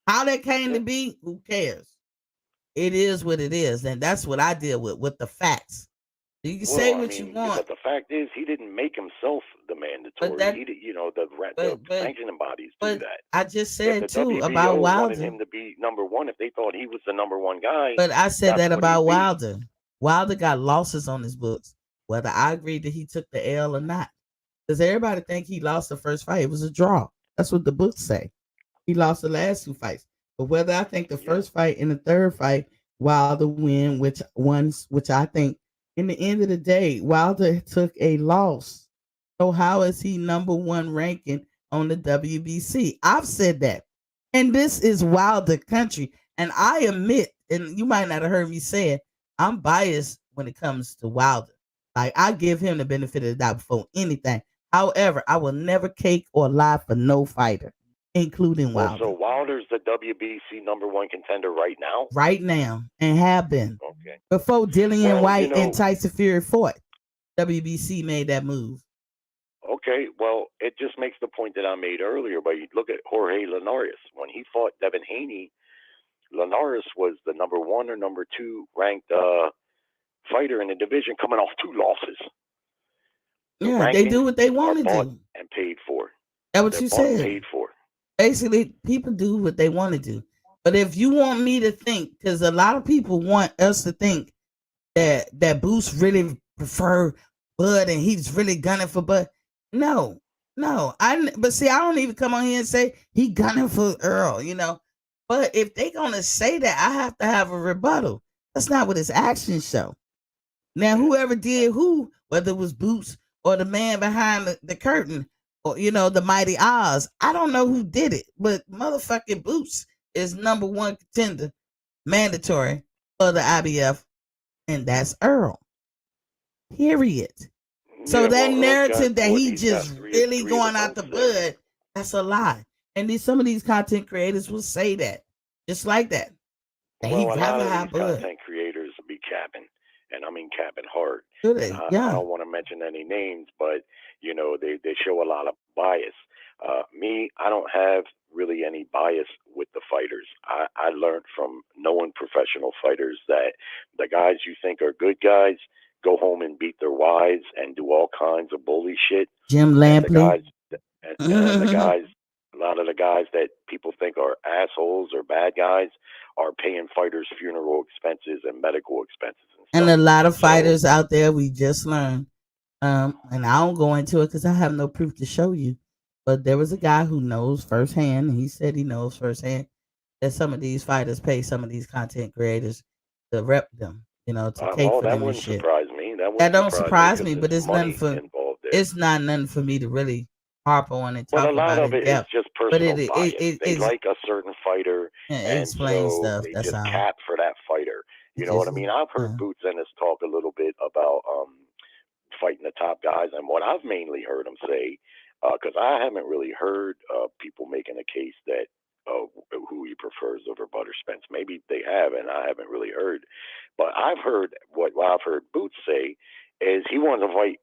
How that came to
Yeah.
be, who cares? It is what it is, and that's what I deal with the facts. You can say
Well, I
what you
mean,
want,
but the fact is, he didn't make himself the
but
mandatory.
that,
He did, the
but
sanctioning bodies do
but
that.
I just
If
said
the
too about
WBO wanted
Wilder.
him to be number one, if they thought he was the number one guy,
But I said
that's
that
what
about
he'd be.
Wilder. Wilder got losses on his books, whether I agree that he took the L or not. Because everybody think he lost the first fight, it was a draw. That's what the books say. He lost the last 2 fights. But whether I think the
Yeah.
first fight and the third fight, Wilder win, which I think in the end of the day, Wilder took a loss. So how is he number one ranking on the WBC? I've said that. And this is Wilder country. And I admit, and you might not have heard me say it, I'm biased when it comes to Wilder. Like I give him the benefit of the doubt before anything. However, I will never cake or lie for no fighter, including
Well, so
Wilder,
Wilder's the WBC number one contender right now.
right now, and have been.
Okay.
Before Dillian
Well,
White and Tyson Fury fought, WBC made that move.
okay. Well, it just makes the point that I made earlier. But you look at Jorge Linares when he fought Devin Haney. Linares was the number one or number two ranked fighter in the division, coming off 2 losses. The
Yeah, they do
rankings
what they
are
want to
bought
do.
and paid for.
That's what
They're
you
bought and
said.
paid for.
Basically, people do what they want to do. But if you want me to think, because a lot of people want us to think that Boost really prefer Bud and he's really gunning for Bud. No, no. But see, I don't even come on here and say he gunning for Earl, you know. But if they gonna say that, I have to have a rebuttal. That's not what his actions show. Now, whoever did who, whether it was Boots or the man behind the curtain, or the Mighty Oz, I don't know who did it, but motherfucking Boots is number one contender, mandatory for the IBF, and that's Earl. Period. So
Yeah,
that
well, Earl's got
narrative that
what?
he
He's got
just
three
really
of the
going out
belts
the
there.
bud, that's a lie. And some of these content creators will say that, just like that. That
Well,
he'd
a lot
rather
of
have
these
Bud.
content creators be capping, and I mean capping hard.
Do
And
they?
I
Yeah.
don't want to mention any names, but they show a lot of bias. Me, I don't have really any bias with the fighters. I learned from knowing professional fighters that the guys you think are good guys go home and beat their wives and do all kinds of bully shit.
Jim
And the
Lampley.
guys, and the guys, a lot of the guys that people think are assholes or bad guys are paying fighters' funeral expenses and medical expenses and
And
stuff.
a lot of
So,
fighters out there, we just learned. And I don't go into it because I have no proof to show you. But there was a guy who knows firsthand, and he said he knows firsthand that some of these fighters pay some of these content creators to rep them, to cake
well,
for
that
them and
wouldn't
shit.
surprise me. That
That
wouldn't
don't
surprise me
surprise
because
me, but
there's
it's nothing
money
for
involved there.
it's not nothing for me to really harp on and
But a
talk
lot
about
of
in
it is
depth.
just
But
personal bias. They
it's
like a certain fighter,
it
and
explains
so
stuff.
they
That's
just
all.
cap for that fighter. You
It
know what
just
I mean? I've heard
uh,
Boots Ennis talk a little bit about fighting the top guys, and what I've mainly heard him say, because I haven't really heard people making a case that who he prefers over Butter Spence. Maybe they have, and I haven't really heard. But I've heard what I've heard Boots say is he wants to fight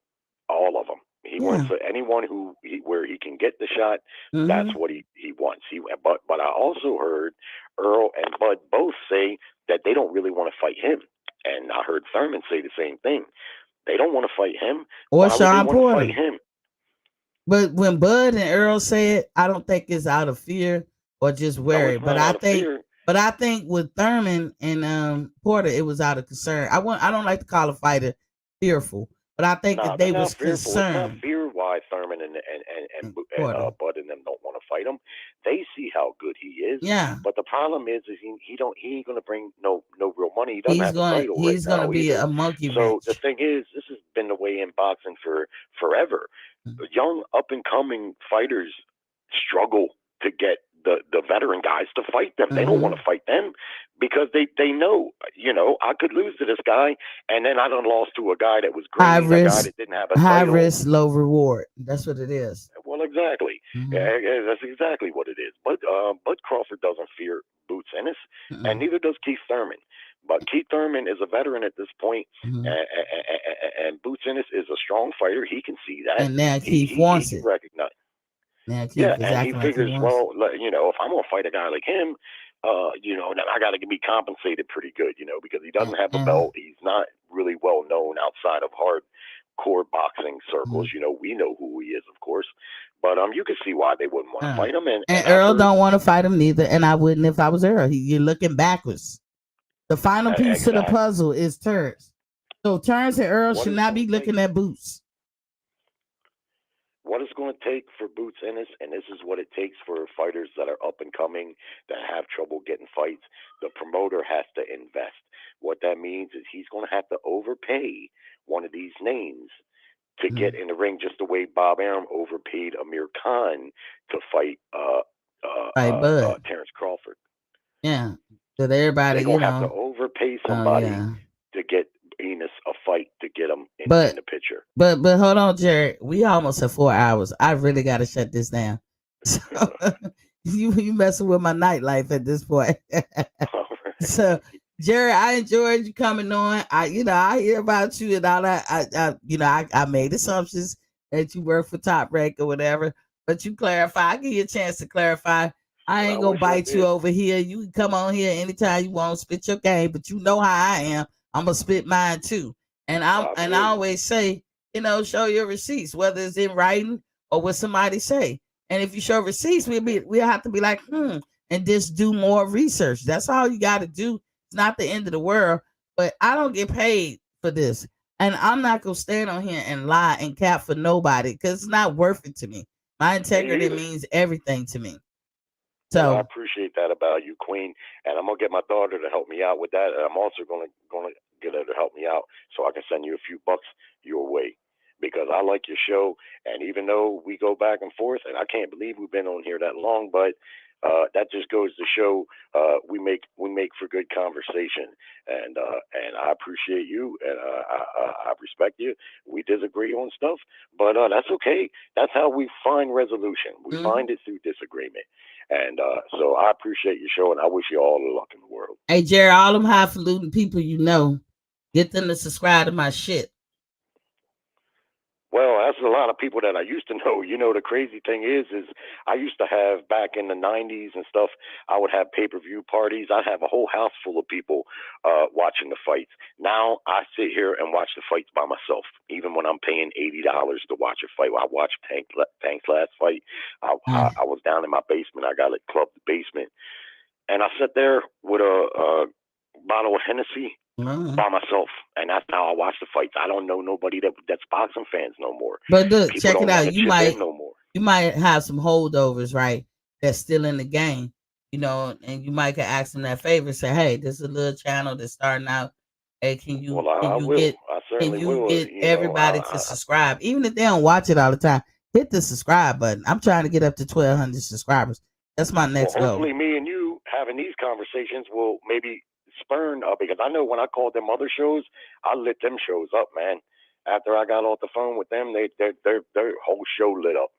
all of them. He wants
yeah.
anyone where he can get the shot. That's
Mm-hmm.
what he wants. But I also heard Earl and Bud both say that they don't really want to fight him, and I heard Thurman say the same thing. They don't want to fight him.
Or
Why would they
Sean
want to fight
Porter.
him?
But when Bud and Earl say it, I don't think it's out of fear or just
No,
worry.
it's not out of fear.
But I think with Thurman and Porter, it was out of concern. I don't like to call a fighter fearful, but I think
No,
that
they're
they was
not fearful. It's not
concerned.
fear wise. why Thurman and
Porter.
Bud and them don't want to fight him. They see how good he is.
Yeah.
But the problem is he ain't gonna bring no real money. He doesn't have a title right
He's gonna
now
be
either.
a monkey
So the
wrench.
thing is, this has been the way in boxing for forever. Young up and coming fighters struggle to get the veteran guys to fight them. They don't want to fight them because they know, I could lose to this guy, and then I done lost to a guy that was green, a guy that didn't have a
high
title.
risk, low reward. That's what it is.
Well, exactly. That's exactly what it is. But Bud Crawford doesn't fear Boots Ennis, and neither does Keith Thurman. But Keith Thurman is a veteran at this point, and Boots Ennis is a strong fighter. He can see that.
And now Keith wants
he
it.
recognize.
Now Keith
Yeah,
is
and he
acting like he
figures,
wants
well, if I'm gonna fight a guy like him, then I got to be compensated pretty good, because he doesn't have a belt. He's not really well known outside of hardcore boxing circles. We know who he is, of course, but you can see why they wouldn't want to fight him. And
Earl don't want to fight him neither, and I wouldn't if I was Earl. You're looking backwards. The final piece to the puzzle is Terrence. So Terrence and Earl should not be looking at Boots.
What it's going to take for Boots Ennis, and this is what it takes for fighters that are up and coming that have trouble getting fights, the promoter has to invest. What that means is he's going to have to overpay one of these names to get in the ring, just the way Bob Arum overpaid Amir Khan to fight Terrence Crawford.
Yeah, so everybody,
they're gonna have to overpay somebody to get Enos a fight to get him in the picture.
But hold on, Jared. We almost have 4 hours. I really got to shut this down. So you messing with my nightlife at this point. So Jerry, I enjoyed you coming on. I hear about you and all that. I made assumptions that you work for Top Rank or whatever, but you clarify. I give you a chance to clarify. I ain't gonna bite you over here. You can come on here anytime you want, spit your game, but you know how I am. I'm gonna spit mine too. And I always say, show your receipts, whether it's in writing or what somebody say. And if you show receipts, we'll have to be like, and just do more research. That's all you got to do. It's not the end of the world, but I don't get paid for this. And I'm not going to stand on here and lie and cap for nobody because it's not worth it to me. My integrity means everything to me. So
well, I appreciate that about you, Queen. And I'm going to get my daughter to help me out with that. And I'm also going to get her to help me out so I can send you a few bucks your way. Because I like your show, and even though we go back and forth, and I can't believe we've been on here that long, but that just goes to show we make for good conversation, and I appreciate you, and I respect you. We disagree on stuff, but that's okay. That's how we find resolution. We find it through disagreement, and so I appreciate your show, and I wish you all the luck in the world.
Hey, Jerry, all them highfalutin people get them to subscribe to my shit.
Well, that's a lot of people that I used to know. The crazy thing is I used to have back in the 90s and stuff, I would have pay-per-view parties. I'd have a whole house full of people watching the fights. Now I sit here and watch the fights by myself, even when I'm paying $80 to watch a fight. I watched Tank's last fight. I was down in my basement. I got it clubbed the basement. And I sat there with a bottle of Hennessy by myself, and that's how I watch the fights. I don't know nobody that's boxing fans no more.
But look,
people
check it out. You might have some holdovers, right? That's still in the game, and you might could ask them that favor. Say, hey, this is a little channel that's starting out. Hey, can you get everybody to subscribe, even if they don't watch it all the time? Hit the subscribe button. I'm trying to get up to 1,200 subscribers. That's my next goal.
Hopefully, me and you having these conversations will maybe spurn because I know when I called them other shows, I lit them shows up, man. After I got off the phone with them, their whole show lit up.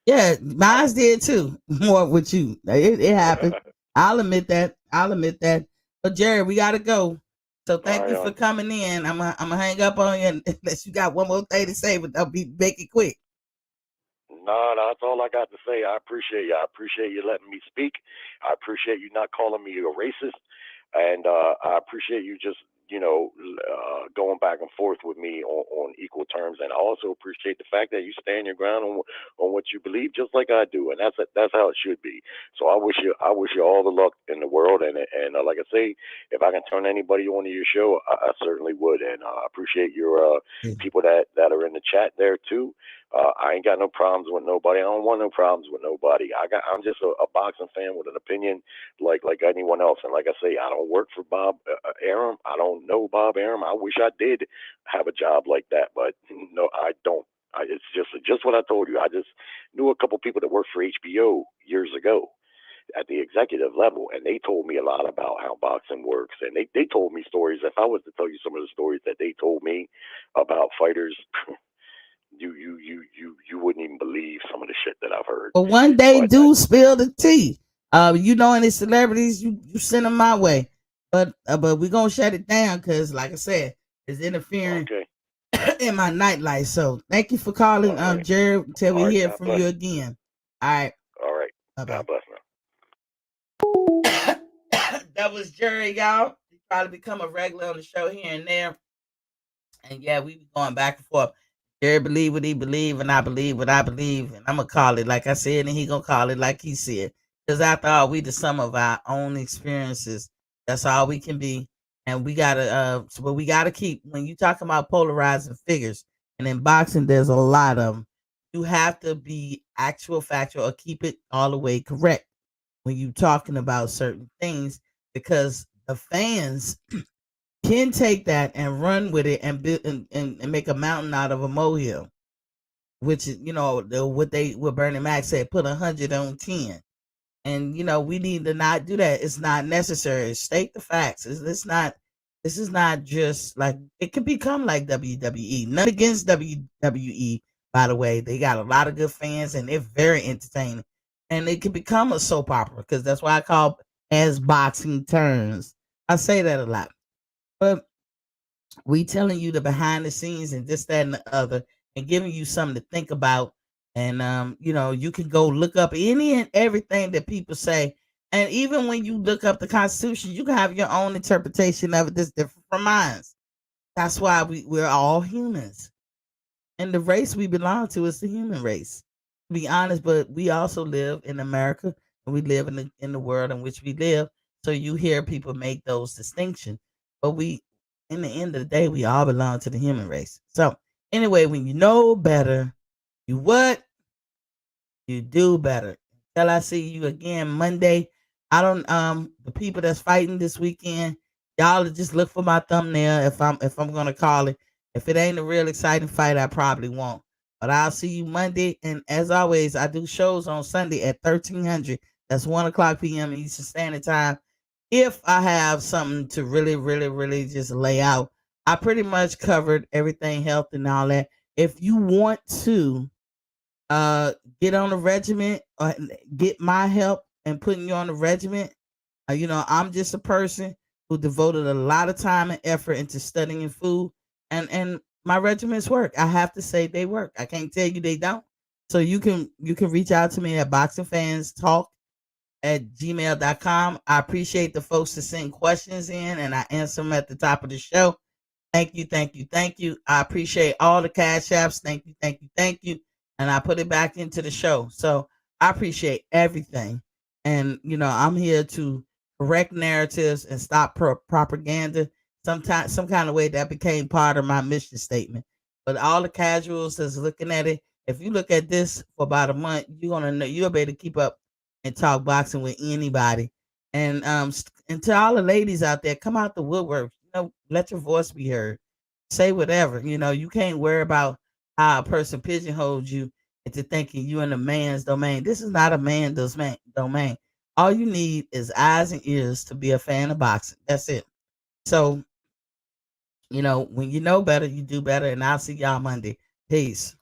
Yeah, mine did too. More with you, it happened. I'll admit that. But Jerry, we gotta go. So thank you for coming in. I'm gonna hang up on you unless you got one more thing to say, but I'll make it quick.
No, that's all I got to say. I appreciate you. I appreciate you letting me speak. I appreciate you not calling me a racist. And I appreciate you just, going back and forth with me on equal terms. And I also appreciate the fact that you stand your ground on what you believe, just like I do. And that's how it should be. So I wish you all the luck in the world. And like I say, if I can turn anybody onto your show, I certainly would. And I appreciate your people that are in the chat there too. I ain't got no problems with nobody. I don't want no problems with nobody. I'm just a boxing fan with an opinion like anyone else. And like I say, I don't work for Bob Arum. I don't know Bob Arum. I wish I did have a job like that, but no, I don't. It's just what I told you. I just knew a couple people that worked for HBO years ago at the executive level, and they told me a lot about how boxing works. And they told me stories. If I was to tell you some of the stories that they told me about fighters, you wouldn't even believe some of the shit that I've heard.
But one day,
But
do spill the tea. You know any celebrities, you send them my way. But we're gonna shut it down because, like I said, it's interfering in my nightlife. So thank you for calling, Jared. Until we hear from you again. All right.
All right.
Bye-bye.
God bless now.
That was Jerry, y'all. He probably become a regular on the show here and there. And yeah, we be going back and forth. Jerry believe what he believe, and I believe what I believe, and I'm gonna call it like I said, and he gonna call it like he said. Because after all, we the sum of our own experiences. That's all we can be, and we gotta. But we gotta keep when you talk about polarizing figures, and in boxing, there's a lot of them. You have to be actual factual or keep it all the way correct when you talking about certain things, because the fans can take that and run with it and build and make a mountain out of a molehill, which is what Bernie Mac said, put 100 on 10. And we need to not do that. It's not necessary. State the facts. It's not. This is not just like it could become like WWE. None against WWE, by the way. They got a lot of good fans and they're very entertaining. And it can become a soap opera because that's why I call as boxing turns. I say that a lot. But we telling you the behind the scenes and this, that, and the other, and giving you something to think about. And you can go look up any and everything that people say. And even when you look up the Constitution, you can have your own interpretation of it that's different from mine. That's why we're all humans. And the race we belong to is the human race. To be honest, but we also live in America and we live in the world in which we live. So you hear people make those distinctions. But in the end of the day, we all belong to the human race. So anyway, when you know better, you what? You do better. Till I see you again Monday. I don't the people that's fighting this weekend, y'all just look for my thumbnail if I'm gonna call it. If it ain't a real exciting fight, I probably won't. But I'll see you Monday. And as always, I do shows on Sunday at 1300. That's 1 o'clock p.m. Eastern Standard Time. If I have something to really, really, really just lay out, I pretty much covered everything, health and all that. If you want to get on the regiment or get my help and putting you on the regiment, I'm just a person who devoted a lot of time and effort into studying food, and my regiments work. I have to say they work. I can't tell you they don't. So you can reach out to me at boxingfanstalk@gmail.com. I appreciate the folks that send questions in and I answer them at the top of the show. Thank you, thank you, thank you. I appreciate all the cash apps. Thank you, thank you, thank you. And I put it back into the show. So I appreciate everything. And, I'm here to correct narratives and stop propaganda. Sometimes, some kind of way that became part of my mission statement. But all the casuals that's looking at it, if you look at this for about a month, you're going to know you'll be able to keep up and talk boxing with anybody. And to all the ladies out there, come out the woodwork. Let your voice be heard. Say whatever. You can't worry about how a person pigeonholes you into thinking you in a man's domain. This is not a man's domain. All you need is eyes and ears to be a fan of boxing. That's it. So, when you know better, you do better. And I'll see y'all Monday. Peace.